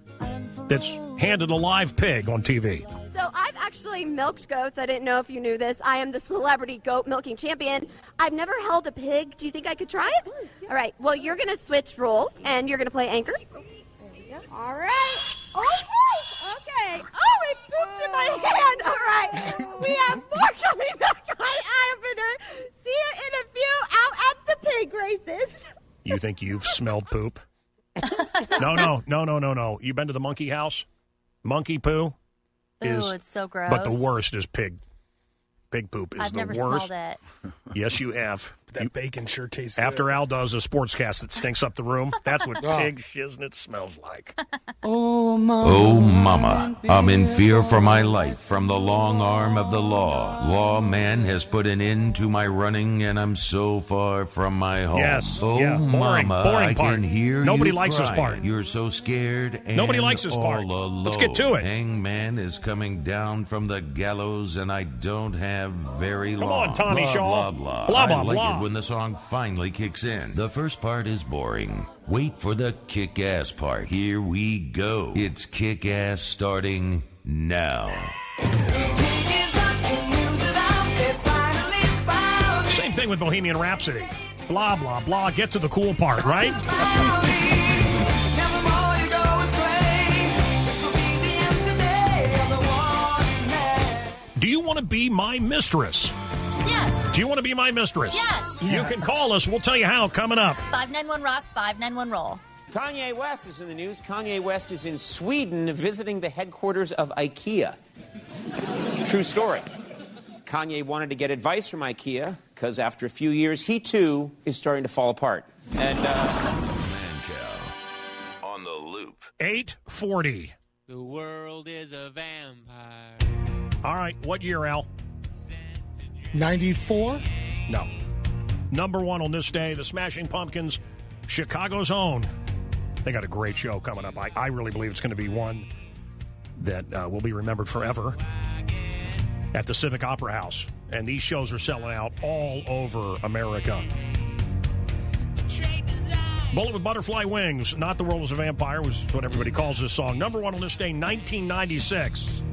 that's handed a live pig on TV. So I've actually milked goats. I didn't know if you knew this. I am the celebrity goat milking champion. I've never held a pig. Do you think I could try it? All right. Well, you're going to switch roles, and you're going to play anchor. All right. Okay. Oh, it pooped in my hand. All right. We have more coming back on Avener. See you in a few out at the pig races. You think you've smelled poop? No. You been to the monkey house? Monkey poo? Ooh, it's so gross. But the worst is pig. Pig poop is I've the never worst. smelled it. Yes, you have. That bacon sure tastes After good. Al does a sportscast that stinks up the room, that's what pig shiznit smells like. Oh, mama, I'm in fear for my life from the long arm of the law. Lawman has put an end to my running, and I'm so far from my home. Yes, oh, yeah, boring mama, part. I can hear Nobody you likes this crying. part. You're so scared and Nobody likes this part. all alone. Let's get to it. Hangman is coming down from the gallows, and I don't have very Come long. on, Tommy blah, Shaw. Blah, blah. Blah, blah, I like blah. it when the song finally kicks in. The first part is boring. Wait for the kick-ass part. Here we go. It's kick-ass starting now. Same thing with Bohemian Rhapsody. Blah, blah, blah. Get to the cool part, right? Do you want to be my mistress? Yes. Do you want to be my mistress? Yes. You can call us. We'll tell you how coming up. 591 Rock, 591 Roll. Kanye West is in the news. Kanye West is in Sweden visiting the headquarters of IKEA. True story. Kanye wanted to get advice from IKEA because after a few years, he too is starting to fall apart. And, Mancow on the loop. 8:40. The world is a vampire. All right. What year, Al? 94? No. Number one on this day, the Smashing Pumpkins, Chicago's own. They got a great show coming up. I really believe it's going to be one that will be remembered forever at the Civic Opera House. And these shows are selling out all over America. Bullet with Butterfly Wings, Not the World is a Vampire, was what everybody calls this song. Number one on this day, 1996.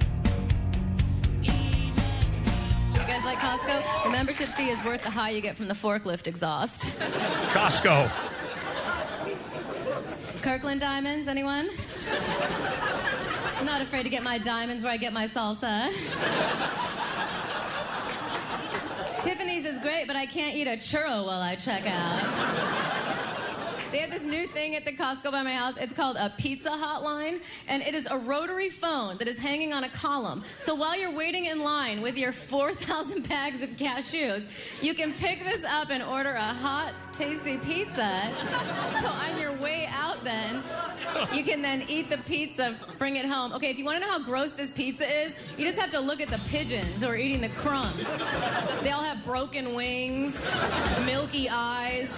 You guys like Costco? The membership fee is worth the high you get from the forklift exhaust. Costco. Kirkland Diamonds, anyone? I'm not afraid to get my diamonds where I get my salsa. Tiffany's is great, but I can't eat a churro while I check out. They have this new thing at the Costco by my house. It's called a pizza hotline, and it is a rotary phone that is hanging on a column. So while you're waiting in line with your 4,000 bags of cashews, you can pick this up and order a hot, tasty pizza. So on your way out then, you can then eat the pizza, bring it home. Okay, if you want to know how gross this pizza is, you just have to look at the pigeons who are eating the crumbs. They all have broken wings, milky eyes,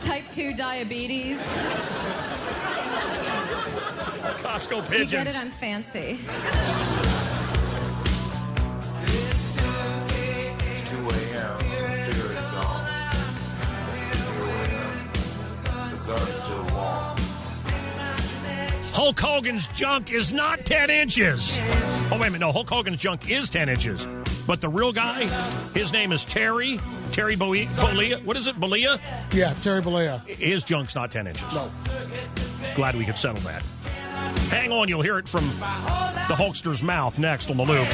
type 2 diabetes. Costco pigeons. Do you get it? I'm fancy. It's 2 a.m. Figure it's gone. It's 2 a.m. The guard's still warm. Hulk Hogan's junk is not 10 inches. Oh, wait a minute. No, Hulk Hogan's junk is 10 inches. But the real guy, his name is Terry Bollea. What is it, Bollea? Yeah, Terry Bollea. His junk's not 10 inches. No. Glad we could settle that. Hang on, you'll hear it from the Hulkster's mouth next on the loop.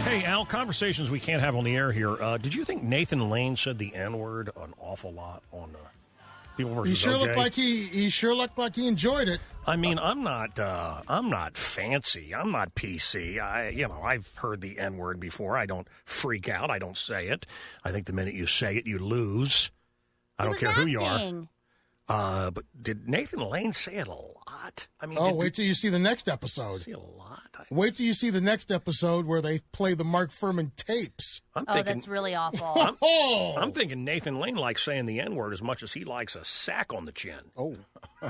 Hey, Al, conversations we can't have on the air here. Did you think Nathan Lane said the N-word an awful lot People versus He sure OJ. looked like he enjoyed it. I mean, I'm not fancy. I'm not PC. I've heard the N-word before. I don't freak out. I don't say it. I think the minute you say it, you lose. I don't care who you are. But did Nathan Lane say it a lot? I mean, wait till you see the next episode. See a lot. Wait till you see the next episode where they play the Mark Furman tapes. That's really awful. I'm thinking Nathan Lane likes saying the N-word as much as he likes a sack on the chin. Oh. He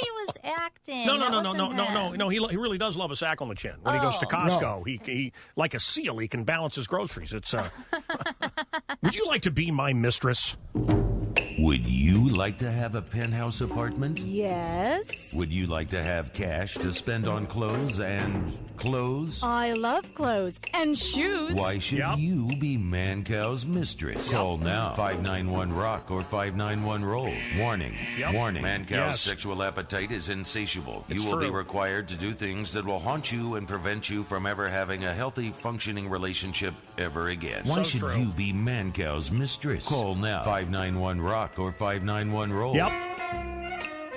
was acting. No. He really does love a sack on the chin. When he goes to Costco, he like a seal, he can balance his groceries. It's. Would you like to be my mistress? Would you like to have a penthouse apartment? Yes. Would you like to have cash to spend on clothes and clothes? I love clothes and shoes. Why should you be Mancow's mistress? Call now 591-ROCK or 591-ROLL. Warning. Warning. Mancow's sexual appetite is insatiable. You will be required to do things that will haunt you and prevent you from ever having a healthy, functioning relationship ever again. Why should you be Mancow's mistress? Call now 591-ROCK or 591-ROLL. Yep.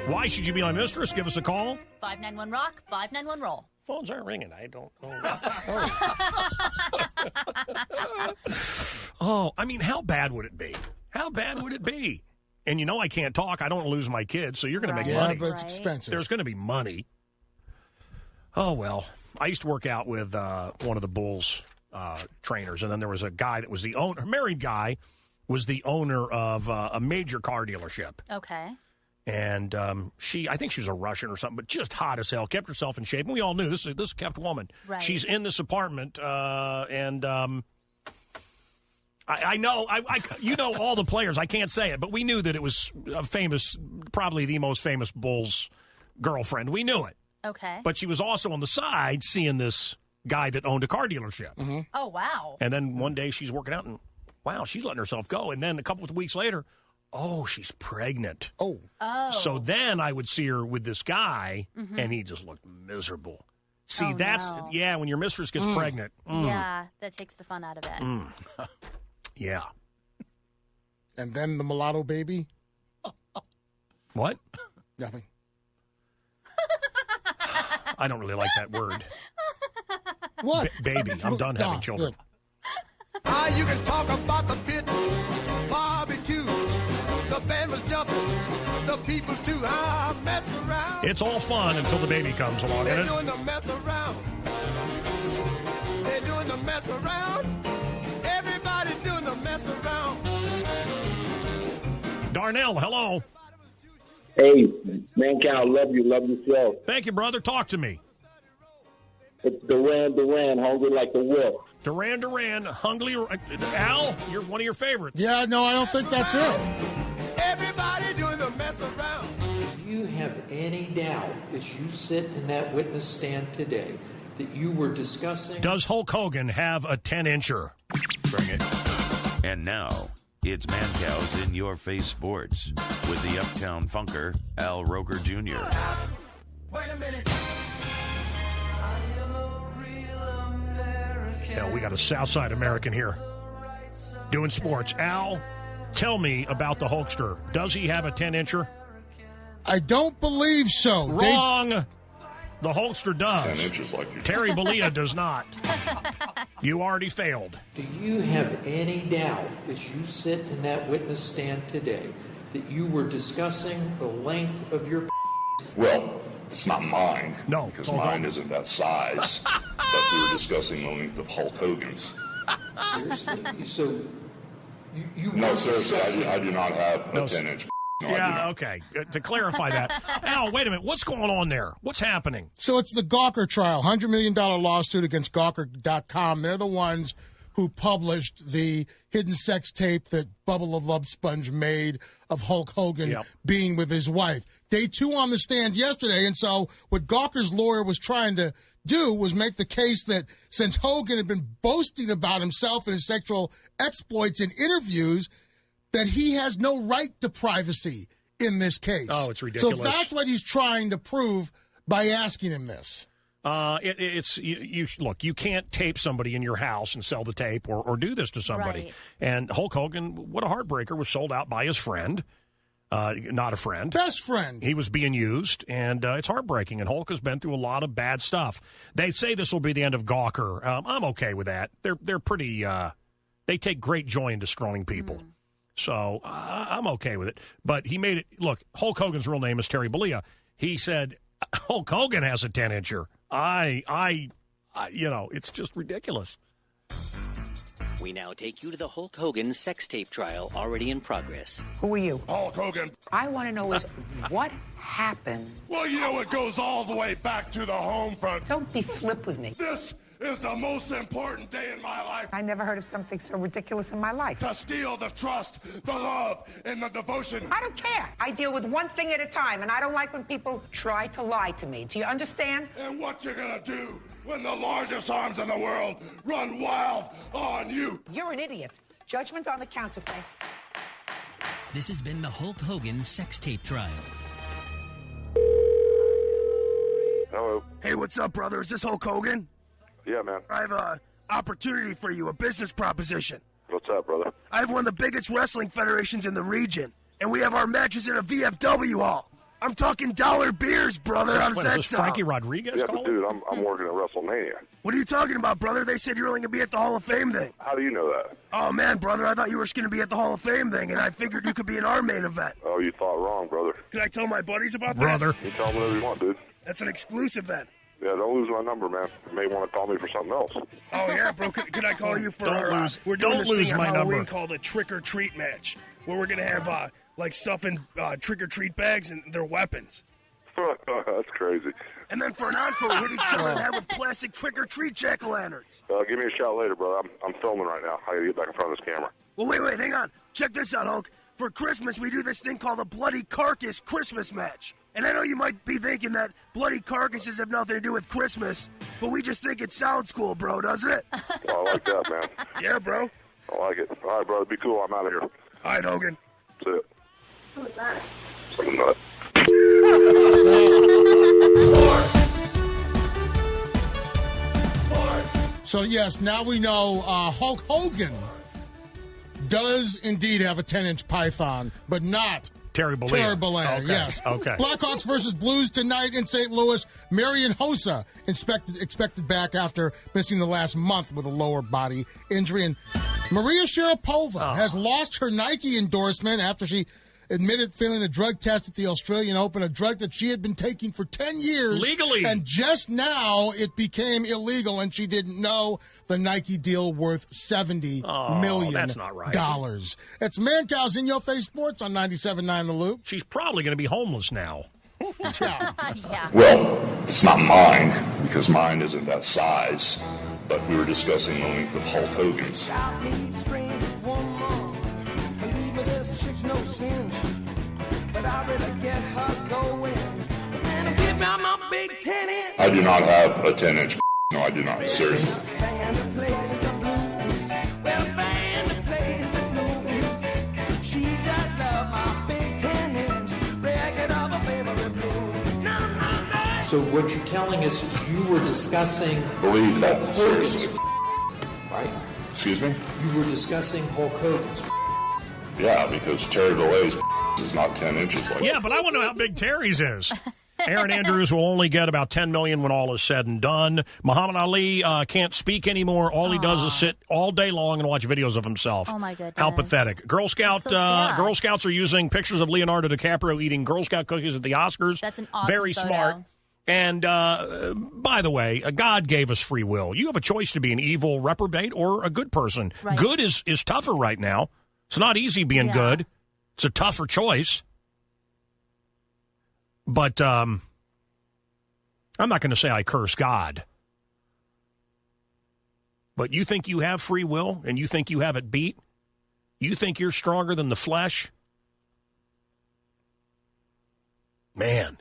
Why should you be my mistress? Give us a call. 591-ROCK, 591-ROLL. Phones aren't ringing. I don't know. I mean, how bad would it be? How bad would it be? And you know I can't talk. I don't lose my kids, so you're going to make money. Yeah, but it's expensive. There's going to be money. Oh, well. I used to work out with one of the Bulls trainers, and then there was a guy that was the owner, a married guy, was the owner of a major car dealership. Okay. And I think she was a Russian or something, but just hot as hell, kept herself in shape. And we all knew this is a kept woman. Right. She's in this apartment, and I know, you know all the players. I can't say it, but we knew that it was a famous, probably the most famous Bulls girlfriend. We knew it. Okay. But she was also on the side seeing this guy that owned a car dealership. Mm-hmm. Oh, wow. And then one day she's working out, and wow, she's letting herself go. And then a couple of weeks later, she's pregnant. Oh. So then I would see her with this guy, and he just looked miserable. See, when your mistress gets pregnant. Yeah, that takes the fun out of it. Yeah. And then the mulatto baby? What? Nothing. I don't really like that word. What? Baby. I'm done having children. You can talk about the pit, barbecue, the band was jumping, the people too. Mess around. It's all fun until the baby comes along. They're doing the mess around. They're doing the mess around. Everybody doing the mess around. Darnell, hello. Hey, Mancow, love yourself. Thank you, brother. Talk to me. It's Duran, hungry like the wolf. Duran, hungry. Al, you're one of your favorites. Yeah, no, I don't think that's it. Everybody doing the mess around. Do you have any doubt as you sit in that witness stand today that you were discussing... Does Hulk Hogan have a 10-incher? Bring it. And now, it's Mancow's In Your Face Sports with the Uptown Funker, Al Roker Jr. Wait a minute. Yeah, we got a Southside American here doing sports. Al, tell me about the Hulkster. Does he have a 10-incher? I don't believe so. Wrong. The Hulkster does. 10 inches like you. Terry Bollea does not. You already failed. Do you have any doubt as you sit in that witness stand today that you were discussing the length of your... Well, it's not mine. No. Because mine isn't that size. But we were discussing the length of Hulk Hogan's. Seriously? So, you No, seriously, I do not have a 10-inch. No, yeah, okay. To clarify that. Al, wait a minute. What's going on there? What's happening? So it's the Gawker trial, $100 million lawsuit against Gawker.com. They're the ones who published the hidden sex tape that Bubba the Love Sponge made of Hulk Hogan being with his wife. Day 2 on the stand yesterday, and so what Gawker's lawyer was trying to do was make the case that since Hogan had been boasting about himself and his sexual exploits in interviews, that he has no right to privacy in this case. Oh, it's ridiculous. So that's what he's trying to prove by asking him this. It's look. You can't tape somebody in your house and sell the tape or do this to somebody. Right. And Hulk Hogan, what a heartbreaker, was sold out by his friend, not a friend, best friend. He was being used, and it's heartbreaking. And Hulk has been through a lot of bad stuff. They say this will be the end of Gawker. I'm okay with that. They're pretty. They take great joy in destroying people. So I'm okay with it. But he made it. Look, Hulk Hogan's real name is Terry Bollea. He said Hulk Hogan has a 10-incher. It's just ridiculous. We now take you to the Hulk Hogan sex tape trial already in progress. Who are you? Hulk Hogan. I want to know is what happened? Well, it goes all the way back to the home front. Don't be flip with me. This is the most important day in my life. I never heard of something so ridiculous in my life. To steal the trust, the love, and the devotion. I don't care. I deal with one thing at a time, and I don't like when people try to lie to me. Do you understand? And what you're gonna do when the largest arms in the world run wild on you? You're an idiot. Judgment on the counter, please. This has been the Hulk Hogan sex tape trial. Hello. Hey, what's up, brother? Is this Hulk Hogan? Yeah, man. I have a opportunity for you, a business proposition. What's up, brother? I have one of the biggest wrestling federations in the region, and we have our matches in a VFW hall. I'm talking dollar beers, brother. How does that this sound? Frankie Rodriguez? Yeah, but dude, I'm working at WrestleMania. What are you talking about, brother? They said you're only going to be at the Hall of Fame thing. How do you know that? Oh, man, brother, I thought you were just going to be at the Hall of Fame thing, and I figured you could be in our main event. Oh, you thought wrong, brother. Can I tell my buddies about Brother. that? You tell them whatever you want, dude. That's an exclusive then. Yeah, don't lose my number, man. You may want to call me for something else. Oh, yeah, bro. Could I call you for Don't our, lose- we're doing don't this lose thing on my Halloween number. called a trick-or-treat match, where we're going to have, stuff in trick-or-treat bags and their weapons. That's crazy. And then for an encore, we're hitting children head with plastic trick-or-treat jack-o'-lanterns. Give me a shout later, brother. I'm filming right now. I got to get back in front of this camera. Well, wait, hang on. Check this out, Hulk. For Christmas, we do this thing called the Bloody Carcass Christmas match. And I know you might be thinking that bloody carcasses have nothing to do with Christmas, but we just think it sounds cool, bro, doesn't it? Well, I like that, man. Yeah, bro. I like it. All right, brother. Be cool. I'm out of here. All right, Hogan. That's it. Who was that? Some nut. So, yes, now we know Hulk Hogan does indeed have a 10-inch python, but not Terry Bollea. Terry Bollea, Okay. yes. Okay. Blackhawks versus Blues tonight in St. Louis. Marian Hossa expected back after missing the last month with a lower body injury. And Maria Sharapova has lost her Nike endorsement after she admitted failing a drug test at the Australian Open, a drug that she had been taking for 10 years. Legally. And just now it became illegal, and she didn't know the Nike deal worth $70 million. That's not right. It's Mancow's In Your Face Sports on 97.9 The Loop. She's probably going to be homeless now. Yeah. Well, it's not mine, because mine isn't that size. But we were discussing the length of Hulk Hogan's. Believe me, this chick's no cinch, but I really get her going. And I give out my big 10-inch. I do not have a 10-inch. No, I do not. Seriously. Band of players of blues. Well, band of players of blues. She just loved my big 10-inch record of a favorite blues. No. So what you're telling us is you were discussing Believe that, Hulk seriously. Hogan's, right? Excuse me? You were discussing Hulk Hogan's. Yeah, because Terry Bollea's is not 10 inches like Yeah, but I want to know how big Terry's is. Aaron Andrews will only get about $10 million when all is said and done. Muhammad Ali can't speak anymore. All he does is sit all day long and watch videos of himself. Oh, my goodness. How pathetic. Girl Scouts are using pictures of Leonardo DiCaprio eating Girl Scout cookies at the Oscars. That's an awesome Very photo. smart. And, by the way, God gave us free will. You have a choice to be an evil reprobate or a good person. Right. Good is tougher right now. It's not easy being good. It's a tougher choice. But I'm not going to say I curse God. But you think you have free will and you think you have it beat? You think you're stronger than the flesh? Man,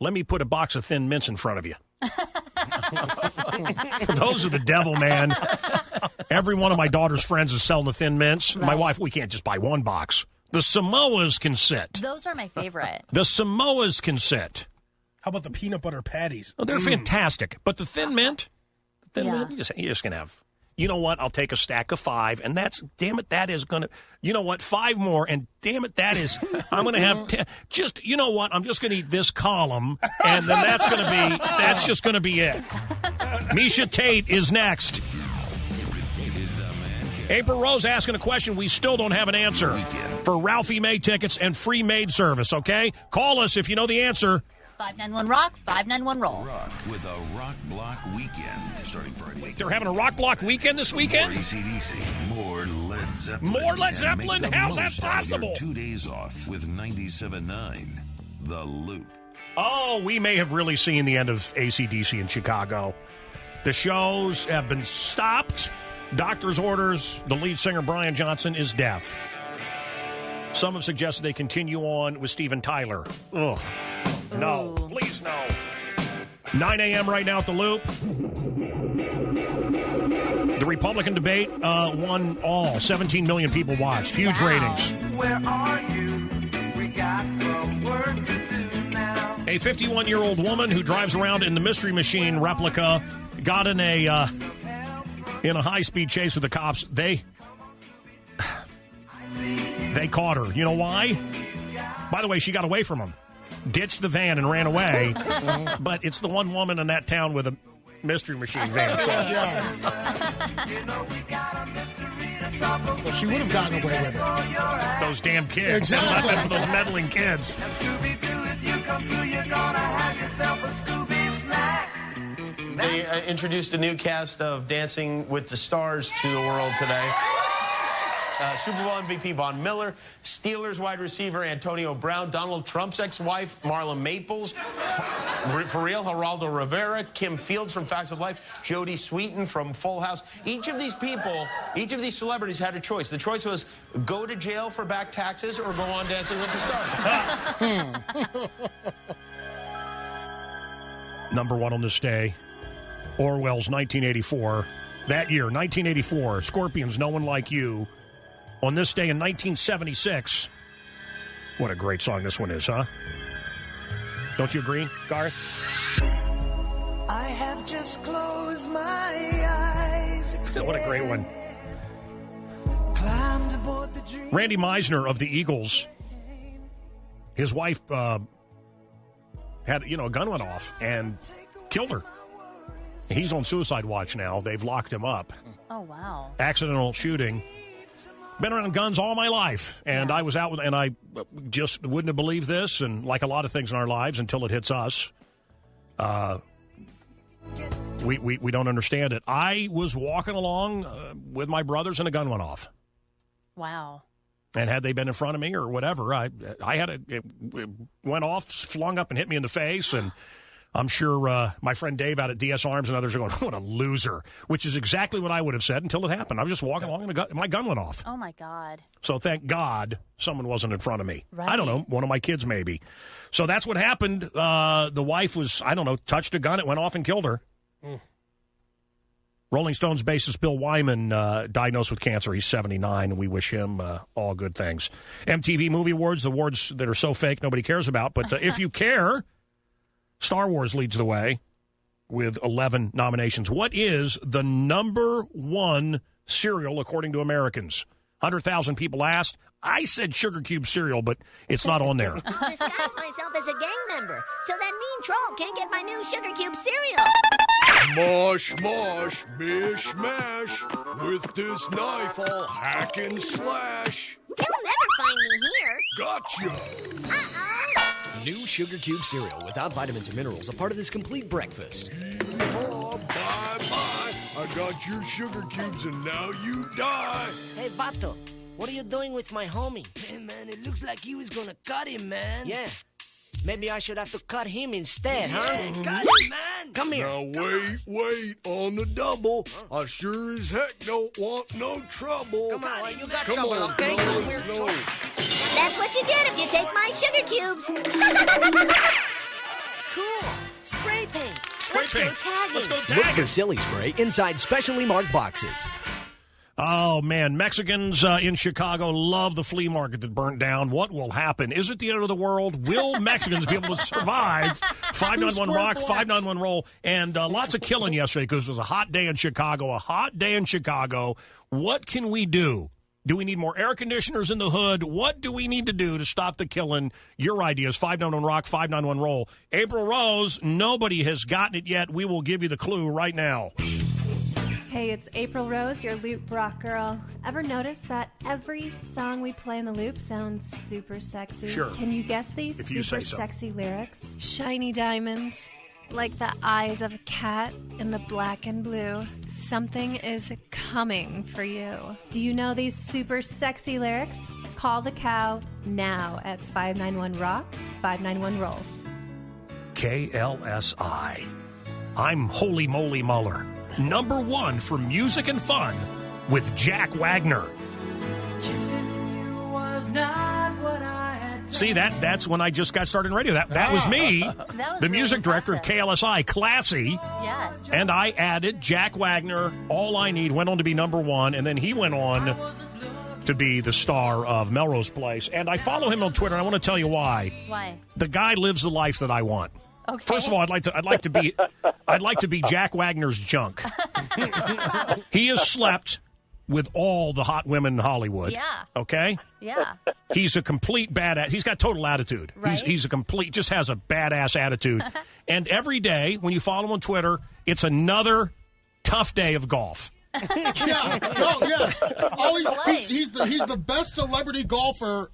let me put a box of Thin Mints in front of you. Those are the devil, man. Every one of my daughter's friends is selling the Thin Mints. Right. My wife, we can't just buy one box. The Samoas can sit. Those are my favorite. The Samoas can sit. How about the peanut butter patties? Oh, they're fantastic. But the Thin Mint, Yeah. you just can have. You know what? I'll take a stack of 5, and that is going to, you know what? 5 more, and damn it, I'm going to have 10. Just, you know what? I'm just going to eat this column, and then that's just going to be it. Misha Tate is next. April Rose asking a question we still don't have an answer for Ralphie May tickets and free maid service, okay? Call us if you know the answer. 591-ROCK, 591-ROLL. Rock with a Rock Block Weekend starting Friday. Wait, they're having a Rock Block weekend this weekend? More AC/DC, more Led Zeppelin. More Led and Zeppelin? make the How's that most out of possible? your 2 days off with 97.9 The Loop. Oh, we may have really seen the end of AC/DC in Chicago. The shows have been stopped. Doctor's orders. The lead singer, Brian Johnson, is deaf. Some have suggested they continue on with Steven Tyler. Ugh. No. Please, no. 9 a.m. right now at the Loop. The Republican debate won all. 17 million people watched. Huge ratings. Where are you? We got some work to do now. A 51-year-old woman who drives around in the Mystery Machine replica got in a high-speed chase with the cops. They caught her. You know why? By the way, she got away from them. Ditched the van and ran away. But it's the one woman in that town with a Mystery Machine van. So she would have gotten away with it. Those damn kids. Exactly. That's those meddling kids. They introduced a new cast of Dancing with the Stars to the world today. Super Bowl MVP Von Miller, Steelers wide receiver Antonio Brown, Donald Trump's ex-wife Marla Maples, for real Geraldo Rivera, Kim Fields from Facts of Life, Jodie Sweetin from Full House. Each of these people, each of these celebrities had a choice. The choice was go to jail for back taxes or go on Dancing with the Stars. Number one on this day, Orwell's 1984. That year, 1984, Scorpions, No One Like You. On this day in 1976, what a great song this one is, huh? Don't you agree, Garth? I have just closed my eyes. What a great one. Climbed aboard the dream. Randy Meisner of the Eagles, his wife had, a gun went off and killed her. He's on suicide watch now. They've locked him up. Oh, wow. Accidental shooting. Been around guns all my life, and I was out with, and I just wouldn't have believed this, and like a lot of things in our lives, until it hits us, we don't understand it. I was walking along with my brothers, and a gun went off. Wow. And had they been in front of me or whatever, it went off, flung up, and hit me in the face, and I'm sure my friend Dave out at DS Arms and others are going, what a loser, which is exactly what I would have said until it happened. I was just walking along and my gun went off. Oh, my God. So thank God someone wasn't in front of me. Right. I don't know, one of my kids maybe. So that's what happened. The wife was, touched a gun. It went off and killed her. Rolling Stones bassist Bill Wyman diagnosed with cancer. He's 79, and we wish him all good things. MTV Movie Awards, the awards that are so fake nobody cares about. But if you care, Star Wars leads the way with 11 nominations. What is the number one cereal according to Americans? 100,000 people asked. I said Sugar Cube cereal, but it's not on there. I'll disguise myself as a gang member, so that mean troll can't get my new Sugar Cube cereal. Mosh, mosh, mish, mash. With this knife, I'll hack and slash. You'll never find me here. Gotcha. Uh-oh. New Sugar Cube cereal without vitamins or minerals, a part of this complete breakfast. Oh, bye-bye. I got your Sugar Cubes and now you die. Hey, Vato, what are you doing with my homie? Hey, man, it looks like he was gonna cut him, man. Yeah. Maybe I should have to cut him instead, huh? Cut him, man. Come here. Now, wait, on the double. I sure as heck don't want no trouble. Come on, you got Come trouble, on, okay? no. That's what you get if you take my Sugar Cubes. Cool. Spray paint. Spray paint. Go tagging. Let's go Look tagging. for Silly Spray inside specially marked boxes. Oh, man. Mexicans in Chicago love the flea market that burnt down. What will happen? Is it the end of the world? Will Mexicans be able to survive? 591 Rock, 591 Roll. And lots of killing yesterday because it was a hot day in Chicago. A hot day in Chicago. What can we do? Do we need more air conditioners in the hood? What do we need to do to stop the killing? Your ideas, 591 Rock, 591 Roll. April Rose, nobody has gotten it yet. We will give you the clue right now. Hey, it's April Rose, your loop rock girl. Ever notice that every song we play in the loop sounds super sexy? Sure. Can you guess these If you super say so. sexy lyrics? Shiny diamonds, like the eyes of a cat in the black and blue. Something is coming for you. Do you know these super sexy lyrics? Call the cow now at 591 Rock, 591 Roll. KLSI. I'm Holy Moly Muller. Number one for music and fun with Jack Wagner. See, that's when I just got started in radio. That was me, was the really music director of KLSI, classy. Yes. And I added Jack Wagner, All I Need, went on to be number one, and then he went on to be the star of Melrose Place. And I follow him on Twitter, and I want to tell you why. Why? The guy lives the life that I want. Okay. First of all, I'd like to be Jack Wagner's junk. He has slept with all the hot women in Hollywood. Yeah. Okay? Yeah. He's a complete badass. He's got total attitude. Right. He's a complete, just has a badass attitude. And every day, when you follow him on Twitter, it's another tough day of golf. Yeah. No, yes. He's the best celebrity golfer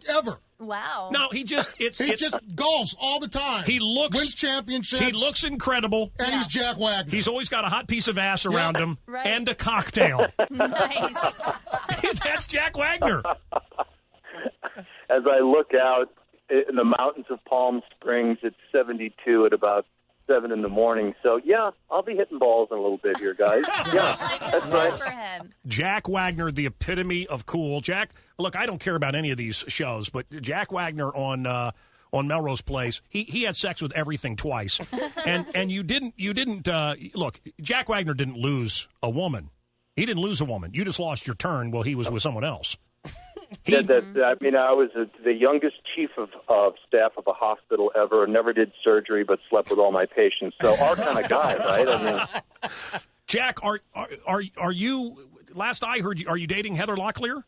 ever. Wow. No, he just golfs all the time. He wins championships. He looks incredible. And he's Jack Wagner. He's always got a hot piece of ass around him Right. and a cocktail. Nice. That's Jack Wagner. As I look out in the mountains of Palm Springs, it's 72 at about 7 in the morning. So, yeah, I'll be hitting balls in a little bit here, guys. Yeah, that's right. Jack Wagner, the epitome of cool. Jack, look, I don't care about any of these shows, but Jack Wagner on Melrose Place, he had sex with everything twice, and you didn't look. Jack Wagner didn't lose a woman. He didn't lose a woman. You just lost your turn while he was with someone else. I was the youngest chief of staff of a hospital ever. Never did surgery, but slept with all my patients. So our kind of guy, right? I mean, Jack, are you? Last I heard, are you dating Heather Locklear?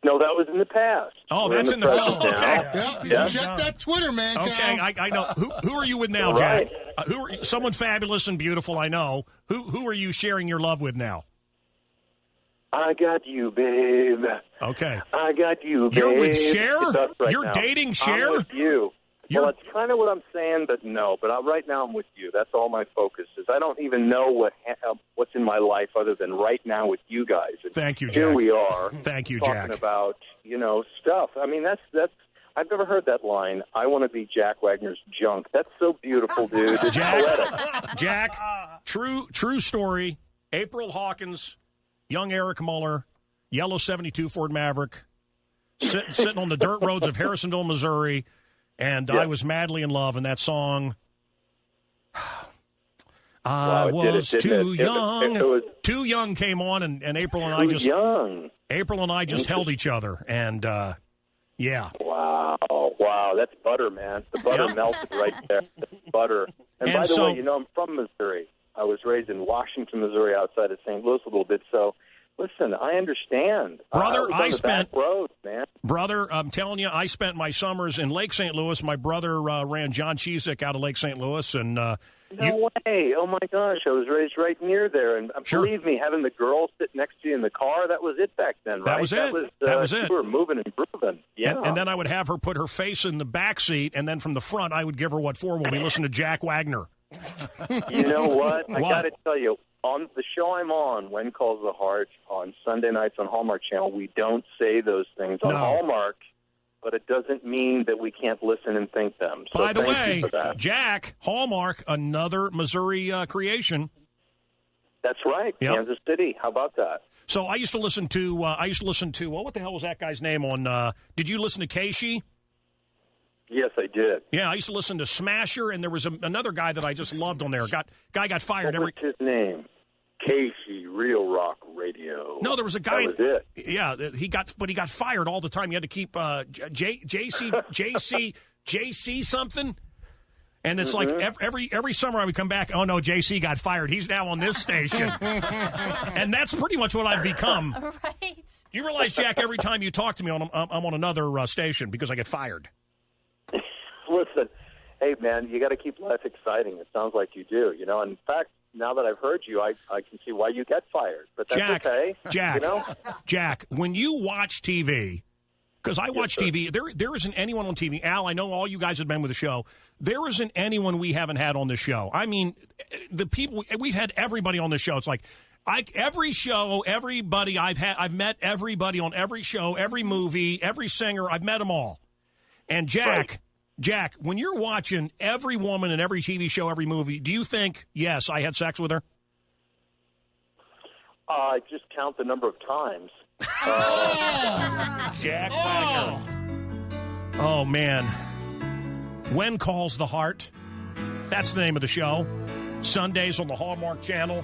No, that was in the past. Oh, We're that's in the past. now. Okay. Yeah. Check that Twitter, man. Okay, I know. Who are you with now, Right. Jack? Someone fabulous and beautiful, I know. Who are you sharing your love with now? I got you, babe. Okay. I got you, babe. You're with Cher? It's us right You're now. dating Cher? I'm with you. Well, that's kind of what I'm saying, but no. But right now I'm with you. That's all my focus is. I don't even know what's in my life other than right now with you guys. Thank you, Jack. Here we are. Thank you, talking Jack. about, stuff. I mean, that's. I've never heard that line. I want to be Jack Wagner's junk. That's so beautiful, dude. It's poetic. Jack, true story. April Hawkins, young Eric Muller, yellow 72 Ford Maverick, sitting on the dirt roads of Harrisonville, Missouri, and I was madly in love. And that song, I was too young. Too Young came on, and April and I just April and I just held each other, and yeah. Wow, that's butter, man. The butter melted right there. That's butter. And by the way, I'm from Missouri. I was raised in Washington, Missouri, outside of St. Louis a little bit. So, listen, I understand. Brother, I spent road, man. Brother, I'm telling you, I spent my summers in Lake St. Louis. My brother ran John Cheesick out of Lake St. Louis, and no way! Oh my gosh, I was raised right near there, and believe me, having the girl sit next to you in the car, that was it back then, right? That was it. That was it. We were moving and grooving. Yeah. And then I would have her put her face in the back seat, and then from the front, I would give her what for when we listened to Jack Wagner. You know what? I got to tell you, on the show I'm on, When Calls the Heart, on Sunday nights on Hallmark Channel, we don't say those things on Hallmark, but it doesn't mean that we can't listen and think them. So by the thank way, you for that. Jack, Hallmark, another Missouri creation. That's right, Yep. Kansas City. How about that? So I used to listen to, what the hell was that guy's name on, did you listen to Keishi? Yes, I did. Yeah, I used to listen to Smasher, and there was another guy that I just loved on there. Guy got fired. What's his name? Casey, Real Rock Radio. No, there was a guy. That was it. Yeah, he got fired all the time. You had to keep JC something. And it's like every summer I would come back, oh no, JC got fired. He's now on this station. And that's pretty much what I've become. Right. Do you realize, Jack, every time you talk to me, I'm on another station because I get fired? Listen, hey, man, you got to keep life exciting. It sounds like you do. You know, in fact, now that I've heard you, I can see why you get fired. But that's okay. Jack, you know? Jack, when you watch TV, because I watch TV, there isn't anyone on TV. Al, I know all you guys have been with the show. There isn't anyone we haven't had on the show. I mean, the people, we've had everybody on the show. It's like, every show, everybody I've met everybody on every show, every movie, every singer. I've met them all. And Jack, when you're watching every woman in every TV show, every movie, do you think, yes, I had sex with her? I just count the number of times. Jack Wagner. Oh, man. When Calls the Heart. That's the name of the show. Sundays on the Hallmark Channel.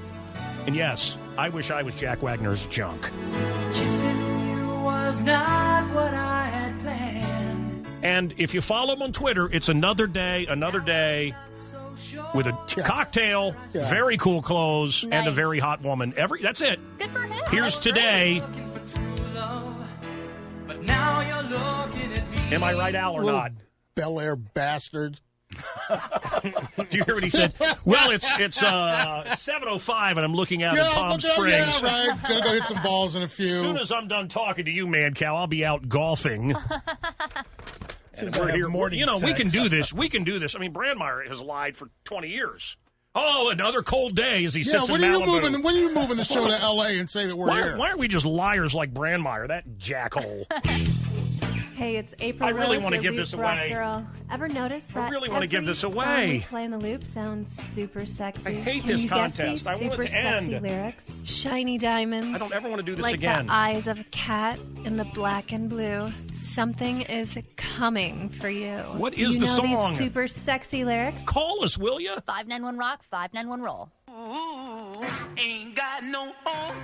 And yes, I wish I was Jack Wagner's junk. Kissing you was not what I had planned. And if you follow him on Twitter, it's another day with a cocktail, very cool clothes, and a very hot woman. That's it. Good for him. Here's today. But now you're looking at me. Am I right, Al, or not? Bel Air bastard. Do you hear what he said? Well, it's 7:05, and I'm looking out in Palm Springs. Yeah, right. Gonna go hit some balls in a few. As soon as I'm done talking to you, Mancow, I'll be out golfing. And we're here. Morning we can do this. We can do this. I mean, Brandmeier has lied for 20 years. Oh, another cold day as he sits in Malibu. When are you moving the show to L.A. and say that we're here? Why aren't we just liars like Brandmeier, that jackhole? Hey, it's April. I really Rose, want to your give this loop rock away. Girl. Ever notice that? I really want to give this song away. we play in the loop sounds super sexy. I hate Can this you guess contest. these I want it super to end. sexy lyrics. Shiny diamonds. I don't ever want to do this like again. the eyes of a cat in the black and blue. Something is coming for you. What Do is you the know song? These super sexy lyrics. Call us, will you? 591 Rock, 591 Roll. Ooh, ain't got no home.